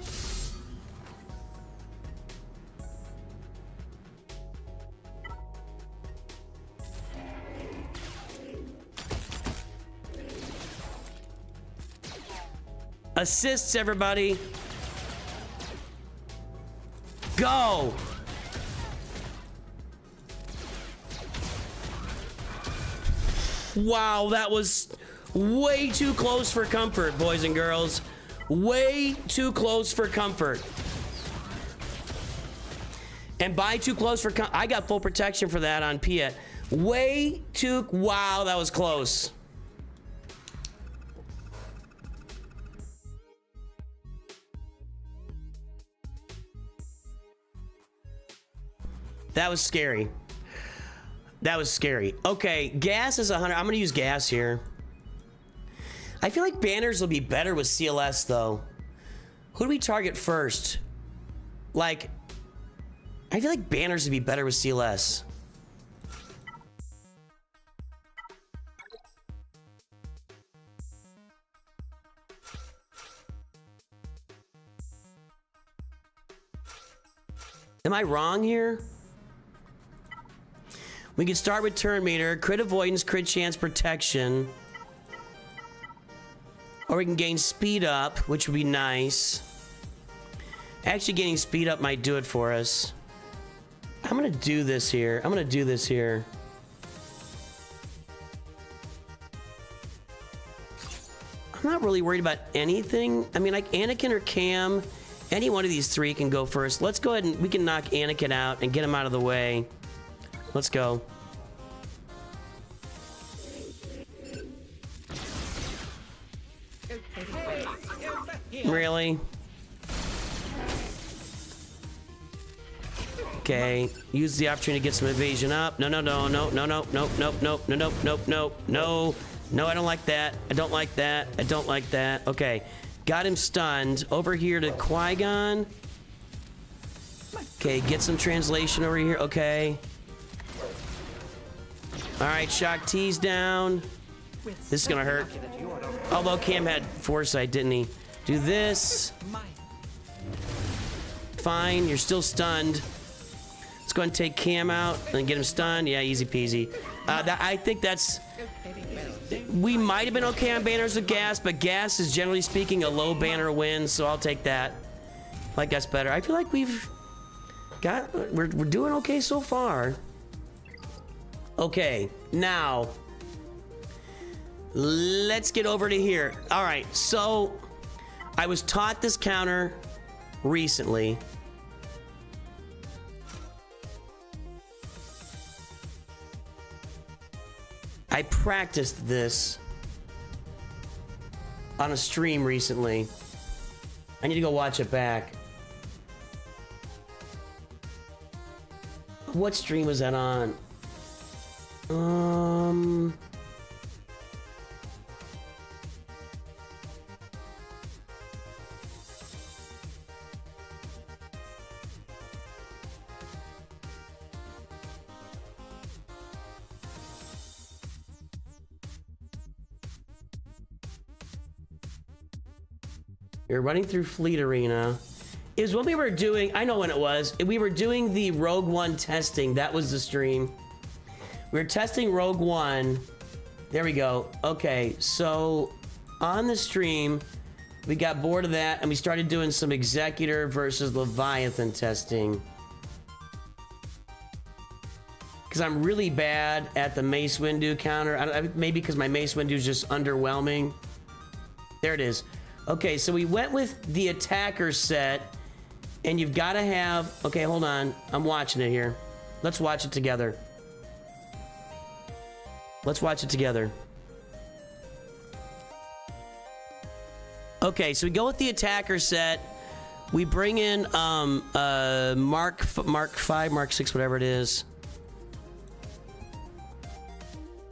Assists, everybody. Go! Wow, that was way too close for comfort, boys and girls. Way too close for comfort. And by too close for I got full protection for that on Piet. Way too... Wow, that was close. That was scary. That was scary. Okay, gas is 100. I'm gonna use gas here. I feel like banners will be better with CLS though. Who do we target first? Like, I feel like banners would be better with CLS. Am I wrong here? We can start with turn meter, crit avoidance, crit chance protection. Or we can gain speed up, which would be nice. Actually, gaining speed up might do it for us. I'm gonna do this here. I'm gonna do this here. I'm not really worried about anything. I mean, like Anakin or Cam, any one of these three can go first. Let's go ahead and we can knock Anakin out and get him out of the way. Let's go. Really? Okay, use the opportunity to get some evasion up. No, no, no, no, no, no, no, no, no, no, no, no, no, no, no, I don't like that. I don't like that. I don't like that. Okay, got him stunned. Over here to Qui-Gon. Okay, get some translation over here. Okay. All right, Shock T's down. This is gonna hurt. Although Cam had foresight, didn't he? Do this. Fine, you're still stunned. Let's go ahead and take Cam out and get him stunned. Yeah, easy peasy. I think that's... We might have been okay on banners with gas, but gas is generally speaking a low banner win, so I'll take that. I like that's better. I feel like we've got... We're doing okay so far. Okay, now... Let's get over to here. All right, so... I was taught this counter recently. I practiced this on a stream recently. I need to go watch it back. What stream was that on? You're running through Fleet Arena. It was when we were doing, I know when it was. We were doing the Rogue One testing. That was the stream. We were testing Rogue One. There we go. Okay, so on the stream, we got bored of that and we started doing some Executor versus Leviathan testing. Because I'm really bad at the Mace Windu counter. Maybe because my Mace Windu is just underwhelming. There it is. Okay, so we went with the attacker set, and you've got to have... Okay, hold on. I'm watching it here. Let's watch it together. Let's watch it together. Okay, so we go with the attacker set. We bring in Mark 5, Mark 6, whatever it is.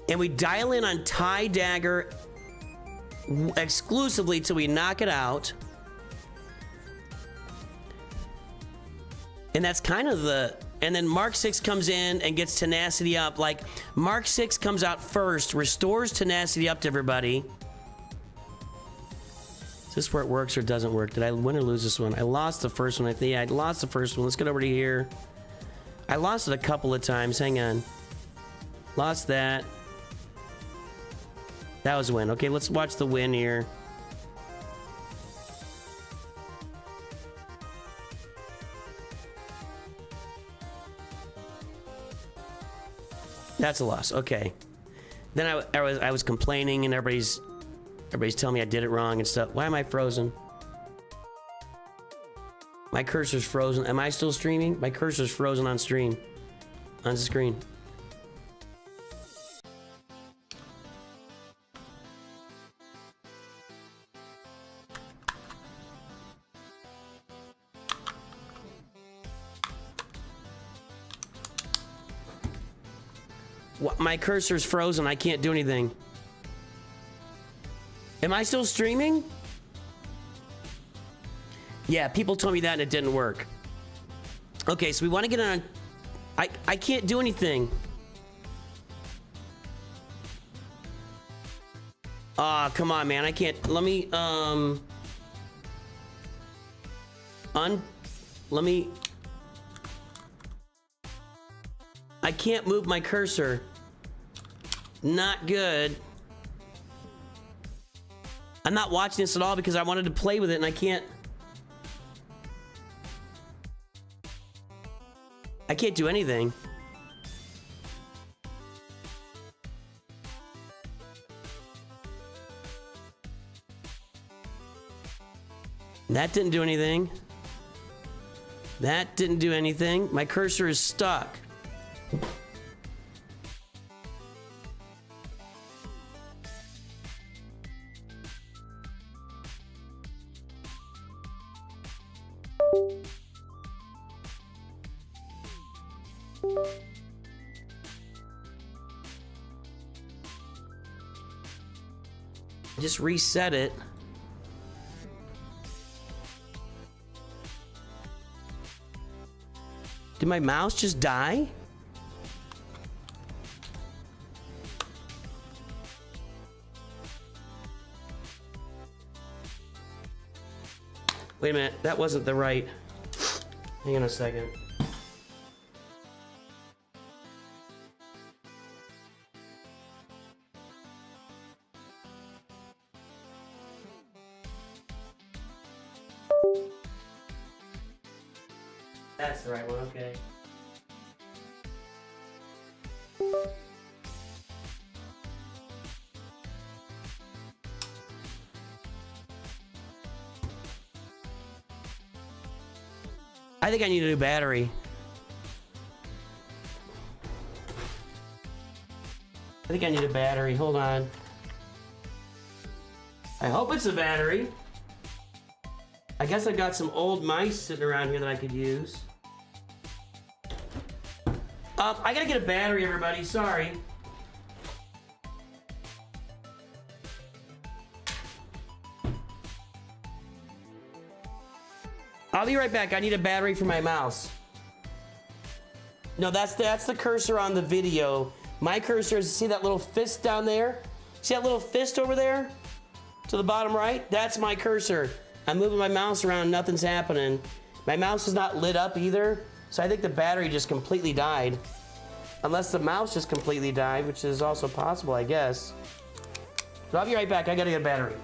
And we dial in on TIE Dagger exclusively till we knock it out. And that's kind of the... And then Mark 6 comes in and gets tenacity up. Like, Mark 6 comes out first, restores tenacity up to everybody. Is this where it works or doesn't work? Did I win or lose this one? I lost the first one. I think I lost the first one. Let's get over to here. I lost it a couple of times. Hang on. Lost that. That was a win. Okay, let's watch the win here. That's a loss. Okay. Then I was complaining, and everybody's telling me I did it wrong and stuff. Why am I frozen? My cursor's frozen. Am I still streaming? My cursor's frozen on stream. On the screen. What? My cursor's frozen. I can't do anything. Am I still streaming? Yeah, people told me that and it didn't work. Okay, so we want to get on. I can't do anything. Ah, come on, man. I can't. Let me let me. I can't move my cursor. Not good. I'm not watching this at all because I wanted to play with it and I can't. I can't do anything. That didn't do anything. That didn't do anything. My cursor is stuck. Just reset it. Did my mouse just die? Wait a minute, that wasn't the right. Hang on a second. That's the right one, okay. I think I need a new battery. I think I need a battery. Hold on. I hope it's a battery. I guess I've got some old mice sitting around here that I could use. I gotta get a battery, everybody. Sorry. I'll be right back. I need a battery for my mouse. No, that's the cursor on the video. My cursor is, see that little fist down there? See that little fist over there? To the bottom right? That's my cursor. I'm moving my mouse around, nothing's happening. My mouse is not lit up either, so I think the battery just completely died. Unless the mouse just completely died, which is also possible, I guess. So I'll be right back. I gotta get a battery.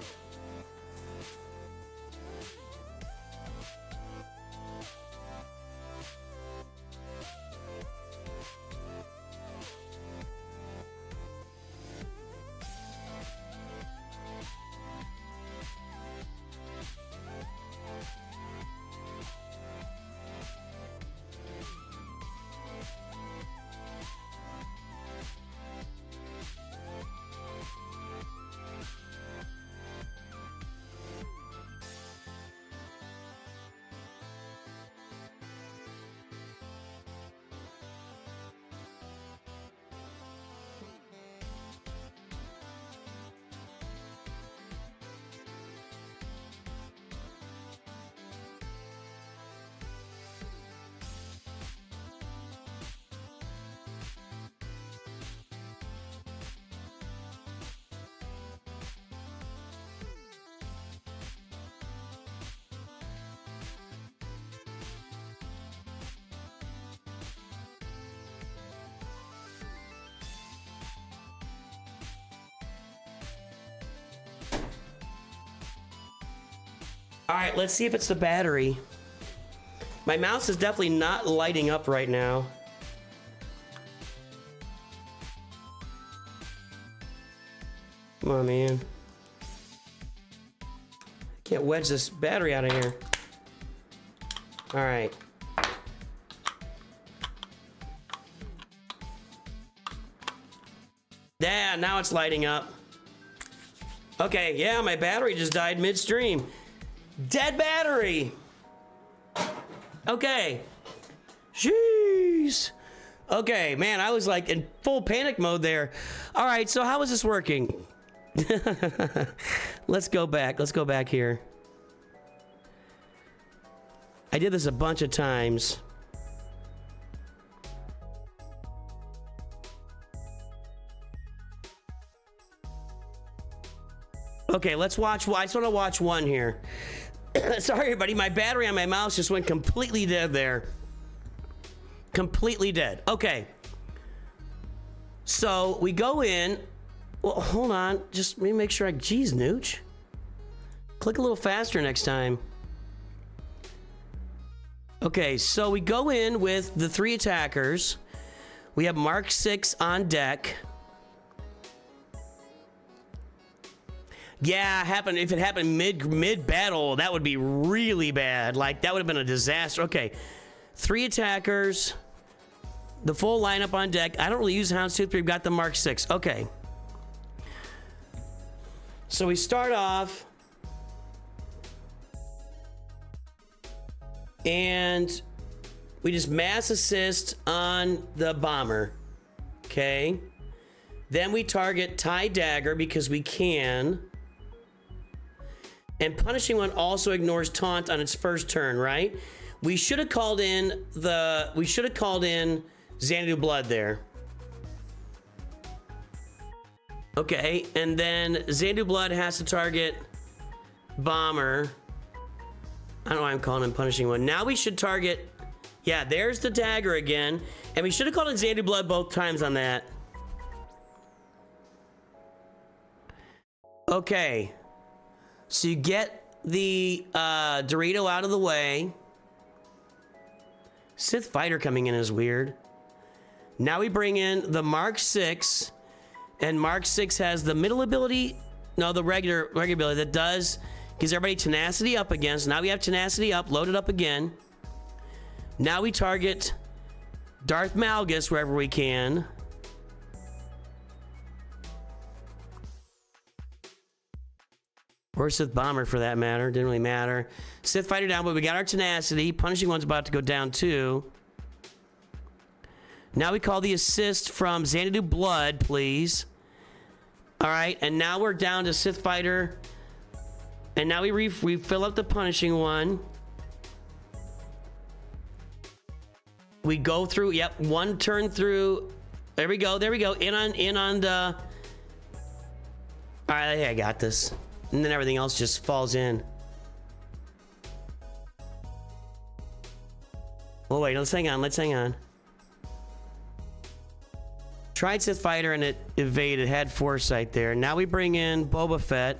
All right, let's see if it's the battery. My mouse is definitely not lighting up right now. Come on, man. Can't wedge this battery out of here. All right. Yeah, now it's lighting up. Okay, yeah, my battery just died midstream. Dead battery. Okay. Jeez. Okay, man, I was like in full panic mode there. All right, so how is this working? Let's go back. Let's go back here. I did this a bunch of times. Okay, let's watch. I just want to watch one here. Sorry, everybody. My battery on my mouse just went completely dead there. Completely dead. Okay. So we go in. Well, hold on. Just let me make sure I... Geez, Nooch. Click a little faster next time. Okay, so we go in with the 3 attackers. We have Mark 6 on deck. Yeah, if it happened mid battle, that would be really bad. Like, that would have been a disaster. Okay, 3 attackers, the full lineup on deck. I don't really use Houndstooth, but we've got the Mark 6. Okay. So we start off, and we just mass assist on the bomber. Okay. Then we target TIE Dagger because we can. And Punishing One also ignores taunt on its first turn, right? We should have called in Xanadu Blood there. Okay, and then Xanadu Blood has to target Bomber. I don't know why I'm calling him Punishing One. Now we should target... Yeah, there's the dagger again. And we should have called in Xanadu Blood both times on that. Okay. So you get the Dorito out of the way. Sith Fighter coming in is weird. Now we bring in the Mark 6. And Mark 6 has the middle ability. No, the regular ability that gives everybody tenacity up again. So now we have tenacity up, loaded up again. Now we target Darth Malgus wherever we can. Or Sith Bomber for that matter. Didn't really matter. Sith Fighter down, but we got our tenacity. Punishing One's about to go down too. Now we call the assist from Xanadu Blood, please. All right, and now we're down to Sith Fighter. And now we fill up the Punishing One. We go through, yep, one turn through. There we go, in on the... All right, I got this. And then everything else just falls in. Oh, wait, let's hang on. Tried Sith Fighter and it evaded, had foresight there. Now we bring in Boba Fett.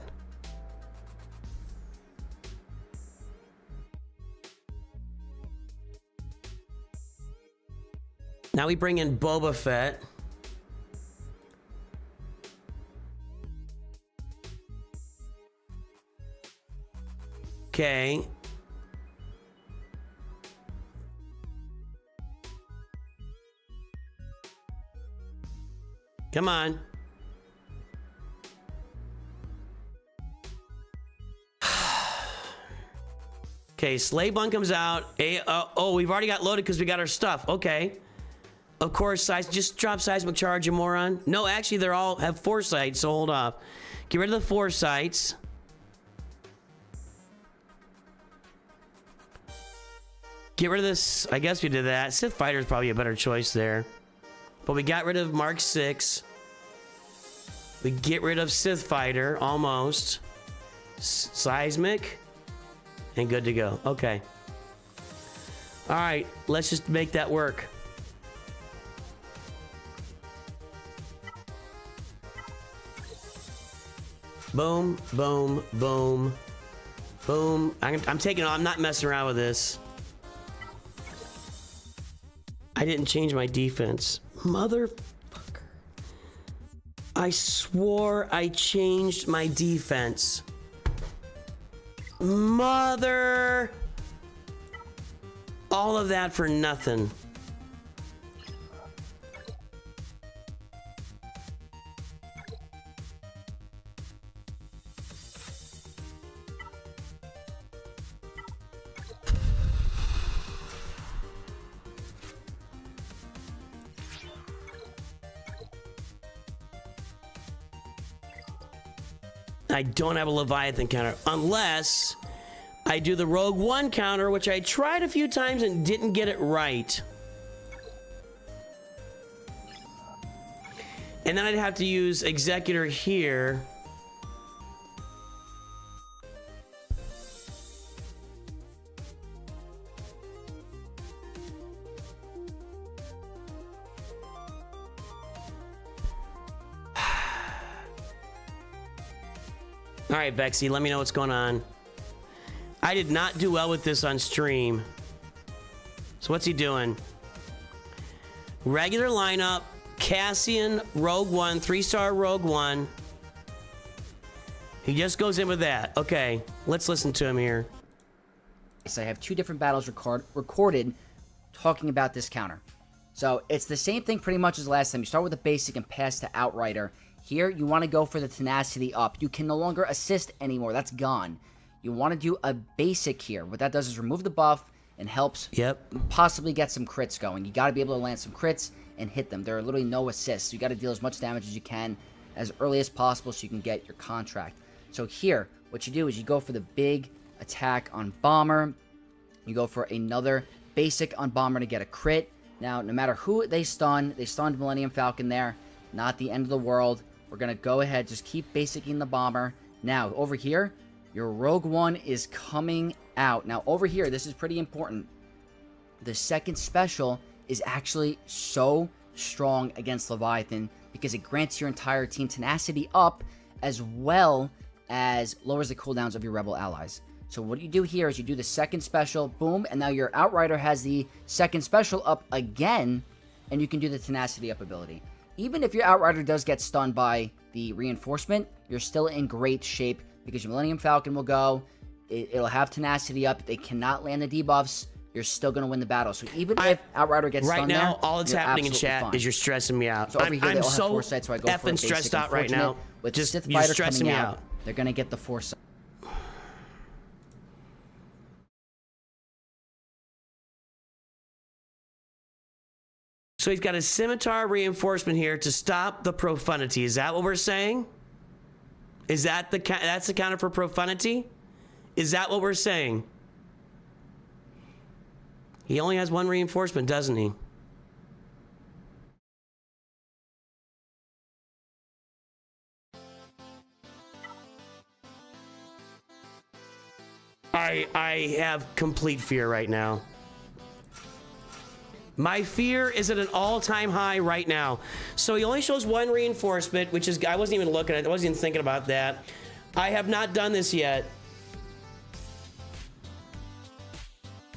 Now we bring in Boba Fett. Okay. Come on. Okay, Slave Bun comes out. Oh, we've already got loaded because we got our stuff. Okay. Of course, just drop Seismic Charge, you moron. No, actually, they all have foresight, so hold off. Get rid of the foresights. Get rid of this. I guess we did that. Sith Fighter is probably a better choice there. But we got rid of Mark 6. We get rid of Sith Fighter, almost. Seismic. And good to go. Okay. All right, let's just make that work. Boom, boom, boom, boom. I'm taking it. I'm not messing around with this. I didn't change my defense. Motherfucker. I swore I changed my defense. Mother! All of that for nothing. I don't have a Leviathan counter unless I do the Rogue One counter, which I tried a few times and didn't get it right. And then I'd have to use Executor here. All right, Vexy, let me know what's going on. I did not do well with this on stream. So what's he doing? Regular lineup, Cassian, Rogue One, 3-star Rogue One. He just goes in with that. Okay, let's listen to him here. So I have 2 different battles recorded talking about this counter. So it's the same thing pretty much as last time. You start with the basic and pass to Outrider. Here, you want to go for the tenacity up. You can no longer assist anymore. That's gone. You want to do a basic here. What that does is remove the buff and helps possibly get some crits going. You got to be able to land some crits and hit them. There are literally no assists. You got to deal as much damage as you can as early as possible so you can get your contract. So here, what you do is you go for the big attack on Bomber. You go for another basic on Bomber to get a crit. Now, no matter who they stunned Millennium Falcon there. Not the end of the world. We're going to go ahead, just keep basicing the Bomber. Now, over here, your Rogue One is coming out. Now, over here, this is pretty important. The second special is actually so strong against Leviathan because it grants your entire team tenacity up as well as lowers the cooldowns of your Rebel allies. So what you do here is you do the second special, boom, and now your Outrider has the second special up again, and you can do the tenacity up ability. Even if your Outrider does get stunned by the reinforcement, you're still in great shape because your Millennium Falcon will go. It'll have tenacity up. They cannot land the debuffs. You're still going to win the battle. So even if Outrider gets stunned right now, there, all that's happening in chat fine. is you're stressing me out. So over here, I'm they all have so foresight, so I go for a effing stressed basic. out right now. With Just Sith you're Fighter stressing coming me out, they're going to get the foresight. So he's got a Scimitar reinforcement here to stop the profundity. Is that what we're saying? Is that that's the counter for profundity? Is that what we're saying? He only has 1 reinforcement, doesn't he? I have complete fear right now. My fear is at an all-time high right now. So he only shows 1 reinforcement, which is, I wasn't even looking at it. I wasn't even thinking about that. I have not done this yet.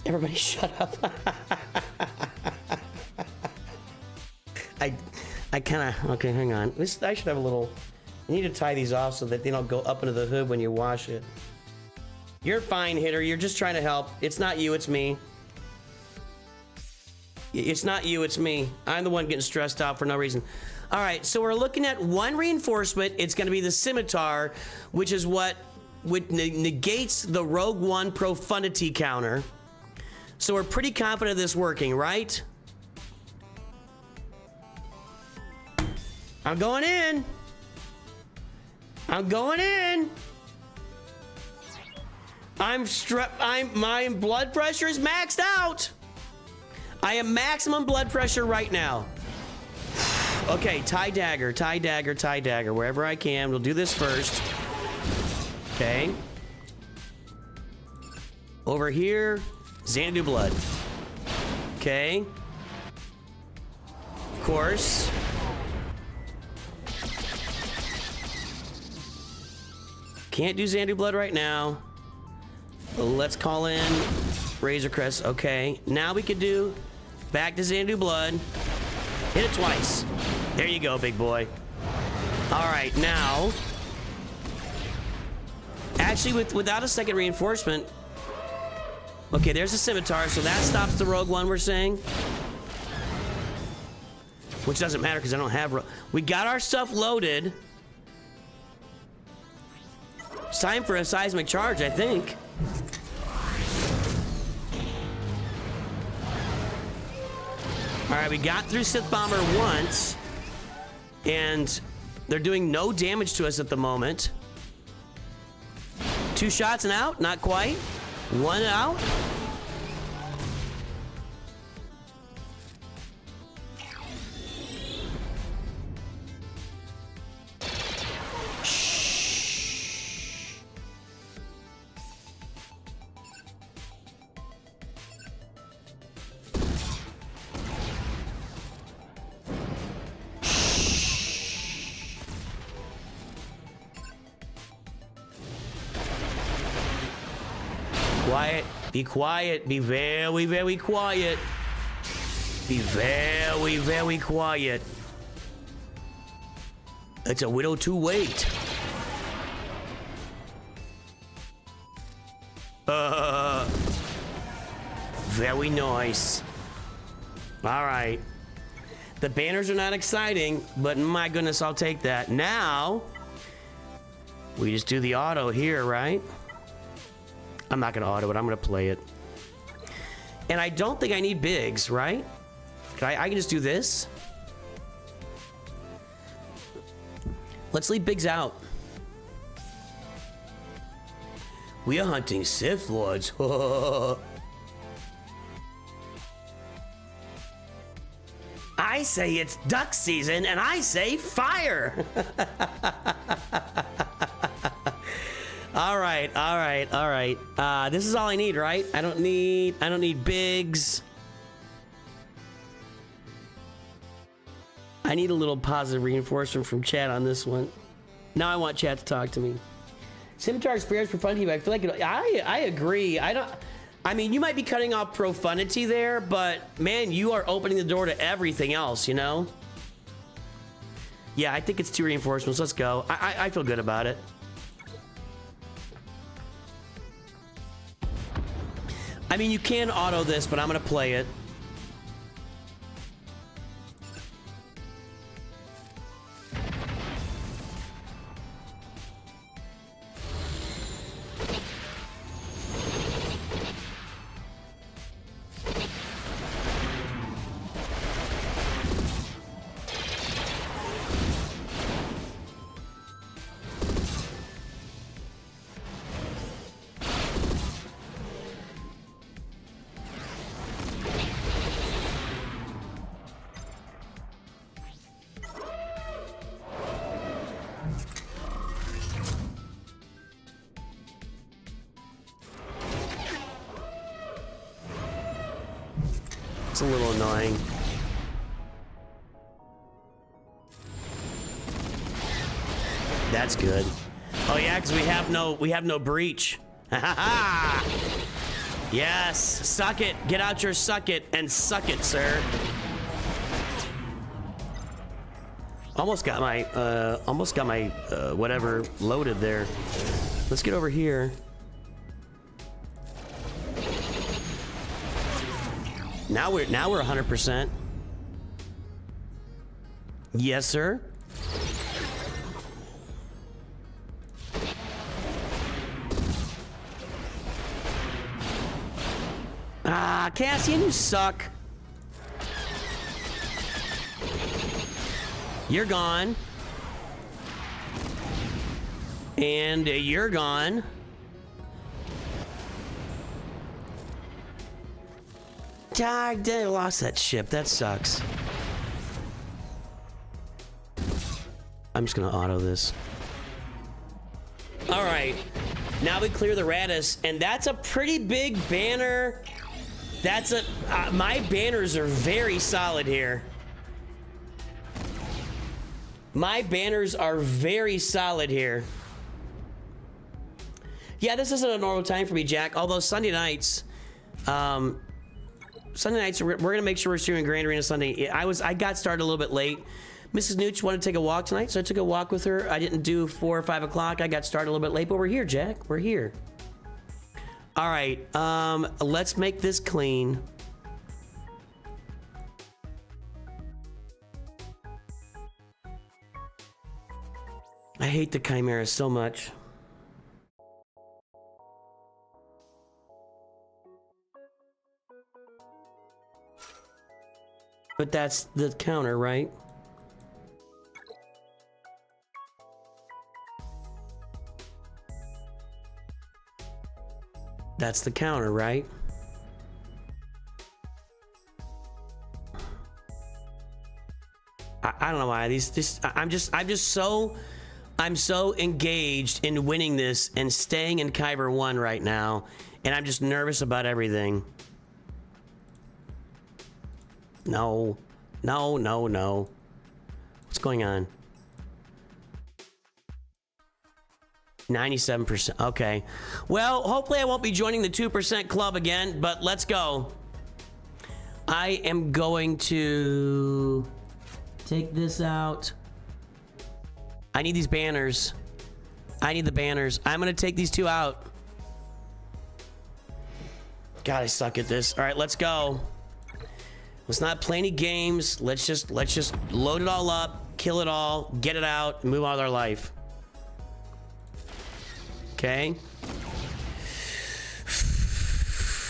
Everybody shut up. I kind of, okay, hang on. I should have a little, you need to tie these off so that they don't go up into the hood when you wash it. You're fine, Hitter. You're just trying to help. It's not you, it's me. It's not you, it's me. I'm the one getting stressed out for no reason. All right, so we're looking at 1 reinforcement. It's going to be the Scimitar, which is what negates the Rogue One profundity counter. So we're pretty confident of this working, right? I'm going in. I'm going in. My blood pressure is maxed out. I am maximum blood pressure right now. Okay, tie dagger, wherever I can. We'll do this first. Okay. Over here, Xanadu blood. Okay. Of course. Can't do Xanadu blood right now. Let's call in Razor Crest. Okay, now we could do back to Xanadu blood. Hit it twice. There you go, big boy. All right, now. Actually, without a second reinforcement. Okay, there's a scimitar, so that stops the rogue one, we're saying. Which doesn't matter because I don't have... We got our stuff loaded. It's time for a seismic charge, I think. All right, we got through Sith Bomber once. And they're doing no damage to us at the moment. 2 shots and out? Not quite. 1 out. Quiet. Be quiet. Be very, very quiet. Be very, very quiet. It's a widow to wait. Very nice. All right. The banners are not exciting, but my goodness, I'll take that. Now, we just do the auto here, right? I'm not going to auto it. I'm going to play it. And I don't think I need bigs, right? I can just do this. Let's leave bigs out. We are hunting Sith Lords. I say it's duck season, and I say fire. All right, all right, all right. This is all I need, right? I don't need bigs. I need a little positive reinforcement from chat on this one. Now I want chat to talk to me. Scimitar spares profanity, but I feel like I agree. I mean, you might be cutting off profanity there, but man, you are opening the door to everything else, you know? Yeah, I think it's 2 reinforcements. Let's go. I feel good about it. I mean, you can auto this, but I'm gonna play it. It's a little annoying. That's good. Oh yeah, because we have no breach. Ha ha ha! Yes, suck it. Get out your suck it and suck it, sir. Almost got my whatever loaded there. Let's get over here. Now we're 100%. Yes, sir. Ah, Cassian, you suck. You're gone. And you're gone. I lost that ship. That sucks. I'm just gonna auto this. All right. Now we clear the Radis, and that's a pretty big banner. That's a... my banners are very solid here. My banners are very solid here. Yeah, this isn't a normal time for me, Jack. Although Sunday nights... Sunday nights, we're gonna make sure we're streaming Grand Arena Sunday. I got started a little bit late, Mrs. Nooch wanted to take a walk tonight, so I took a walk with her. I didn't do 4 or 5 o'clock. I got started a little bit late, but we're here, Jack. We're here. All right, let's make this clean. I hate the Chimera so much. But that's the counter, right? That's the counter, right? I don't know why I'm so engaged in winning this and staying in Kyber 1 right now, and I'm just nervous about everything. No. What's going on? 97%. Okay. Well, hopefully I won't be joining the 2% club again, but let's go. I am going to take this out. I need these banners. I need the banners. I'm going to take these 2 out. God, I suck at this. All right, let's go. Let's not play any games. Let's just load it all up, kill it all, get it out, and move on with our life. Okay.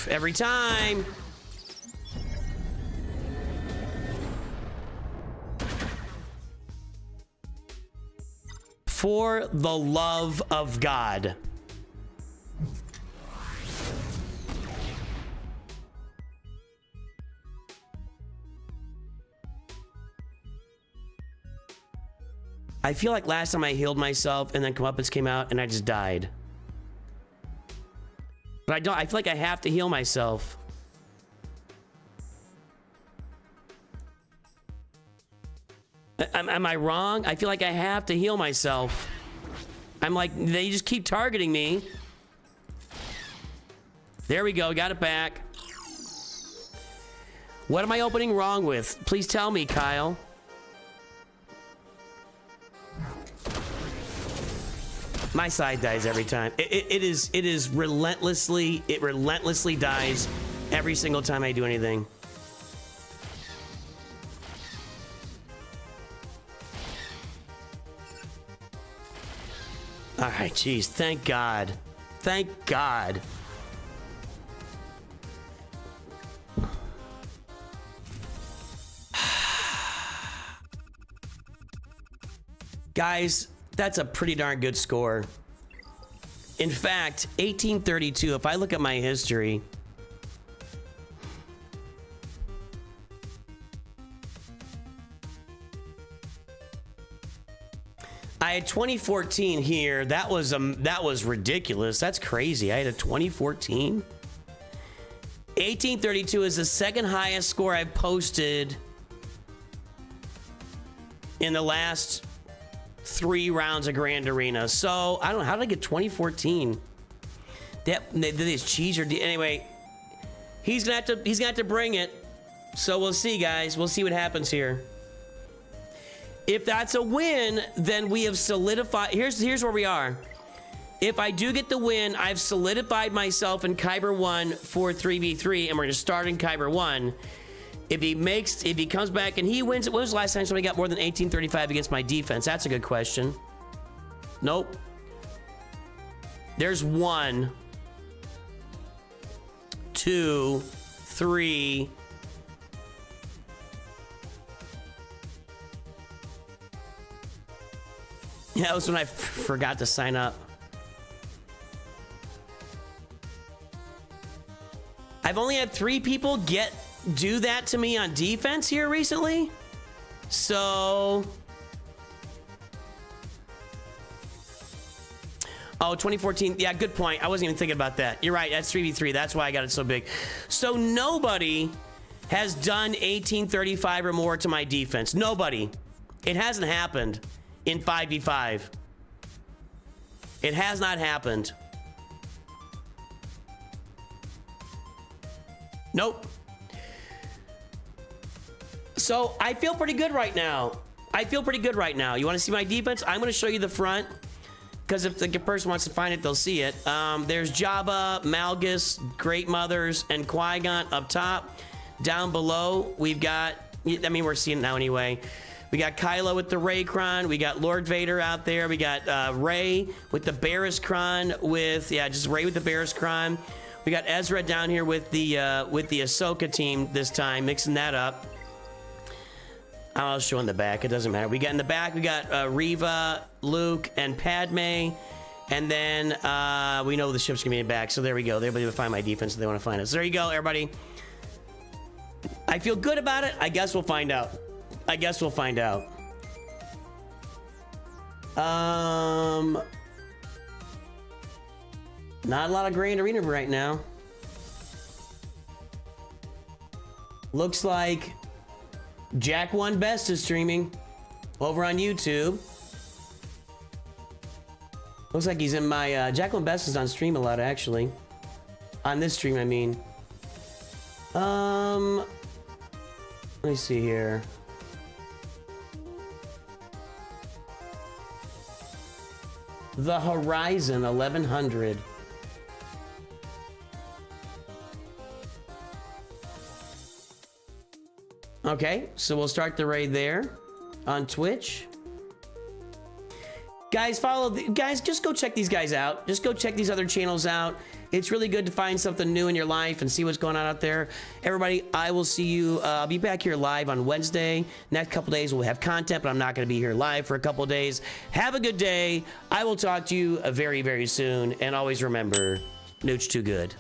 Every time. For the love of God. I feel like last time I healed myself and then comeuppance came out and I just died. But I feel like I have to heal myself. Am I wrong? I feel like I have to heal myself. I'm like, they just keep targeting me. There we go, got it back. What am I opening wrong with? Please tell me, Kyle. My side dies every time. It relentlessly dies every single time I do anything. All right, geez, thank God. Thank God. Guys, that's a pretty darn good score. In fact, 1832, if I look at my history, I had 2014 here. That was ridiculous. That's crazy. I had a 2014. 1832 is the second highest score I've posted in the last 3 rounds of Grand Arena. So I don't know, how did I get 2014? Did this cheese or anyway? He's gonna have to bring it. So we'll see, guys. We'll see what happens here. If that's a win, then we have solidified. Here's where we are. If I do get the win, I've solidified myself in Kyber 1 for 3v3, and we're gonna start in Kyber 1. If he comes back and he wins, when was the last time somebody got more than 1835 against my defense? That's a good question. Nope. There's 1, 2, 3. Yeah, that was when I forgot to sign up. I've only had 3 people do that to me on defense here recently. So, oh, 2014. Yeah, good point. I wasn't even thinking about that. You're right. That's 3v3. That's why I got it so big. So nobody has done 1835 or more to my defense. Nobody. It hasn't happened in 5v5. It has not happened. Nope. So I feel pretty good right now. I feel pretty good right now. You want to see my defense? I'm going to show you the front. Because if the person wants to find it, they'll see it. There's Jabba, Malgus, Great Mothers, and Qui-Gon up top. Down below, we've got... I mean, we're seeing it now anyway. We got Kylo with the Raycron. We got Lord Vader out there. We got Rey with the Barriskron with... Yeah, just Rey with the Barriskron. We got Ezra down here with the Ahsoka team this time, mixing that up. I'll show in the back. It doesn't matter. We got in the back, we got Reva, Luke, and Padme. And then we know the ship's gonna be in the back. So there we go. They're able to find my defense if they want to find us. There you go, everybody. I feel good about it. I guess we'll find out. I guess we'll find out. Not a lot of Grand Arena right now. Looks like Jack One Best is streaming over on YouTube. Looks like he's in my Jack One Best is on stream a lot actually. On this stream, I mean. Let me see here. The Horizon 1100. Okay, so we'll start the raid there on Twitch. Guys, guys, just go check these guys out. Just go check these other channels out. It's really good to find something new in your life and see what's going on out there. Everybody, I will see you. I'll be back here live on Wednesday. Next couple days we'll have content, but I'm not going to be here live for a couple days. Have a good day. I will talk to you very, very soon. And always remember, Nooch2Gud.